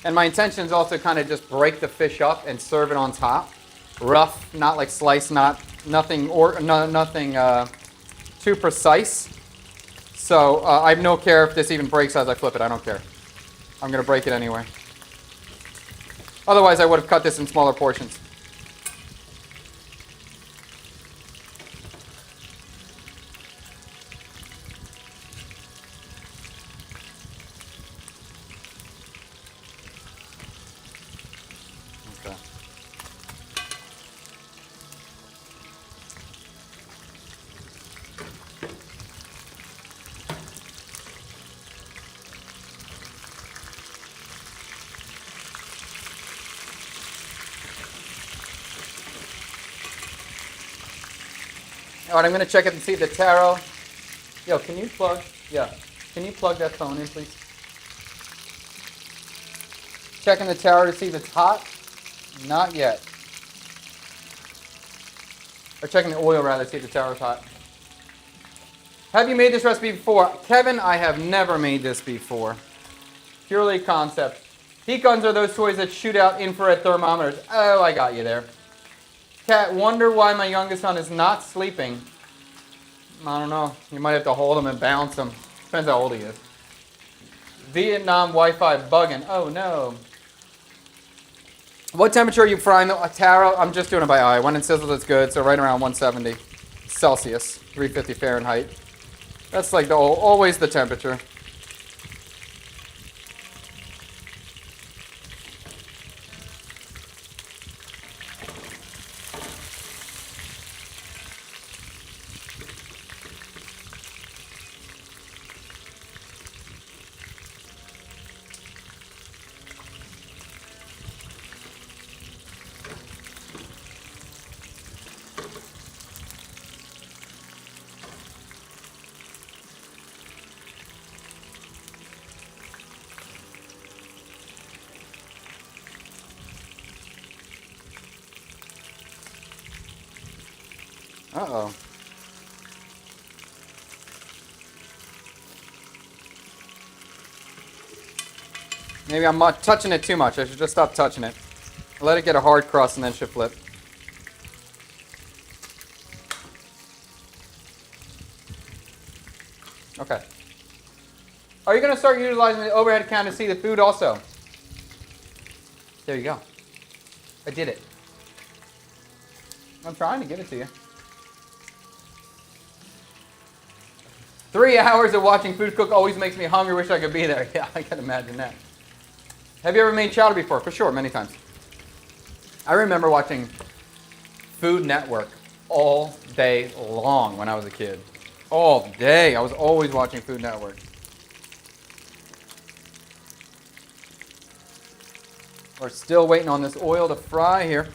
And my intention is also kind of just break the fish up and serve it on top. Rough, not like sliced, nothing too precise. So I have no care if this even breaks as I flip it. I don't care. I'm going to break it anyway. Otherwise, I would have cut this in smaller portions. Okay. All right, I'm going to check it and see the taro. Yo, can you plug? Yeah. Can you plug that phone in, please? Checking the taro to see if it's hot. Not yet. Or checking the oil, rather, to see if the taro's hot. Have you made this recipe before? Kevin, I have never made this before. Purely concept. Heat guns are those toys that shoot out infrared thermometers. Oh, I got you there. Cat, wonder why my youngest son is not sleeping. I don't know. You might have to hold him and bounce him. Depends how old he is. Vietnam Wi-Fi bugging. Oh no. What temperature are you frying the taro? I'm just doing it by eye. When it sizzles, it's good. So right around 170 Celsius, 350 Fahrenheit. That's like always the temperature. Uh-oh. Maybe I'm touching it too much. I should just stop touching it. Let it get a hard crust and then should flip. Okay. Are you going to start utilizing the overhead can to see the food also? There you go. I did it. I'm trying to give it to you. 3 hours of watching food cook always makes me hungry. Wish I could be there. Yeah, I can imagine that. Have you ever made chowder before? For sure, many times. I remember watching Food Network all day long when I was a kid. All day. I was always watching Food Network. We're still waiting on this oil to fry here.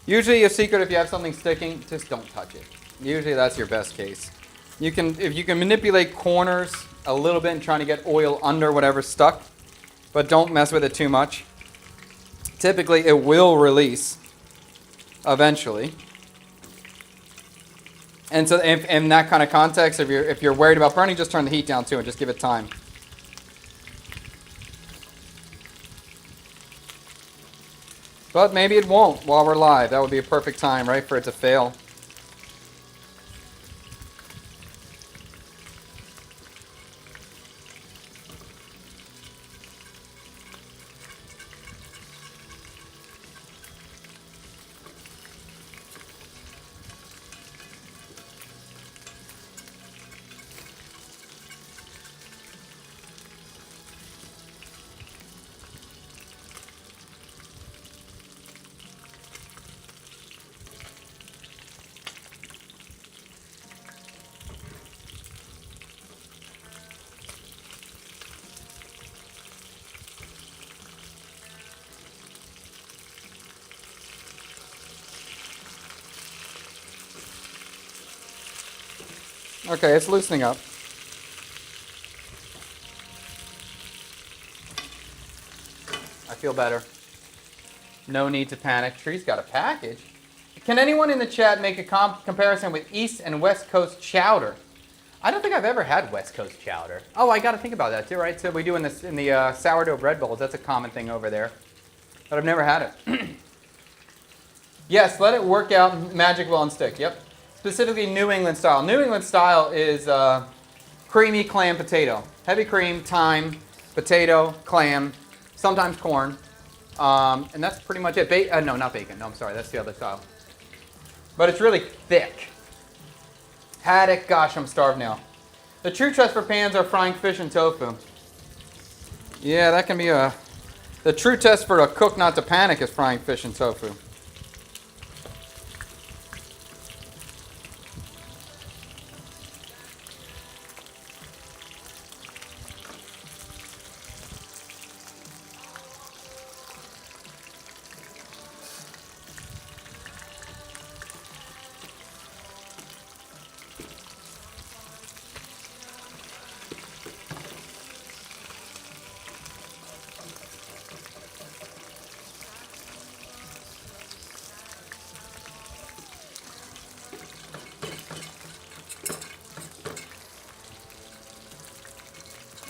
Usually a secret, if you have something sticking, just don't touch it. Usually that's your best case. If you can manipulate corners a little bit and trying to get oil under whatever's stuck, but don't mess with it too much. Typically it will release eventually. And so in that kind of context, if you're worried about burning, just turn the heat down too and just give it time. But maybe it won't while we're live. That would be a perfect time, right, for it to fail. Okay, it's loosening up. I feel better. No need to panic. Tree's got a package. Can anyone in the chat make a comparison with East and West Coast chowder? I don't think I've ever had West Coast chowder. Oh, I got to think about that too, right? So we do in the sourdough bread bowls. That's a common thing over there. But I've never had it. Yes, let it work out. Magic will unstick. Yep. Specifically New England style. New England style is creamy clam potato. Heavy cream, thyme, potato, clam, sometimes corn. And that's pretty much it. No, not bacon. No, I'm sorry. That's the other style. But it's really thick. Haddock. Gosh, I'm starved now. The true test for pans are frying fish and tofu. Yeah, that can be a... The true test for a cook not to panic is frying fish and tofu.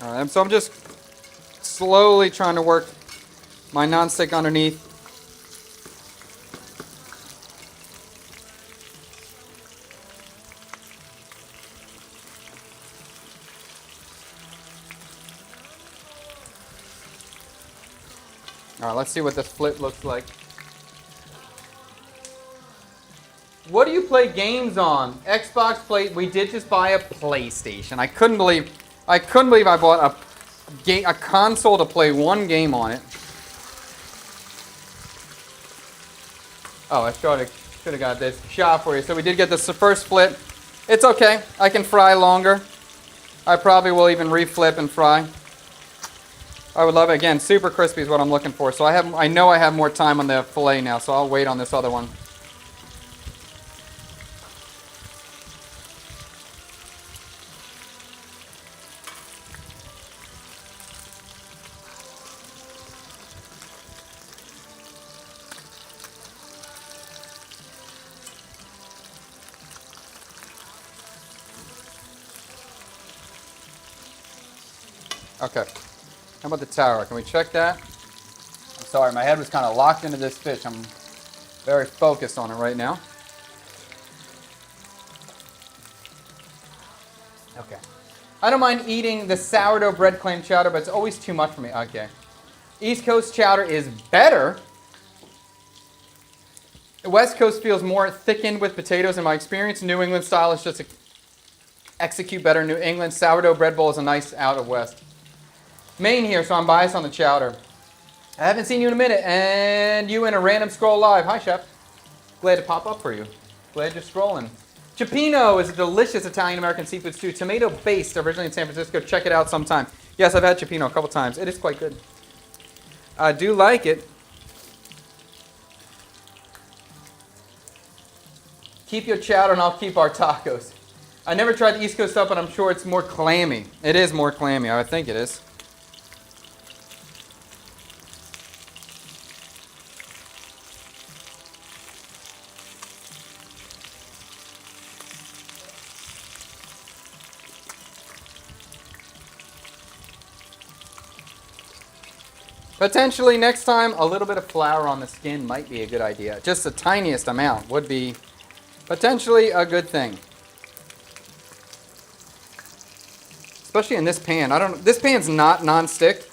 All right, so I'm just slowly trying to work my nonstick underneath. All right, let's see what this flip looks like. What do you play games on? Xbox play. We did just buy a PlayStation. I couldn't believe I bought a console to play one game on it. Oh, I should have got this shot for you. So we did get this first flip. It's okay. I can fry longer. I probably will even reflip and fry. I would love it. Again, super crispy is what I'm looking for. So I know I have more time on the fillet now, so I'll wait on this other one. Okay. How about the tower? Can we check that? I'm sorry, my head was kind of locked into this fish. I'm very focused on it right now. Okay. I don't mind eating the sourdough bread clam chowder, but it's always too much for me. Okay. East Coast chowder is better. The West Coast feels more thickened with potatoes in my experience. New England style is just to execute better. New England sourdough bread bowl is a nice out of West. Maine here, so I'm biased on the chowder. I haven't seen you in a minute, and you in a random scroll live. Hi, Chef. Glad to pop up for you. Glad you're scrolling. Cioppino is a delicious Italian-American seafood stew, tomato-based, originally in San Francisco. Check it out sometime. Yes, I've had cioppino a couple times. It is quite good. I do like it. Keep your chowder, and I'll keep our tacos. I never tried the East Coast stuff, but I'm sure it's more clammy. It is more clammy. I think it is. Potentially next time, a little bit of flour on the skin might be a good idea. Just the tiniest amount would be potentially a good thing. Especially in this pan. This pan's not non-stick,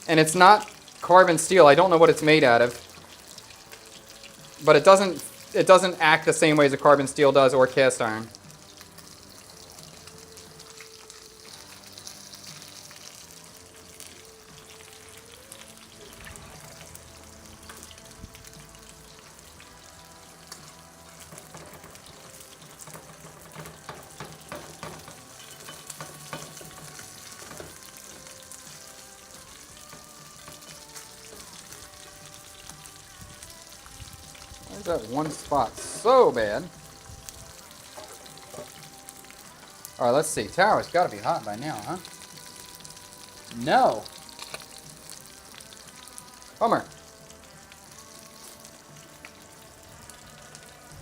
and it's not carbon steel. I don't know what it's made out of. But it doesn't act the same way as a carbon steel does or cast iron. That one spot so bad. All right, let's see. Tower's got to be hot by now, huh? No. Bummer.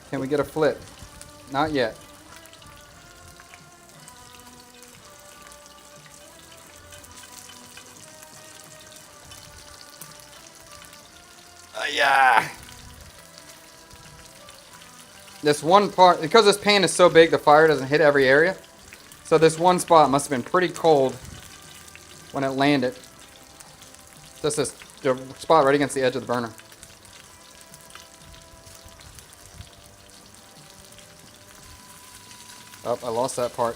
Can we get a flip? Not yet. Yeah. This one part, because this pan is so big, the fire doesn't hit every area. So this one spot must have been pretty cold when it landed. Just this spot right against the edge of the burner. Oh, I lost that part.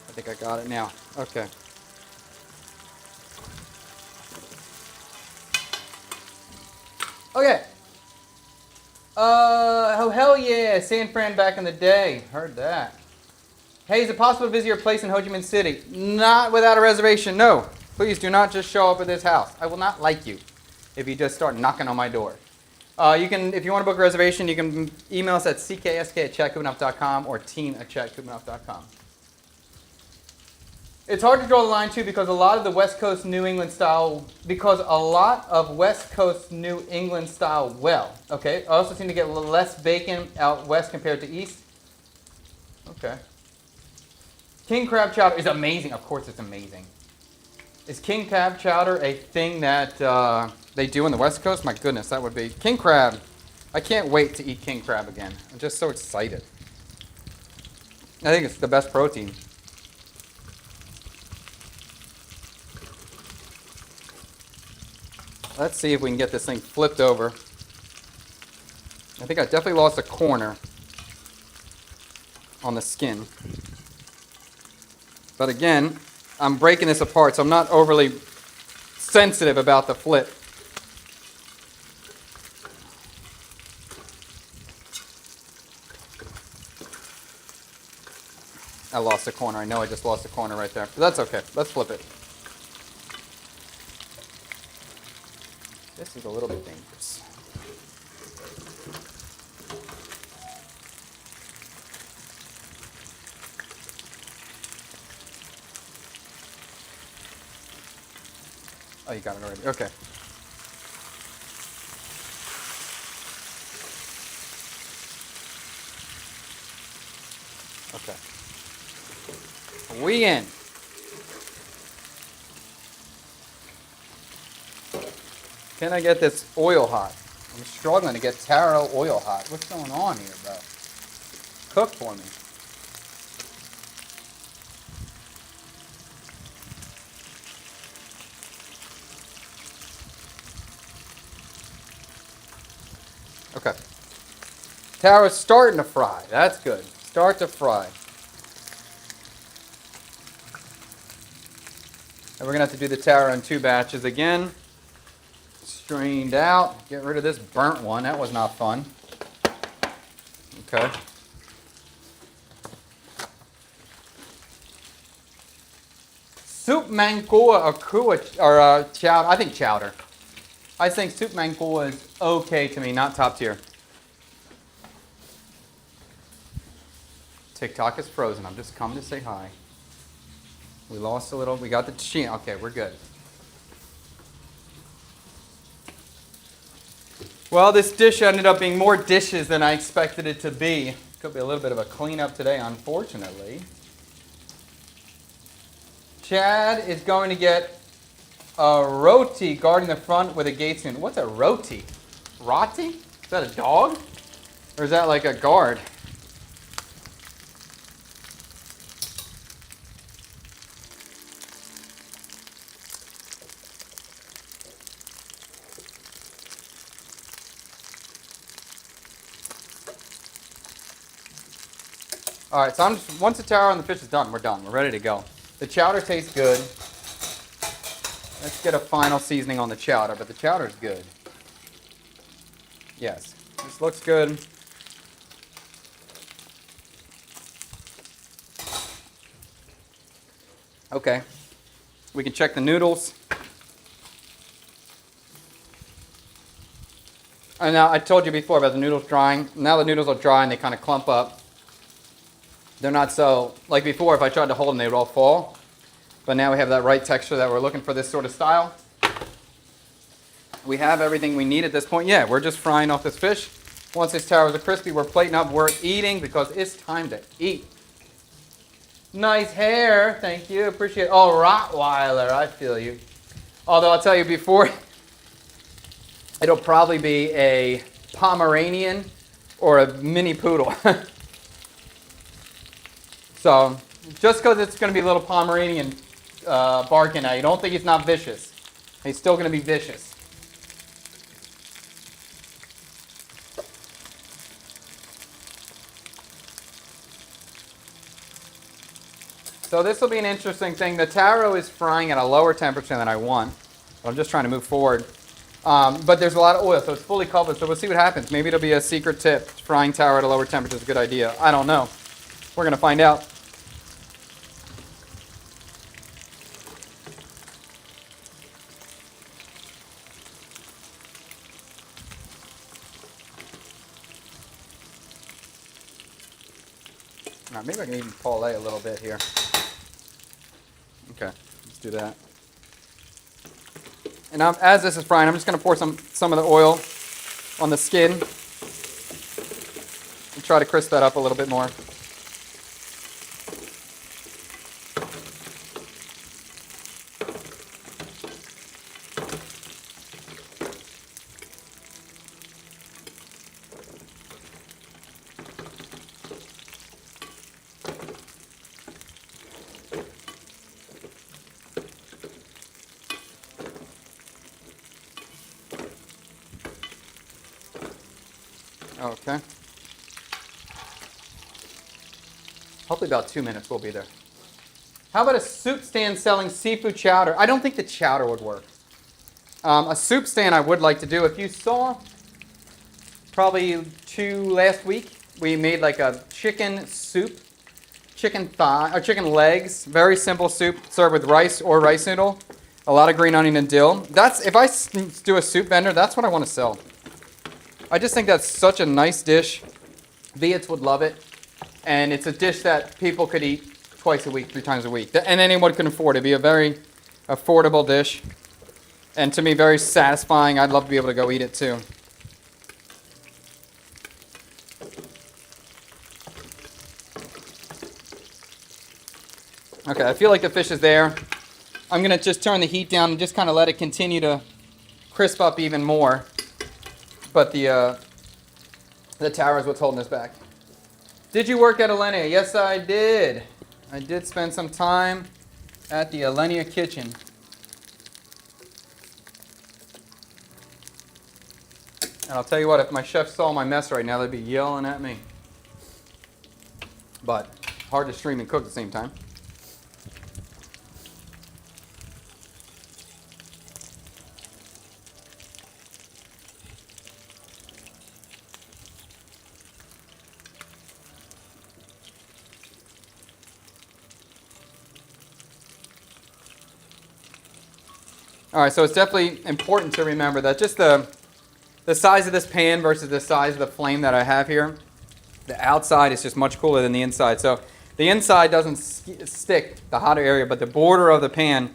I think I got it now. Okay. Okay. Oh hell yeah, San Fran back in the day. Heard that. Hey, is it possible to visit your place in Ho Chi Minh City? Not without a reservation, no. Please do not just show up at this house. I will not like you if you just start knocking on my door. You can, if you want to book a reservation, you can email us at cksk@chadkubenov.com or team@chadkubenov.com. It's hard to draw the line too because a lot of the West Coast New England style, well, okay, I also seem to get a little less bacon out west compared to east. Okay. King crab chowder is amazing. Of course it's amazing. Is king crab chowder a thing that they do on the West Coast? My goodness, that would be. King crab. I can't wait to eat king crab again. I'm just so excited. I think it's the best protein. Let's see if we can get this thing flipped over. I think I definitely lost a corner on the skin. But again, I'm breaking this apart, so I'm not overly sensitive about the flip. I lost a corner. I know I just lost a corner right there. But that's okay. Let's flip it. This is a little bit dangerous. Oh, you got it already. Okay. Okay. We in. Can I get this oil hot? I'm struggling to get taro oil hot. What's going on here, bro? Cook for me. Okay. Taro's starting to fry. That's good. Start to fry. And we're going to have to do the taro in 2 batches again. Strained out. Get rid of this burnt one. That was not fun. Okay. Soup mangkua or chowder. I think chowder. I think soup mangkua is okay to me, not top tier. TikTok is frozen. I'm just coming to say hi. We lost a little. We got the chin. Okay, we're good. Well, this dish ended up being more dishes than I expected it to be. Could be a little bit of a cleanup today, unfortunately. Chad is going to get a roti guarding the front with a gate spoon. What's a roti? Roti? Is that a dog? Or is that like a guard? All right, so once the taro and the fish is done, we're done. We're ready to go. The chowder tastes good. Let's get a final seasoning on the chowder, but the chowder's good. Yes, this looks good. Okay, we can check the noodles. And now I told you before about the noodles drying. Now the noodles are dry and they kind of clump up. They're not so, like before, if I tried to hold them, they would all fall. But now we have that right texture that we're looking for this sort of style. We have everything we need at this point. Yeah, we're just frying off this fish. Once these towers are crispy, we're plating up, we're eating because it's time to eat. Nice hair, thank you, appreciate it. Oh, Rottweiler, I feel you. Although I'll tell you before, it'll probably be a Pomeranian or a mini poodle. So, just because it's going to be a little Pomeranian barking at you, don't think he's not vicious. He's still going to be vicious. So this will be an interesting thing. The taro is frying at a lower temperature than I want. I'm just trying to move forward. But there's a lot of oil, so it's fully covered. So we'll see what happens. Maybe it'll be a secret tip. Frying taro at a lower temperature is a good idea. I don't know. We're going to find out. All right, maybe I can even parlay a little bit here. Okay, let's do that. And now, as this is frying, I'm just going to pour some of the oil on the skin and try to crisp that up a little bit more. Okay. Hopefully about 2 minutes we'll be there. How about a soup stand selling seafood chowder? I don't think the chowder would work. A soup stand I would like to do. If you saw probably last week, we made like a chicken soup, chicken thigh, or chicken legs. Very simple soup served with rice or rice noodle. A lot of green onion and dill. If I do a soup vendor, that's what I want to sell. I just think that's such a nice dish. Viets would love it. And it's a dish that people could eat twice a week, 3 times a week. And anyone can afford it. It'd be a very affordable dish. And to me, very satisfying. I'd love to be able to go eat it too. Okay, I feel like the fish is there. I'm going to just turn the heat down and just kind of let it continue to crisp up even more. But the tower is what's holding us back. Did you work at Alenia? Yes, I did. I did spend some time at the Alenia kitchen. And I'll tell you what, if my chef saw my mess right now, they'd be yelling at me. But hard to stream and cook at the same time. All right, so it's definitely important to remember that just the size of this pan versus the size of the flame that I have here, the outside is just much cooler than the inside. So the inside doesn't stick, the hotter area, but the border of the pan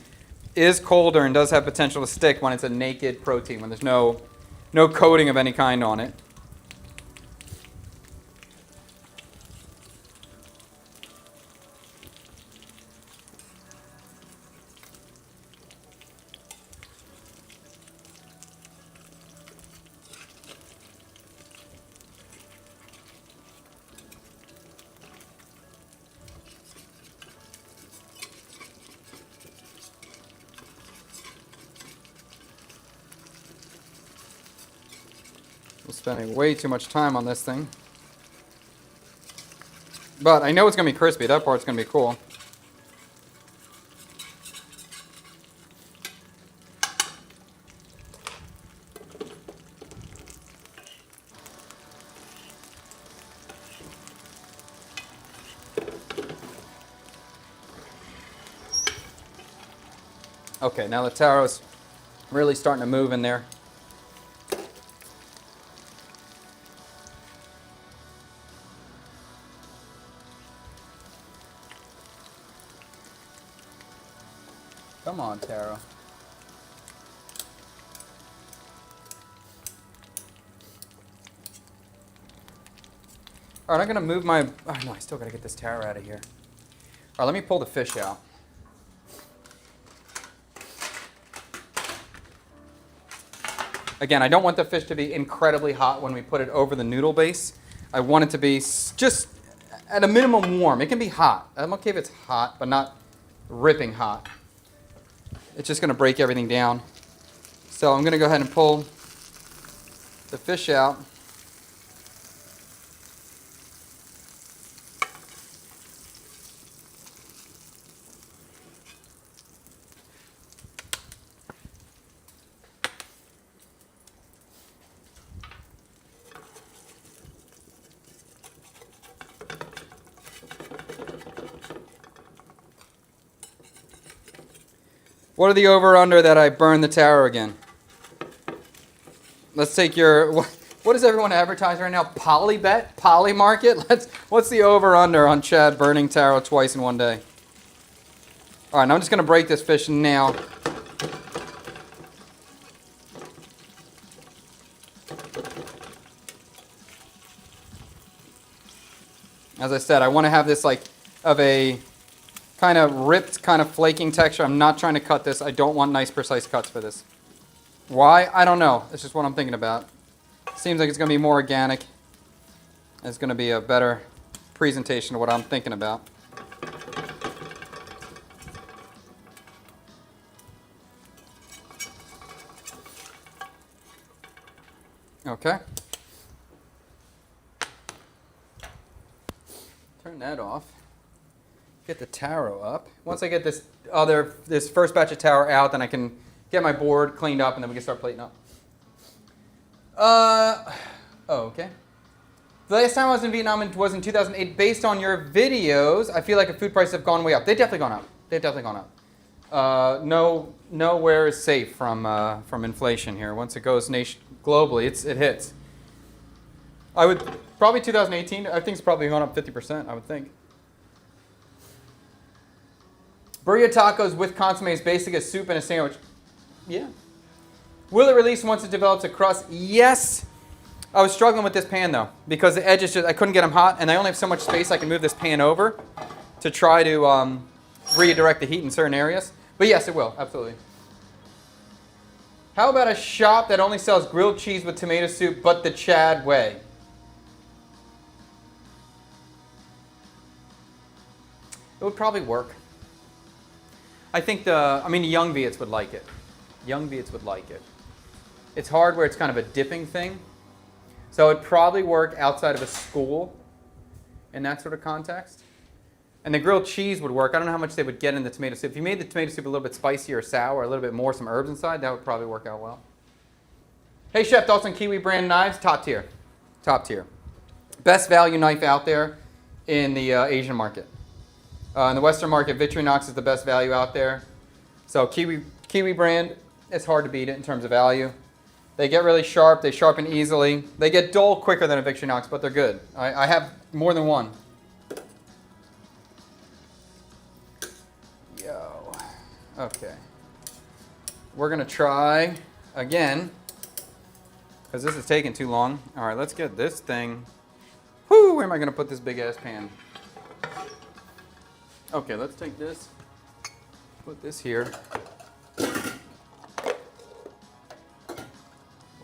is colder and does have potential to stick when it's a naked protein, when there's no coating of any kind on it. We're spending way too much time on this thing. But I know it's going to be crispy. That part's going to be cool. Okay, now the taro's really starting to move in there. Come on, Taro. All right, I'm gonna move my, oh no, I still gotta get this taro out of here. All right, let me pull the fish out. Again, I don't want the fish to be incredibly hot when we put it over the noodle base. I want it to be just at a minimum warm. It can be hot. I'm okay if it's hot, but not ripping hot. It's just gonna break everything down. So I'm gonna go ahead and pull the fish out. What are the over-under that I burn the taro again? Let's take your, what does everyone advertise right now? Polybet? Poly market? What's the over-under on Chad burning taro twice in one day? All right, now I'm just going to break this fish now. As I said, I want to have this like of a kind of ripped, kind of flaking texture. I'm not trying to cut this. I don't want nice, precise cuts for this. Why? I don't know. It's just what I'm thinking about. Seems like it's going to be more organic. It's going to be a better presentation of what I'm thinking about. Okay. Turn that off. Get the taro up. Once I get this first batch of taro out, then I can get my board cleaned up and then we can start plating up. Okay. The last time I was in Vietnam was in 2008. Based on your videos, I feel like the food prices have gone way up. They've definitely gone up. They've definitely gone up. Nowhere is safe from inflation here. Once it goes globally, it hits. I would probably 2018. I think it's probably gone up 50%. I would think. Burrito tacos with consomme is basic as soup and a sandwich. Yeah. Will it release once it develops a crust? Yes. I was struggling with this pan though because the edges I couldn't get them hot, and I only have so much space I can move this pan over to try to redirect the heat in certain areas. But yes, it will, absolutely. How about a shop that only sells grilled cheese with tomato soup, but the Chad way? It would probably work. I think the young Viets would like it. Young Viets would like it. It's hard where it's kind of a dipping thing. So it'd probably work outside of a school in that sort of context. And the grilled cheese would work. I don't know how much they would get in the tomato soup. If you made the tomato soup a little bit spicier or sour, a little bit more, some herbs inside, that would probably work out well. Hey Chef, thoughts on Kiwi brand knives? Top tier. Top tier. Best value knife out there in the Asian market. In the Western market, Victorinox is the best value out there. So Kiwi brand, it's hard to beat it in terms of value. They get really sharp. They sharpen easily. They get dull quicker than a Victorinox, but they're good. I have more than one. Yo. Okay. We're going to try again because this is taking too long. All right, let's get this thing. Whoo, where am I going to put this big ass pan? Okay, let's take this, put this here.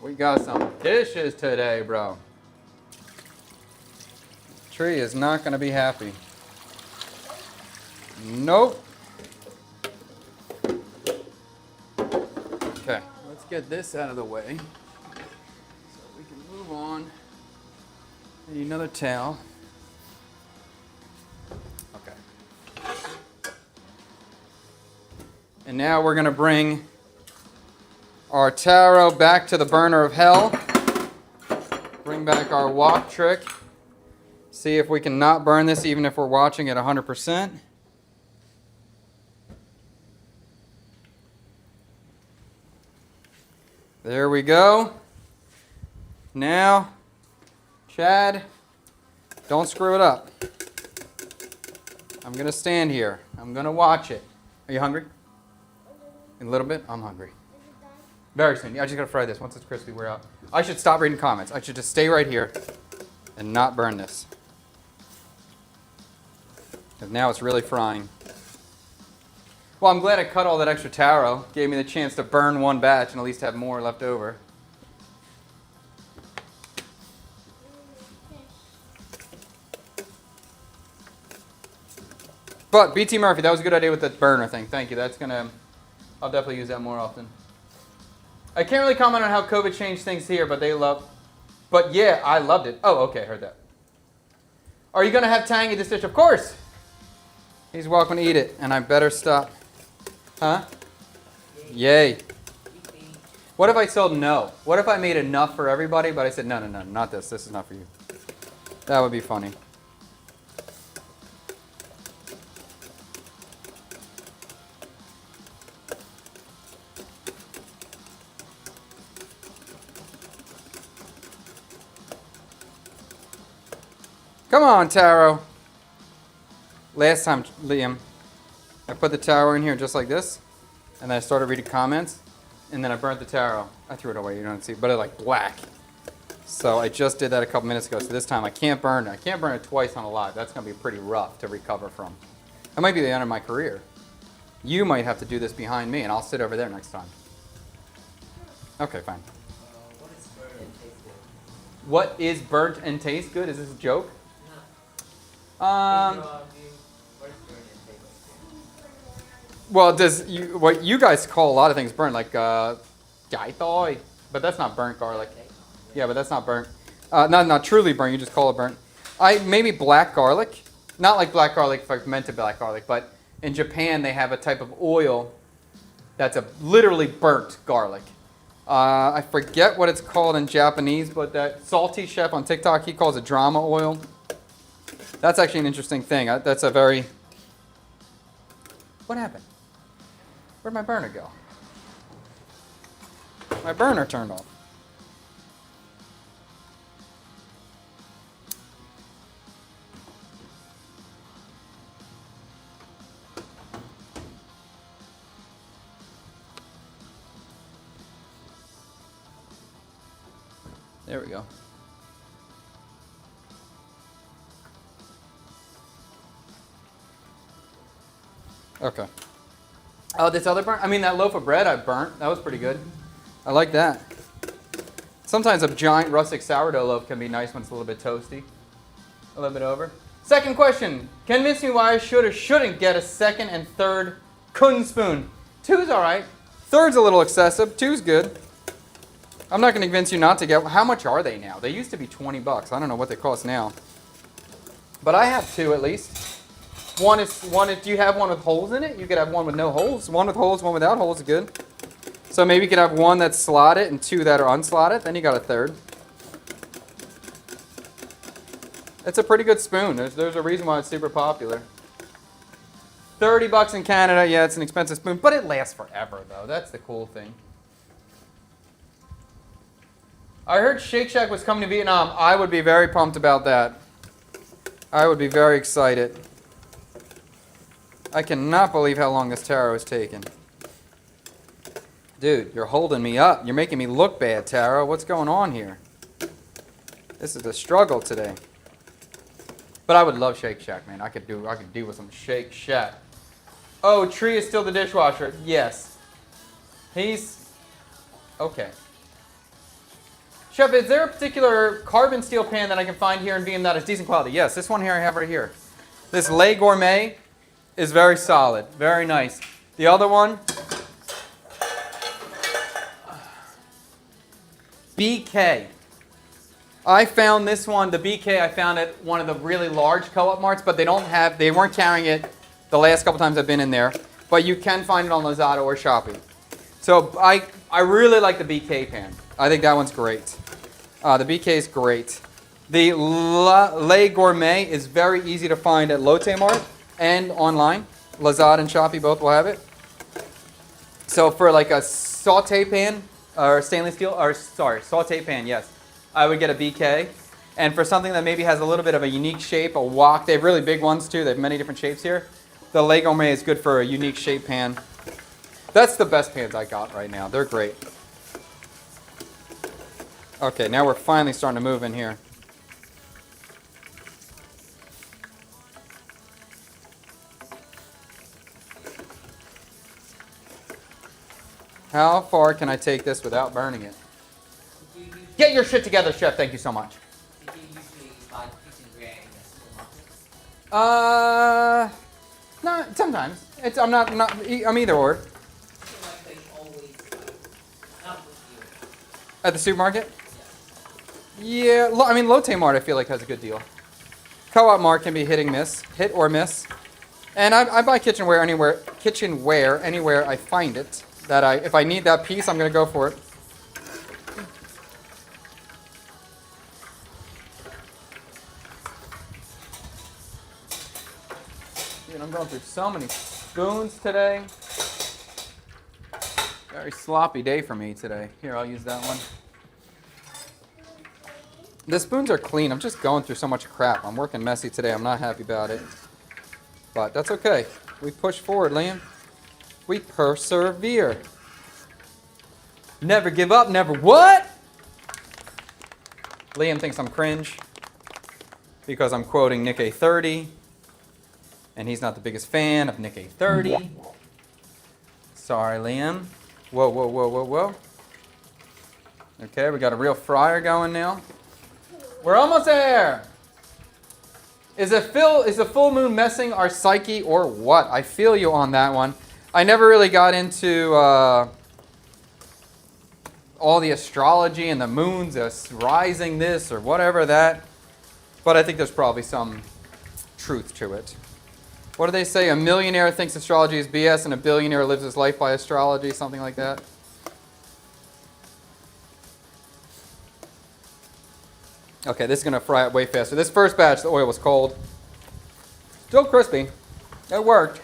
We got some dishes today, bro. Tree is not going to be happy. Nope. Okay, let's get this out of the way so we can move on. I need another towel. And now we're going to bring our taro back to the burner of hell. Bring back our wok trick. See if we can not burn this even if we're watching at 100%. There we go. Now, Chad, don't screw it up. I'm going to stand here. I'm going to watch it. Are you hungry? A little bit? I'm hungry. Very soon. I just gotta fry this. Once it's crispy, we're out. I should stop reading comments. I should just stay right here and not burn this. Because now it's really frying. Well, I'm glad I cut all that extra taro. Gave me the chance to burn one batch and at least have more left over. But BT Murphy, that was a good idea with the burner thing. Thank you. I'll definitely use that more often. I can't really comment on how COVID changed things here, but yeah, I loved it. Oh, okay, heard that. Are you gonna have tangy this dish? Of course. He's welcome to eat it, and I better stop. Huh? Yay. What if I told no? What if I made enough for everybody, but I said no, not this. This is not for you. That would be funny. Come on, taro. Last time, Liam, I put the taro in here just like this, and then I started reading comments, and then I burnt the taro. I threw it away, you don't see, but it like black. So I just did that a couple minutes ago, so this time I can't burn it. I can't burn it twice on a live. That's going to be pretty rough to recover from. That might be the end of my career. You might have to do this behind me, and I'll sit over there next time. Okay, fine. What is burnt and taste good? Is this a joke? Well, what you guys call a lot of things burnt, like gai toi, but that's not burnt garlic. Yeah, but that's not burnt. Not truly burnt. You just call it burnt. Maybe black garlic, not like black garlic, fermented black garlic, but in Japan they have a type of oil that's literally burnt garlic. I forget what it's called in Japanese, but that salty chef on TikTok, he calls it drama oil. That's actually an interesting thing. That's a very... What happened? Where'd my burner go? My burner turned off. There we go. Okay. Oh, this other burnt? I mean, that loaf of bread I burnt. That was pretty good. I like that. Sometimes a giant rustic sourdough loaf can be nice when it's a little bit toasty. A little bit over. Second question. Convince me why I should or shouldn't get a second and third kun spoon. Two's all right. Third's a little excessive. Two's good. I'm not going to convince you not to get. How much are they now? They used to be 20 bucks. I don't know what they cost now. But I have two at least. One is, do you have one with holes in it? You could have one with no holes. One with holes, one without holes is good. So maybe you could have one that's slotted and two that are unslotted. Then you got a third. It's a pretty good spoon. There's a reason why it's super popular. 30 bucks in Canada. Yeah, it's an expensive spoon, but it lasts forever though. That's the cool thing. I heard Shake Shack was coming to Vietnam. I would be very pumped about that. I would be very excited. I cannot believe how long this taro has taken. Dude, you're holding me up. You're making me look bad, taro. What's going on here? This is a struggle today. But I would love Shake Shack, man. I could do with some Shake Shack. Oh, Tree is still the dishwasher. Yes. He's okay. Chef, is there a particular carbon steel pan that I can find here in Vietnam that is decent quality? Yes, this one here I have right here. This Le Gourmet is very solid, very nice. The other one, BK. I found this one, the BK, I found at one of the really large co-op marts, but they weren't carrying it the last couple times I've been in there. But you can find it on Lazada or Shopee. So I really like the BK pan. I think that one's great. The BK is great. The Le Gourmet is very easy to find at Lotte Mart and online. Lazada and Shopee both will have it. So for like a saute pan, or stainless steel, or sorry, saute pan, yes, I would get a BK. And for something that maybe has a little bit of a unique shape, a wok, they have really big ones too, they have many different shapes here. The Le Gourmet is good for a unique shape pan. That's the best pans I got right now. They're great. Okay, now we're finally starting to move in here. How far can I take this without burning it? Get your shit together, chef. Thank you so much. Did you usually buy kitchenware in the supermarket? No, sometimes. I'm either or. I feel like they always not with you. At the supermarket? Yeah, I mean, Lotte Mart I feel like has a good deal. Co-op Mart can be hit or miss. And I buy kitchenware anywhere I find it. If I need that piece, I'm gonna go for it. Dude, I'm going through so many spoons today. Very sloppy day for me today. Here, I'll use that one. The spoons are clean. I'm just going through so much crap. I'm working messy today. I'm not happy about it. But that's okay. We push forward, Liam. We persevere. Never give up, never what? Liam thinks I'm cringe because I'm quoting Nick A30. And he's not the biggest fan of Nick A30. Sorry, Liam. Whoa, whoa, whoa, whoa, whoa. Okay, we got a real fryer going now. We're almost there. Is the full moon messing our psyche or what? I feel you on that one. I never really got into all the astrology and the moons rising this or whatever that. But I think there's probably some truth to it. What do they say? A millionaire thinks astrology is BS and a billionaire lives his life by astrology, something like that. Okay, this is going to fry up way faster. This first batch, the oil was cold. Still crispy. It worked.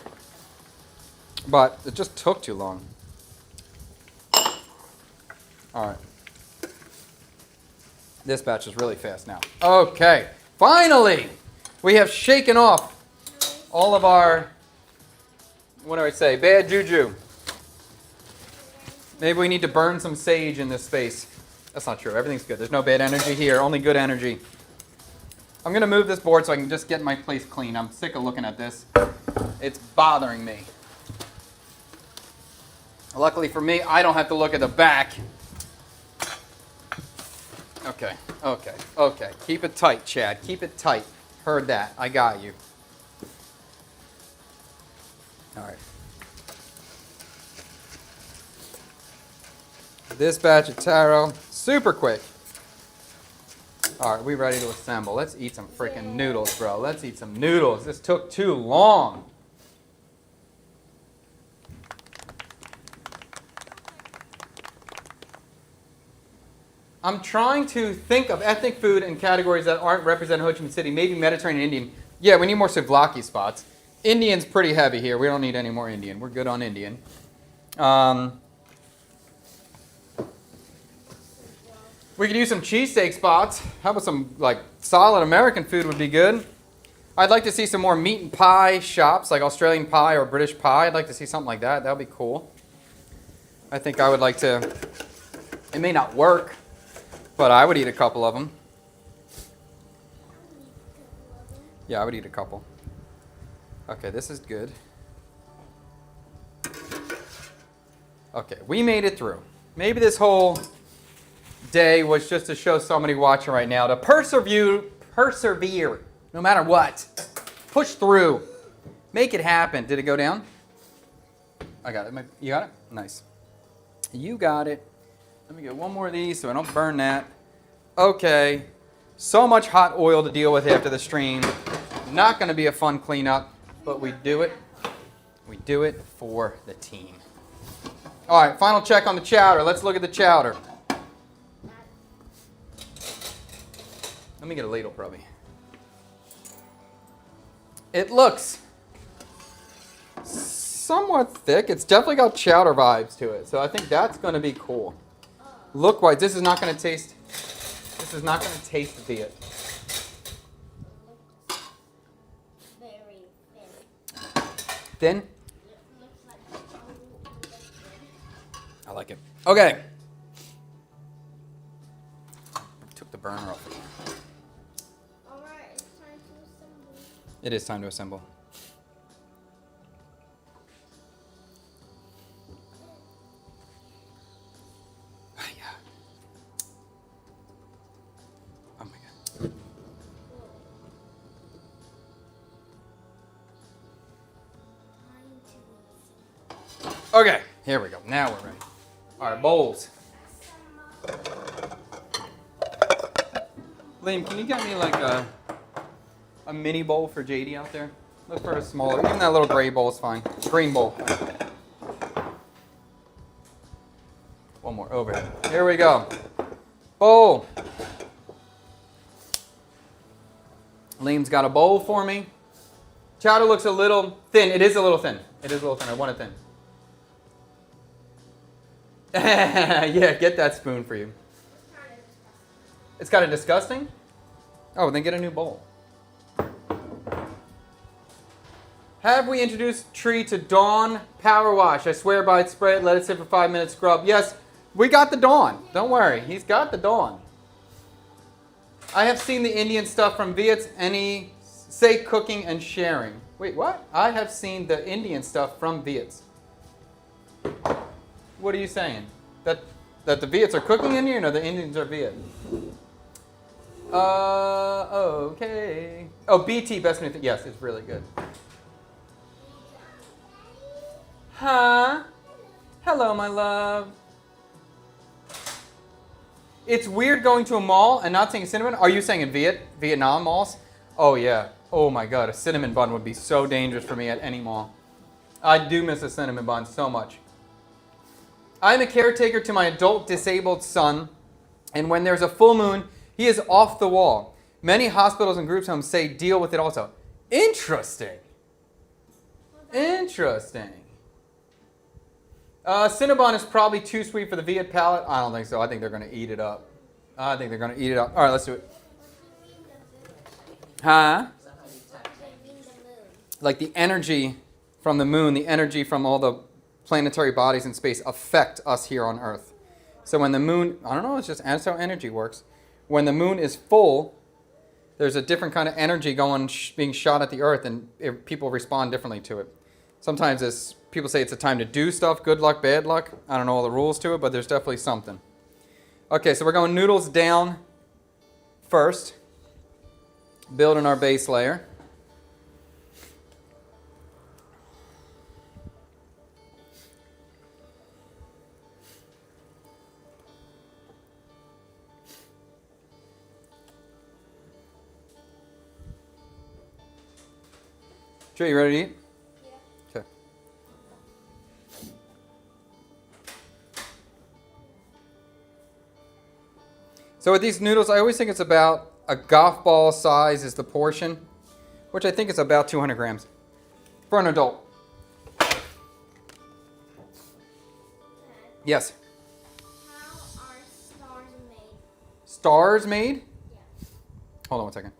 But it just took too long. All right. This batch is really fast now. Okay, finally, we have shaken off all of our, what do I say, bad juju. Maybe we need to burn some sage in this space. That's not true. Everything's good. There's no bad energy here, only good energy. I'm going to move this board so I can just get my place clean. I'm sick of looking at this. It's bothering me. Luckily for me, I don't have to look at the back. Okay, okay, okay. Keep it tight, Chad. Keep it tight. Heard that. I got you. All right. This batch of taro, super quick. All right, we ready to assemble. Let's eat some freaking noodles, bro. Let's eat some noodles. This took too long. I'm trying to think of ethnic food and categories that aren't represented in Ho Chi Minh City. Maybe Mediterranean Indian. Yeah, we need more souvlaki spots. Indian's pretty heavy here. We don't need any more Indian. We're good on Indian. We could use some cheesesteak spots. How about some solid American food would be good. I'd like to see some more meat and pie shops, like Australian pie or British pie. I'd like to see something like that. That would be cool. I think I would like to. It may not work, but I would eat a couple of them. Yeah, I would eat a couple. Okay, this is good. Okay, we made it through. Maybe this whole day was just to show somebody watching right now to persevere, no matter what. Push through. Make it happen. Did it go down? I got it. You got it? Nice. You got it. Let me get one more of these so I don't burn that. Okay. So much hot oil to deal with after the stream. Not going to be a fun cleanup, but we do it. We do it for the team. All right, final check on the chowder. Let's look at the chowder. Let me get a ladle, probably. It looks somewhat thick. It's definitely got chowder vibes to it, so I think that's going to be cool. Look-wise, this is not going to taste. This is not going to taste the. Thin? like it. Okay. Took the burner off again. Alright, it's time to assemble. It is time to assemble. Yeah. Oh my god. Okay, here we go. Now we're ready. All right, bowls. Liam, can you get me like a mini bowl for JD out there? Look for a smaller, even that little gray bowl is fine. Green bowl. One more, over here. Here we go. Bowl. Liam's got a bowl for me. Chowder looks a little thin. It is a little thin. It is a little thin. I want it thin. Yeah, get that spoon for you. It's kind of disgusting? Oh, then get a new bowl. Have we introduced tree to Dawn Power Wash? I swear by it, spray it, let it sit for 5 minutes, scrub. Yes, we got the Dawn. Don't worry, he's got the Dawn. I have seen the Indian stuff from Viet's, any say cooking and sharing. Wait, what? I have seen the Indian stuff from Viet's. What are you saying? That the Viets are cooking Indian or the Indians are Viet? Okay. Oh, BT, best new thing. Yes, it's really good. Huh? Hello, my love. It's weird going to a mall and not seeing cinnamon. Are you saying in Vietnam malls? Oh, yeah. Oh, my God. A cinnamon bun would be so dangerous for me at any mall. I do miss a cinnamon bun so much. I'm a caretaker to my adult disabled son, and when there's a full moon, he is off the wall. Many hospitals and groups homes say deal with it also. Interesting. Interesting. Cinnabon is probably too sweet for the Viet palate. I don't think so. I think they're going to eat it up. I think they're going to eat it up. All right, let's do it. Huh? Like the energy from the moon, the energy from all the planetary bodies in space affect us here on Earth. So when the moon, I don't know, it's just that's how energy works. When the moon is full, there's a different kind of energy being shot at the Earth, and people respond differently to it. Sometimes people say it's a time to do stuff, good luck, bad luck. I don't know all the rules to it, but there's definitely something. Okay, so we're going noodles down first, building our base layer. Joe, you ready to eat? Yeah. Okay. So with these noodles, I always think it's about a golf ball size is the portion, which I think is about 200 grams for an adult. Yes? How are stars made? Stars made? Yeah. Hold on one second.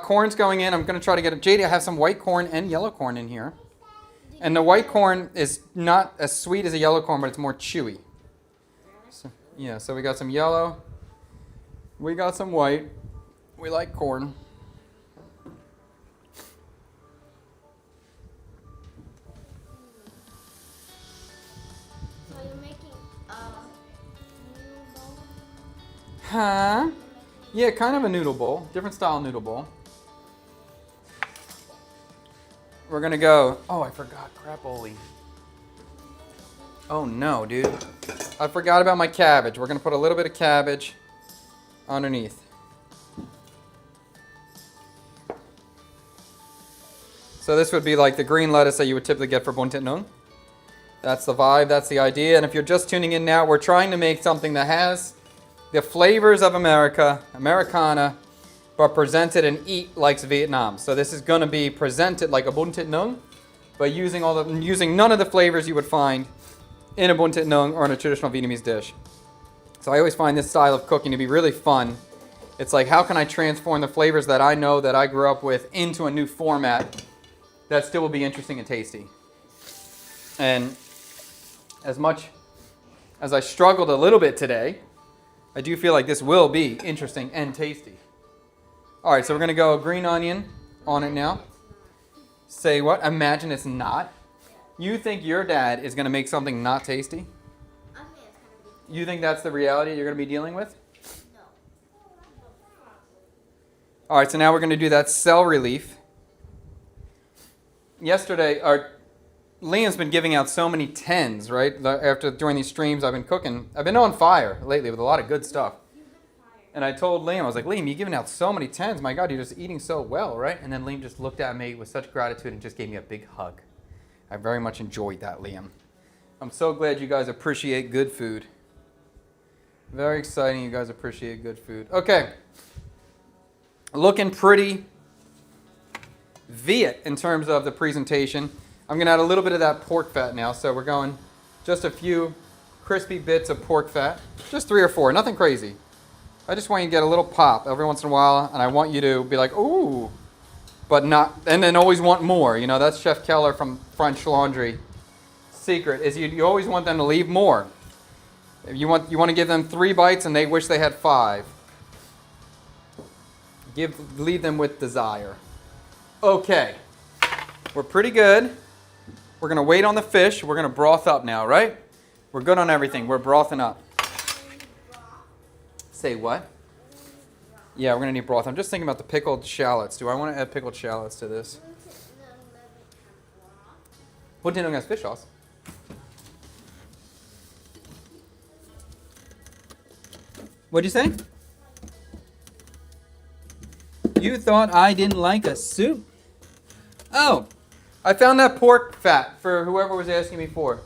Corn's going in. I'm going to try to get it. JD, I have some white corn and yellow corn in here. And the white corn is not as sweet as a yellow corn, but it's more chewy. So, yeah, so we got some yellow. We got some white. We like corn. So you're making a noodle bowl? Huh? Yeah, kind of a noodle bowl. Different style noodle bowl. We're going to go... Oh, I forgot crapola. Oh, no, dude. I forgot about my cabbage. We're going to put a little bit of cabbage underneath. So this would be like the green lettuce that you would typically get for buntit nung. That's the vibe. That's the idea. And if you're just tuning in now, we're trying to make something that has the flavors of America, Americana, but presented and eat like Vietnam. So this is going to be presented like a bun thit nung, but using none of the flavors you would find in a bun thit nung or in a traditional Vietnamese dish. So I always find this style of cooking to be really fun. It's like, how can I transform the flavors that I know that I grew up with into a new format that still will be interesting and tasty? And as much as I struggled a little bit today, I do feel like this will be interesting and tasty. All right, so we're going to go green onion on it now. Say what? Imagine it's not. You think your dad is going to make something not tasty? I think it's gonna be. You think that's the reality you're going to be dealing with? No. All right, so now we're going to do that celery leaf. Yesterday, Liam's been giving out so many 10s, right? During these streams, I've been cooking. I've been on fire lately with a lot of good stuff. And I told Liam, I was like, Liam, you're giving out so many 10s. My God, you're just eating so well, right? And then Liam just looked at me with such gratitude and just gave me a big hug. I very much enjoyed that, Liam. I'm so glad you guys appreciate good food. Very exciting you guys appreciate good food. Okay. Looking pretty Viet in terms of the presentation. I'm going to add a little bit of that pork fat now. So we're going just a few crispy bits of pork fat. Just 3 or 4, nothing crazy. I just want you to get a little pop every once in a while, and I want you to be like, ooh, but not, and then always want more. You know, that's Chef Keller from French Laundry. Secret is you always want them to leave more. If you want to give them 3 bites and they wish they had 5. Leave them with desire. Okay, we're pretty good. We're going to wait on the fish. We're going to broth up now, right? We're good on everything. We're brothing up. Say what? Yeah, we're going to need broth. I'm just thinking about the pickled shallots. Do I want to add pickled shallots to this? What did you have fish sauce? What'd you say? You thought I didn't like a soup? Oh, I found that pork fat for whoever was asking me for.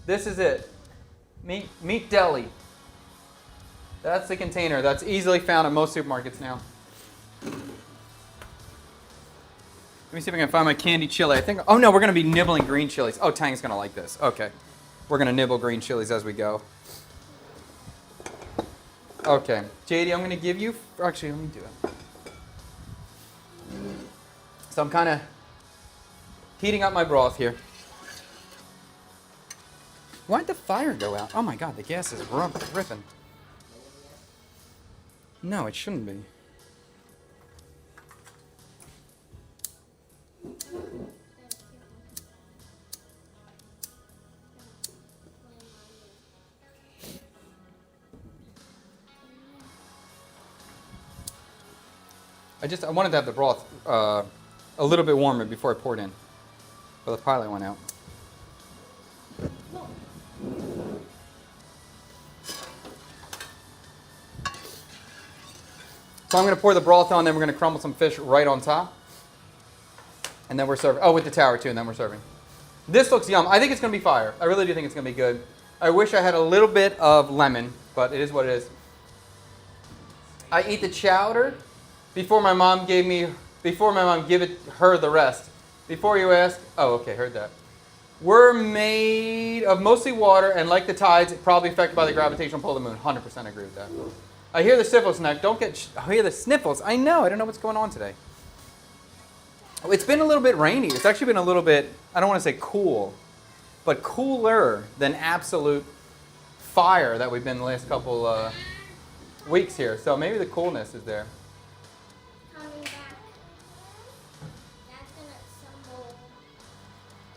This is it. Meat deli. That's the container. That's easily found at most supermarkets now. Let me see if I can find my candy chili. I think. Oh no, we're going to be nibbling green chilies. Oh, Tang's going to like this. Okay. We're going to nibble green chilies as we go. Okay. JD, I'm going to give you. Actually, let me do it. So I'm kind of heating up my broth here. Why'd the fire go out? Oh my God, the gas is ripping. No, it shouldn't be. I wanted to have the broth a little bit warmer before I poured in, but the pilot went out. So I'm going to pour the broth on, then we're going to crumble some fish right on top. And then we're serving. Oh, with the tower too, and then we're serving. This looks yum. I think it's going to be fire. I really do think it's going to be good. I wish I had a little bit of lemon, but it is what it is. I eat the chowder before my mom gave her the rest. Before you ask, oh, okay, heard that. We're made of mostly water, and like the tides, probably affected by the gravitational pull of the moon. 100% agree with that. I hear the sniffles, Nick. I hear the sniffles. I know. I don't know what's going on today. It's been a little bit rainy. It's actually been a little bit, I don't want to say cool, but cooler than absolute fire that we've been the last couple weeks here. So maybe the coolness is there. Coming back. That's gonna assemble.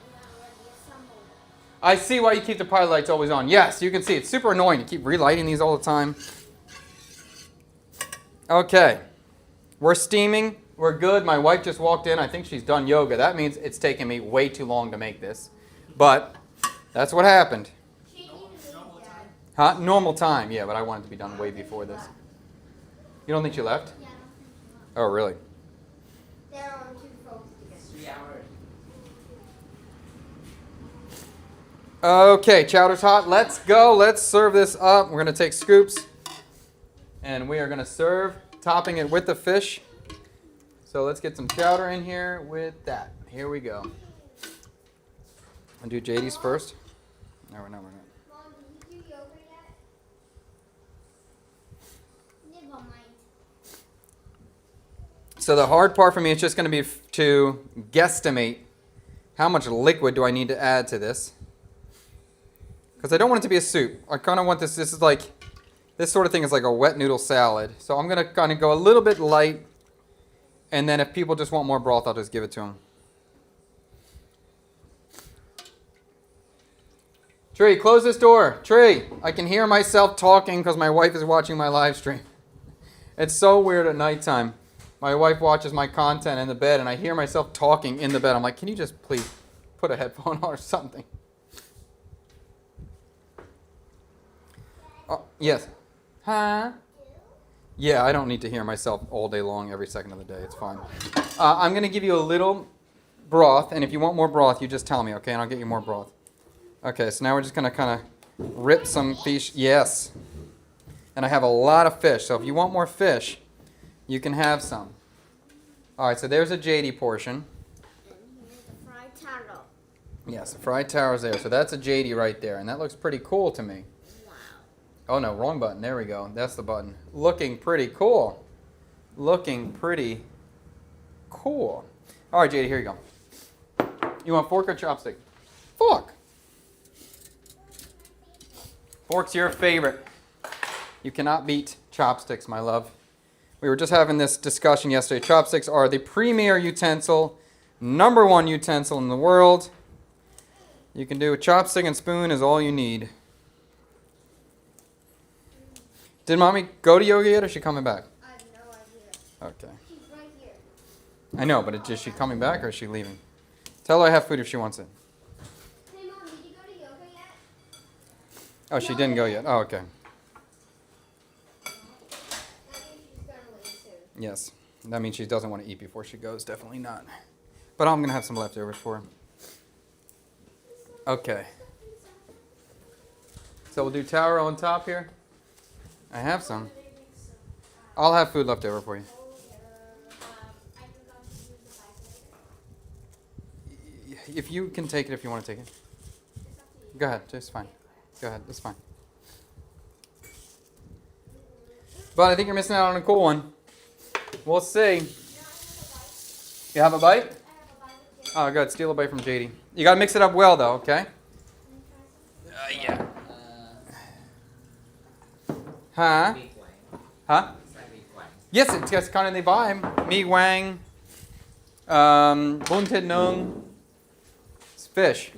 And already assembled. I see why you keep the pilot lights always on. Yes, you can see. It's super annoying to keep relighting these all the time. Okay. We're steaming. We're good. My wife just walked in. I think she's done yoga. That means it's taken me way too long to make this. But that's what happened. Normal time. Huh? Normal time. Yeah, but I wanted to be done way before this. You don't think she left? Yeah, I don't think she will. Oh, really? They're on 2 phones together. 3 hours. Okay, chowder's hot. Let's go. Let's serve this up. We're going to take scoops. And we are going to serve, topping it with the fish. So let's get some chowder in here with that. Here we go. I'll do JD's first. No, we're not. Mom, did you do yoga yet? Never mind. So the hard part for me is just going to be to guesstimate how much liquid do I need to add to this. Because I don't want it to be a soup. I kind of want this. This sort of thing is like a wet noodle salad. So I'm going to kind of go a little bit light. And then if people just want more broth, I'll just give it to them. Tree, close this door. Tree, I can hear myself talking because my wife is watching my live stream. It's so weird at nighttime. My wife watches my content in the bed and I hear myself talking in the bed. I'm like, can you just please put a headphone on or something? Oh, yes. Huh? Yeah, I don't need to hear myself all day long every second of the day. It's fine. I'm going to give you a little broth, and if you want more broth, you just tell me, okay? And I'll get you more broth. Okay, so now we're just going to kind of rip some fish. Yes. And I have a lot of fish, so if you want more fish, you can have some. All right, so there's a JD portion. And here's the fried taro. Yes, the fried taro's there. So that's a JD right there, and that looks pretty cool to me. Oh no, wrong button. There we go. That's the button. Looking pretty cool. Looking pretty cool. All right, JD, here you go. You want fork or chopstick? Fork. Fork's your favorite. You cannot beat chopsticks, my love. We were just having this discussion yesterday. Chopsticks are the premier utensil, #1 utensil in the world. You can do a chopstick and spoon is all you need. Did Mommy go to yoga yet, or is she coming back? I have no idea. Okay. She's right here. I know, but is she coming back, or is she leaving? Tell her I have food if she wants it. Hey, Mom, did you go to yoga yet? Oh, she didn't go yet. Oh, okay. That means she's gonna leave soon. Yes. That means she doesn't want to eat before she goes. Definitely not. But I'm going to have some leftovers for her. Okay. So we'll do taro on top here. I have some. I'll have food left over for you. If you can take it, if you want to take it. Go ahead, just fine. Go ahead, it's fine. But I think you're missing out on a cool one. We'll see. You have a bite? Oh, good. Steal a bite from JD. You got to mix it up well, though, okay? Yeah. Huh? Big wang. Huh? It's like big wang. Yes, it's just kind of the vibe. Mi Wang, Bun Thit Nung. It's fish.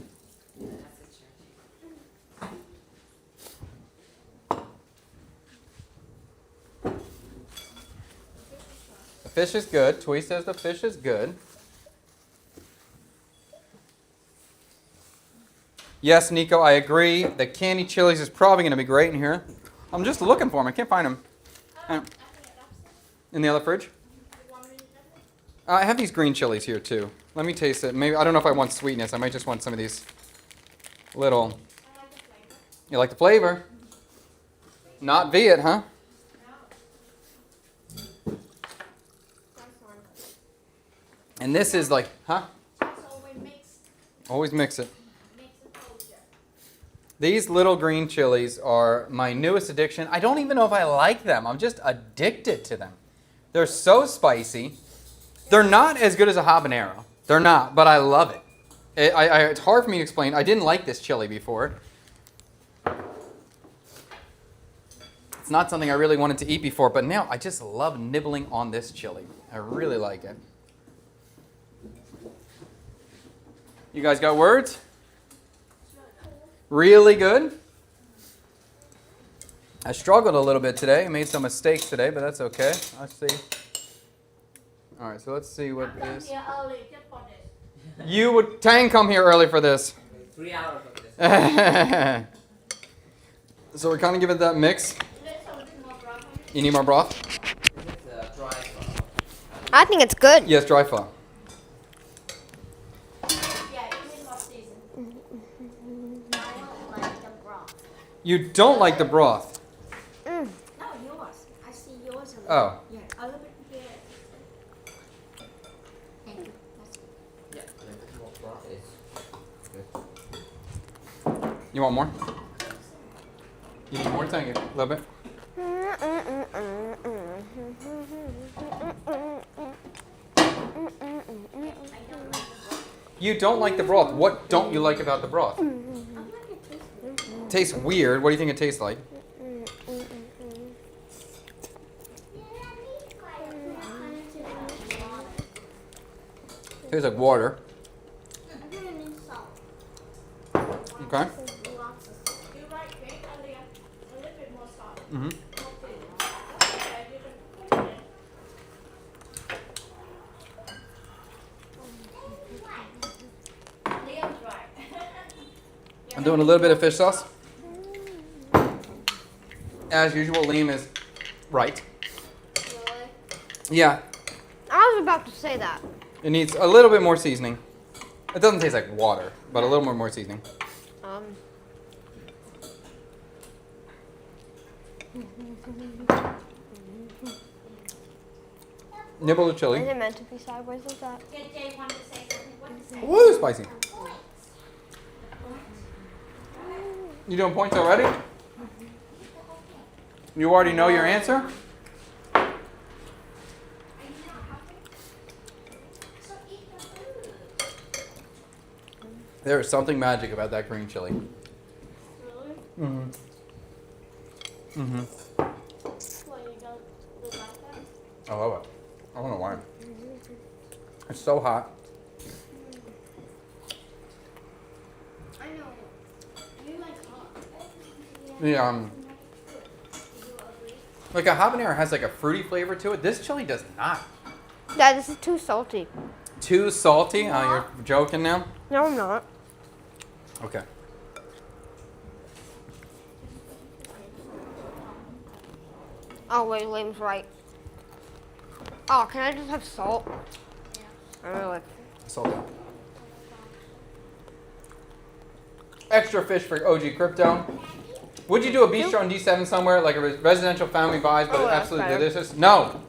The fish is good. Tui says the fish is good. Yes, Nico, I agree. The candy chilies is probably going to be great in here. I'm just looking for them. I can't find them. In the other fridge? I have these green chilies here too. Let me taste it. Maybe I don't know if I want sweetness. I might just want some of these little. You like the flavor? Not Viet, huh? And this is like, huh? Always mix it. These little green chilies are my newest addiction. I don't even know if I like them. I'm just addicted to them. They're so spicy. They're not as good as a habanero. They're not, but I love it. It's hard for me to explain. I didn't like this chili before. It's not something I really wanted to eat before, but now I just love nibbling on this chili. I really like it. You guys got words? Really good. I struggled a little bit today. I made some mistakes today, but that's okay. Let's see. All right, so let's see what this. You would Tang come here early for this. 3 hours of this. So we're kind of giving that mix. You need more broth? It's dry sauce. I think it's good. Yes, dry pho. You don't like the broth. No, yours. I see yours. Oh. Yeah, a little bit here. Thank you. Yeah, a little bit more broth is good. You want more? You need more? Thank you. A little bit. You don't like the broth. What don't you like about the broth? tastes weird. What do you think it tastes like? Tastes like water. I'm gonna need salt. Okay. Lots of salt. You like pink and a little bit more salt. Mm-hmm. Okay, you can put it in. Liam's right. I'm doing a little bit of fish sauce. As usual, Liam is right. Really? Yeah, I was about to say that. it needs a little bit more seasoning. It doesn't taste like water, but a little more seasoning. Nibble the Is chili. it meant to be sideways like that? Jay wanted to say something. What did you say? Woo, spicy. You doing points already? You already know your answer? There is something magic about that green chili. Really? Mm-hmm. Mm-hmm. What, you don't like that? I love it. I don't know why. It's so hot. I know. You like hot. The like a habanero has like a fruity flavor to it. This chili does not. Dad, this is too salty. Too salty? Oh, you're joking now? No, I'm not. Okay. Oh, wait, Liam's right. Oh, can I just have salt? I really like Salt down. Extra fish for OG Crypto. Would you do a bistro on D7 somewhere, like a residential family buys, but Oh, it's that's absolutely better. delicious? No.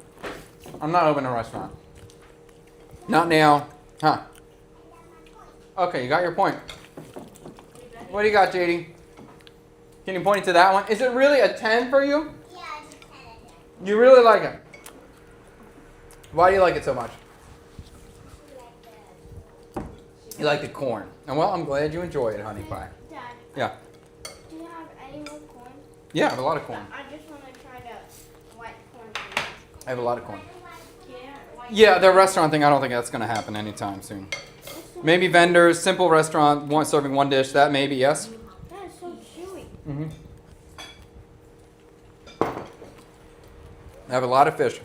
I'm not opening a restaurant. Not now. Huh. Okay, you got your point. What do you got, JD? Can you point to that one? Is it really a 10 for you? Yeah, it's a 10 of them. You really like it? Why do you like it so much? You like the corn. And well, I'm glad you enjoy it, honey pie. Dad, Yeah. do you have any more corn? Yeah, I have a lot of corn. I just want to try the white corn. I have a lot of corn. Yeah, white. Yeah, the restaurant thing, I don't think that's going to happen anytime soon. Maybe vendors, simple restaurant, one serving one dish, that maybe, yes? That is so chewy. Mm-hmm. I have a lot of fish.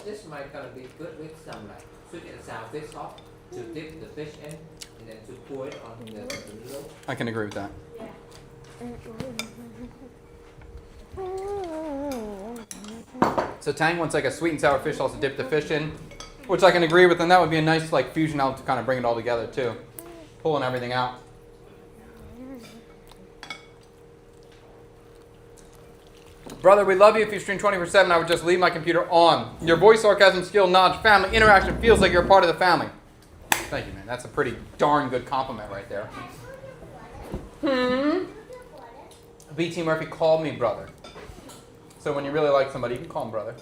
This might gonna be good with some like sweet and sour fish sauce to dip the fish in and then to pour it on the noodle. I can agree with that. So Tang wants like a sweet and sour fish sauce to dip the fish in, which I can agree with, and that would be a nice like fusion element to kind of bring it all together too. Pulling everything out. Brother, we love you. If you stream 24/7, I would just leave my computer on. Your voice, sarcasm, skill, knowledge, family, interaction feels like you're a part of the family. Thank you, man. That's a pretty darn good compliment right there. BT Murphy called me brother. So when you really like somebody, you can call him brother.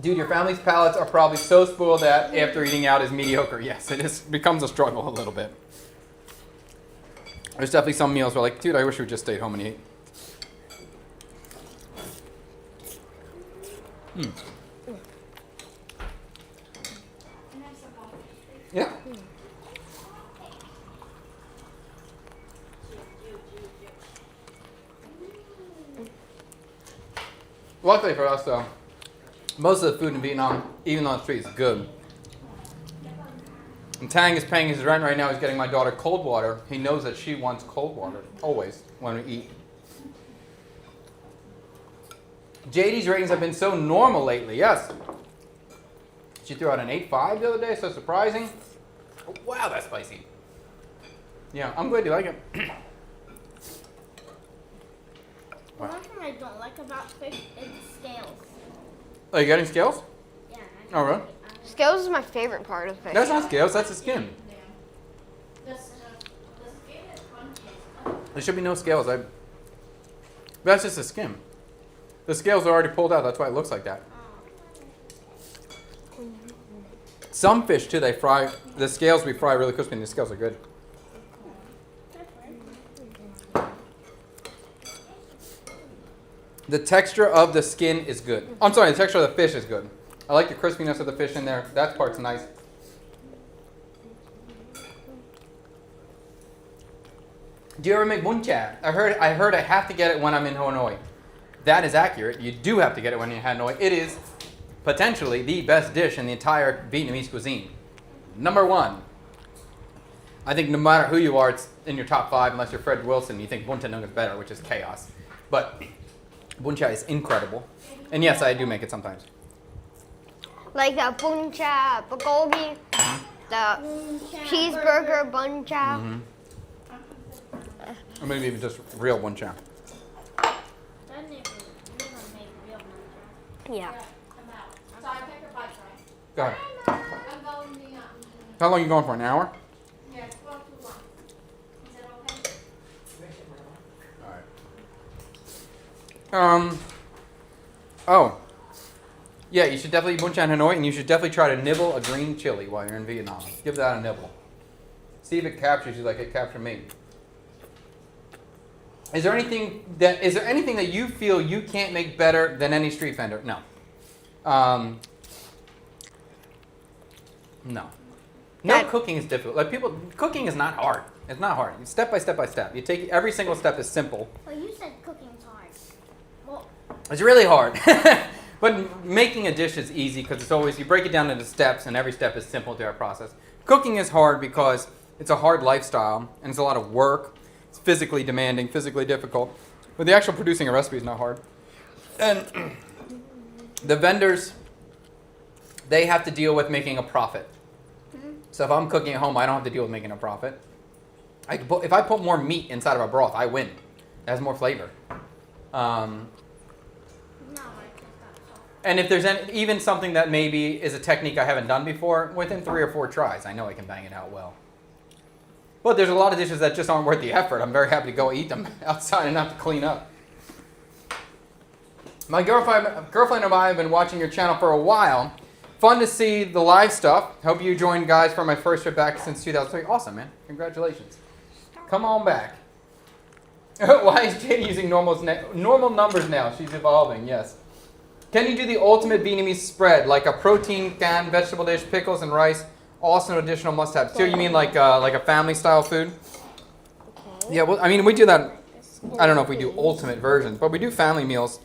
Dude, your family's palates are probably so spoiled that after eating out is mediocre. Yes, it is. Becomes a struggle a little bit. There's definitely some meals where like, dude, I wish we just stayed home and ate. Yeah. Luckily for us, though, most of the food in Vietnam, even on the street, is good. And Tang is paying his rent right now. He's getting my daughter cold water. He knows that she wants cold water, always, when we eat. JD's ratings have been so normal lately, yes. She threw out an 8.5 the other day, so surprising. Oh, wow, that's spicy. Yeah, I'm glad you like it. One thing I don't like about fish is the scales. Are you getting scales? Yeah. Oh, really? Scales is my favorite part of fish. That's not scales, that's the skin. The skin is crunchy. There should be no scales. That's just the skin. The scales are already pulled out, that's why it looks like that. Some fish too, they fry, the scales we fry really crispy and the scales are good. The texture of the skin is good. I'm sorry, the texture of the fish is good. I like the crispiness of the fish in there. That part's nice. Do you ever make bún chả? I heard I have to get it when I'm in Hanoi. That is accurate. You do have to get it when you're in Hanoi. It is potentially the best dish in the entire Vietnamese cuisine. Number one. I think no matter who you are, it's in your top 5, unless you're Fred Wilson. You think bún chả nung is better, which is chaos. But bún chả is incredible. And yes, I do make it sometimes. Like the bún chả bulgogi, the cheeseburger bún chả. Mm-hmm. Or maybe even just real bún chả. That never made real much. Yeah. I'm out. So I take a bite, right? Go ahead. I'm going the, How long are you going for? An hour? yeah, 12 to 1. Is that okay? All right. Oh. Yeah, you should definitely eat bún chả in Hanoi, and you should definitely try to nibble a green chili while you're in Vietnam. Give that a nibble. See if it captures you like it captured me. Is there anything that you feel you can't make better than any street vendor? No. No. No, cooking is difficult. Like cooking is not hard. It's not hard. It's step by step by step. You take every single step is simple. Well, you said cooking's hard. Well, It's really hard. But making a dish is easy because it's always, you break it down into steps and every step is simple to our process. Cooking is hard because it's a hard lifestyle and it's a lot of work. It's physically demanding, physically difficult. But the actual producing a recipe is not hard. And the vendors, they have to deal with making a profit. So if I'm cooking at home, I don't have to deal with making a profit. If I put more meat inside of a broth, I win. It has more flavor. And if there's even something that maybe is a technique I haven't done before, within 3 or 4 tries, I know I can bang it out well. But there's a lot of dishes that just aren't worth the effort. I'm very happy to go eat them outside and not to clean up. My girlfriend and I have been watching your channel for a while. Fun to see the live stuff. Hope you joined, guys, for my first trip back since 2003. Awesome, man. Congratulations. Come on back. Why is Jada using normal numbers now? She's evolving, yes. Can you do the ultimate Vietnamese spread, like a protein canned vegetable dish, pickles, and rice? Also an additional must-have. So you mean like a family-style food? Okay. Yeah, well, I mean, we do that. I don't know if we do ultimate versions, but we do family meals.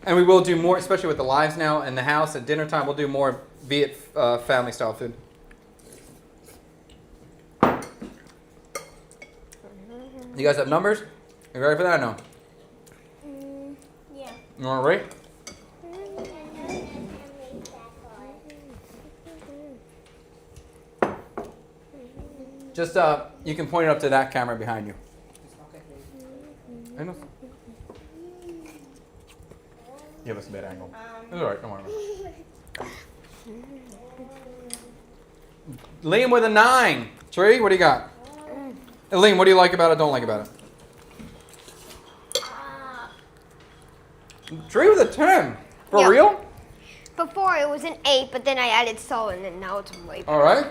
And we will do more, especially with the lives now in the house at dinner time, we'll do more Viet family-style food. You guys have numbers? You ready for that or no? yeah. You want to rate? Just, you can point it up to that camera behind you. I know. Give us a bad angle. It's all right, don't worry about it. Liam with a 9. Tree, what do you got? Liam, what do you like about it, don't like about it? Tree with a 10. For Yeah. real? Before it was an 8, but then I added salt and then now it's way better. All right.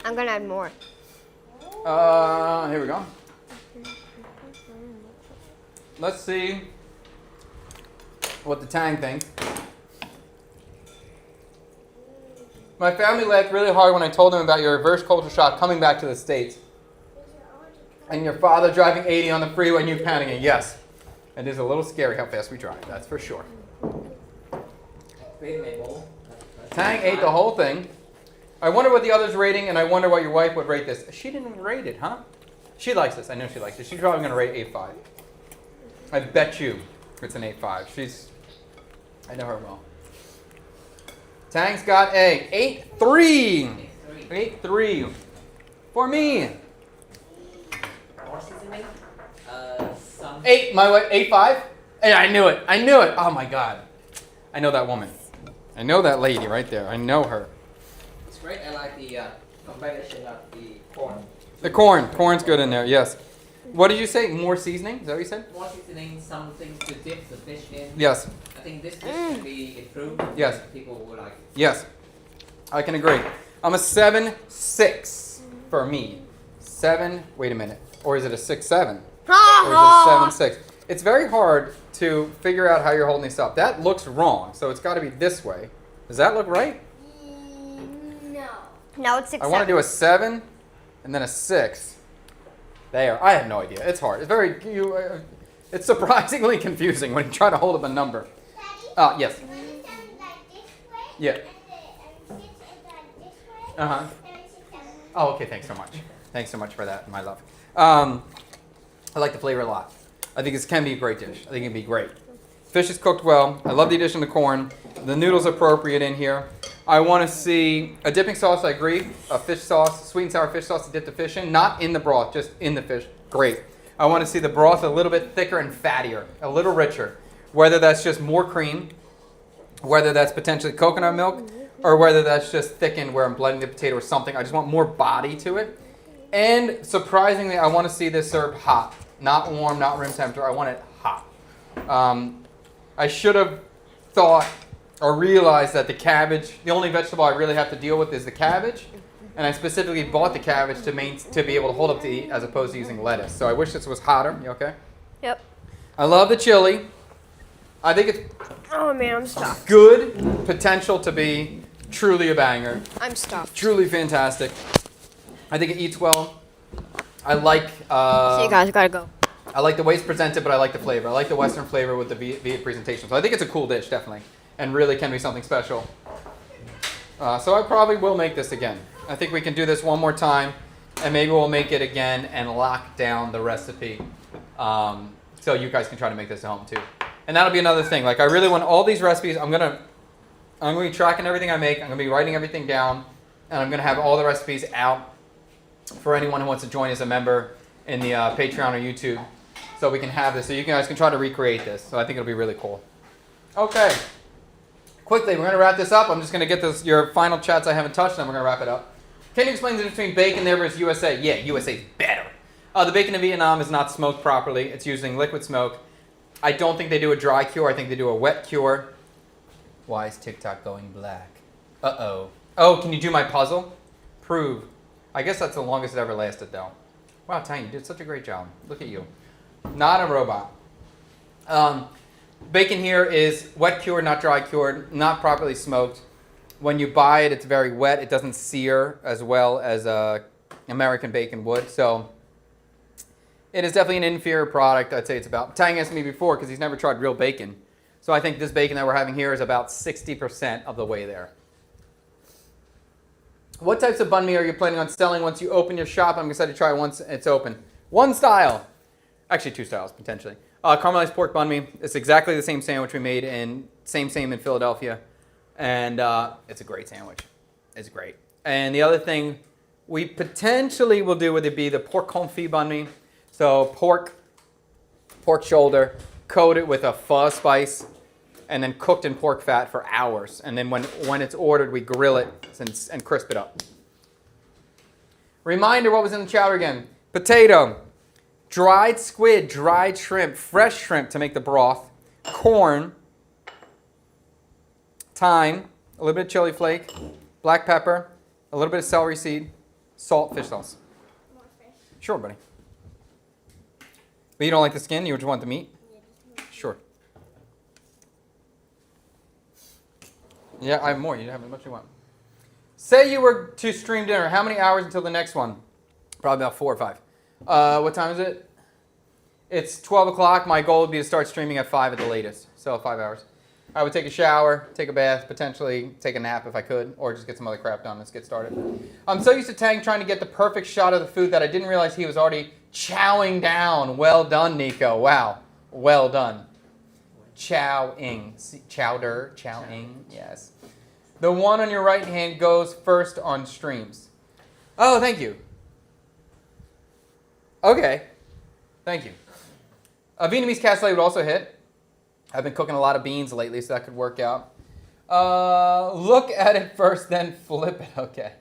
I'm gonna add more. Here we go. Let's see what the Tang thinks. My family laughed really hard when I told them about your reverse culture shock coming back to the States. And your father driving 80 on the freeway and you panicking. Yes. It is a little scary how fast we drive, that's for sure. Tang ate the whole thing. I wonder what the others rating, and I wonder what your wife would rate this. She didn't even rate it, huh? She likes this. I know she likes it. She's probably going to rate 8.5. I bet you it's an 8.5. I know her well. Tang's got a 8.3. 8.3. For me. More seasoning. 8, my wife, 8.5? Hey, I knew it. I knew it. Oh my God. I know that woman. I know that lady right there. I know her. It's great. I like the combination of the corn. The corn. Corn's good in there, yes. What did you say? More seasoning? Is that what you said? More seasoning, something to dip the fish in. Yes. I think this dish can be improved. Yes. People will like it. Yes. I can agree. I'm a 7-6 for me. 7, wait a minute. Or is it a 6-7? Or is it a 7-6? It's very hard to figure out how you're holding this up. That looks wrong, so it's got to be this way. Does that look right? No. No, it's 6. I want to do a 7 and then a 6. There. I have no idea. It's hard. It's very. It's surprisingly confusing when you try to hold up a number. Daddy? Yes. When you stand like this way, Yeah. and sit like this way, Uh-huh. then sit down. Oh, okay. Thanks so much. Thanks so much for that, my love. I like the flavor a lot. I think this can be a great dish. I think it'd be great. Fish is cooked well. I love the addition of corn. The noodles appropriate in here. I want to see a dipping sauce. I agree. A fish sauce, sweet and sour fish sauce to dip the fish in. Not in the broth, just in the fish. Great. I want to see the broth a little bit thicker and fattier, a little richer. Whether that's just more cream, whether that's potentially coconut milk, or whether that's just thickened where I'm blending the potato or something. I just want more body to it. And surprisingly, I want to see this served hot. Not warm, not room temperature. I want it hot. I should have thought or realized that the cabbage, the only vegetable I really have to deal with is the cabbage. And I specifically bought the cabbage to be able to hold up to eat as opposed to using lettuce. So I wish this was hotter. You okay? Yep. I love the chili. I think it's Oh man, I'm stuffed. good potential to be truly a banger. I'm stuffed. Truly fantastic. I think it eats well. I like. See you guys, gotta go. I like the way it's presented, but I like the flavor. I like the Western flavor with the Viet presentation. So I think it's a cool dish, definitely, and really can be something special. So I probably will make this again. I think we can do this one more time, and maybe we'll make it again and lock down the recipe, so you guys can try to make this at home too. And that'll be another thing. Like I really want all these recipes. I'm gonna be tracking everything I make. I'm gonna be writing everything down, and I'm gonna have all the recipes out for anyone who wants to join as a member in the Patreon or YouTube, so we can have this, so you guys can try to recreate this. So I think it'll be really cool. Okay, quickly, we're going to wrap this up. I'm just going to get your final chats I haven't touched, and then we're going to wrap it up. Can you explain the difference between bacon there versus USA? Yeah, USA is better. The bacon in Vietnam is not smoked properly. It's using liquid smoke. I don't think they do a dry cure. I think they do a wet cure. Why is TikTok going black? Uh-oh. Oh, can you do my puzzle? Prove. I guess that's the longest it ever lasted, though. Wow, Tanya, you did such a great job. Look at you. Not a robot. Bacon here is wet cured, not dry cured, not properly smoked. When you buy it, it's very wet. It doesn't sear as well as American bacon would. So it is definitely an inferior product. I'd say it's about. Tanya asked me before because he's never tried real bacon. So I think this bacon that we're having here is about 60% of the way there. What types of banh mi are you planning on selling once you open your shop? I'm excited to try it once it's open. One style. Actually, 2 styles, potentially. Caramelized pork banh mi. It's exactly the same sandwich we made in same in Philadelphia. And it's a great sandwich. It's great. And the other thing we potentially will do would be the pork confit banh mi. So pork shoulder, coat it with a pho spice, and then cooked in pork fat for hours. And then when it's ordered, we grill it and crisp it up. Reminder, what was in the chowder again? Potato, dried squid, dried shrimp, fresh shrimp to make the broth, corn, thyme, a little bit of chili flake, black pepper, a little bit of celery seed, salt, fish sauce. More fish. Sure, buddy. But you don't like the skin? You just want the meat? Sure. Yeah, I have more. You can have as much as you want. Say you were to stream dinner. How many hours until the next one? Probably about 4 or 5. What time is it? It's 12 o'clock. My goal would be to start streaming at 5 at the latest. So 5 hours. I would take a shower, take a bath, potentially take a nap if I could, or just get some other crap done. Let's get started. I'm so used to Tang trying to get the perfect shot of the food that I didn't realize he was already chowing down. Well done, Nico. Wow. Well done. Chowing. Chowder. Chowing. Yes. The one on your right hand goes first on streams. Oh, thank you. Okay. Thank you. A Vietnamese cassoulet would also hit. I've been cooking a lot of beans lately, so that could work out. Look at it first, then flip it. Okay.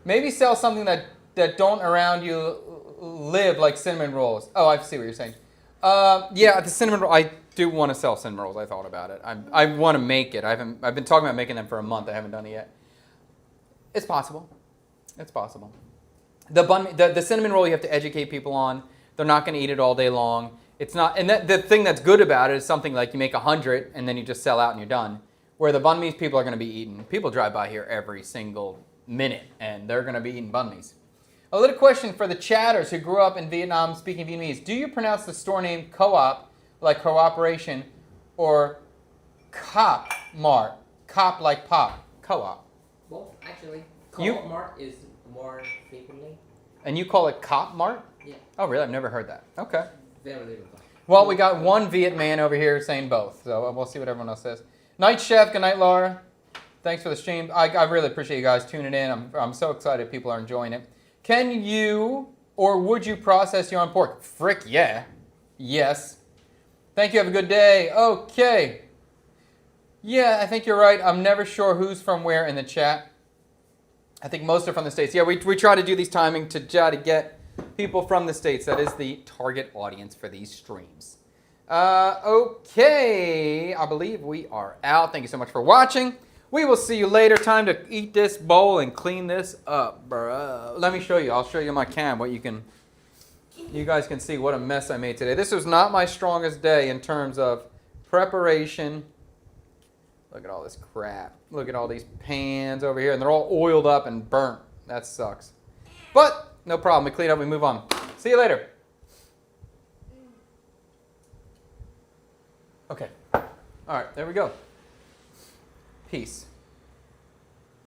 Maybe sell something that don't around you live, like cinnamon rolls. Oh, I see what you're saying. Yeah, the cinnamon roll. I do want to sell cinnamon rolls. I thought about it. I want to make it. I've been talking about making them for a month. I haven't done it yet. It's possible. It's possible. The cinnamon roll you have to educate people on. They're not going to eat it all day long. It's not, and the thing that's good about it is something like you make 100 and then you just sell out and you're done. Where the banh mi's people are going to be eating. People drive by here every single minute and they're going to be eating banh mi's. A little question for the chatters who grew up in Vietnam speaking Vietnamese. Do you pronounce the store name Co-op, like cooperation, or Cop Mart? Cop like pop. Co-op. Both actually. You- Co-op mart is more frequently. And you call it Cop Mart? Yeah. Oh, really? I've never heard that. Okay. Very little. Well, we got one Viet man over here saying both, so we'll see what everyone else says. Night Chef, good night, Laura. Thanks for the stream. I really appreciate you guys tuning in. I'm so excited people are enjoying it. Can you or would you process your own pork? Frick yeah. Yes. Thank you. Have a good day. Okay. Yeah, I think you're right. I'm never sure who's from where in the chat. I think most are from the States. Yeah, we try to do these timing to try to get people from the States. That is the target audience for these streams. Okay, I believe we are out. Thank you so much for watching. We will see you later. Time to eat this bowl and clean this up, bro. Let me show you. I'll show you my cam. You guys can see what a mess I made today. This was not my strongest day in terms of preparation. Look at all this crap. Look at all these pans over here, and they're all oiled up and burnt. That sucks. But no problem. We clean up. We move on. See you later. Okay. All right. There we go. Peace.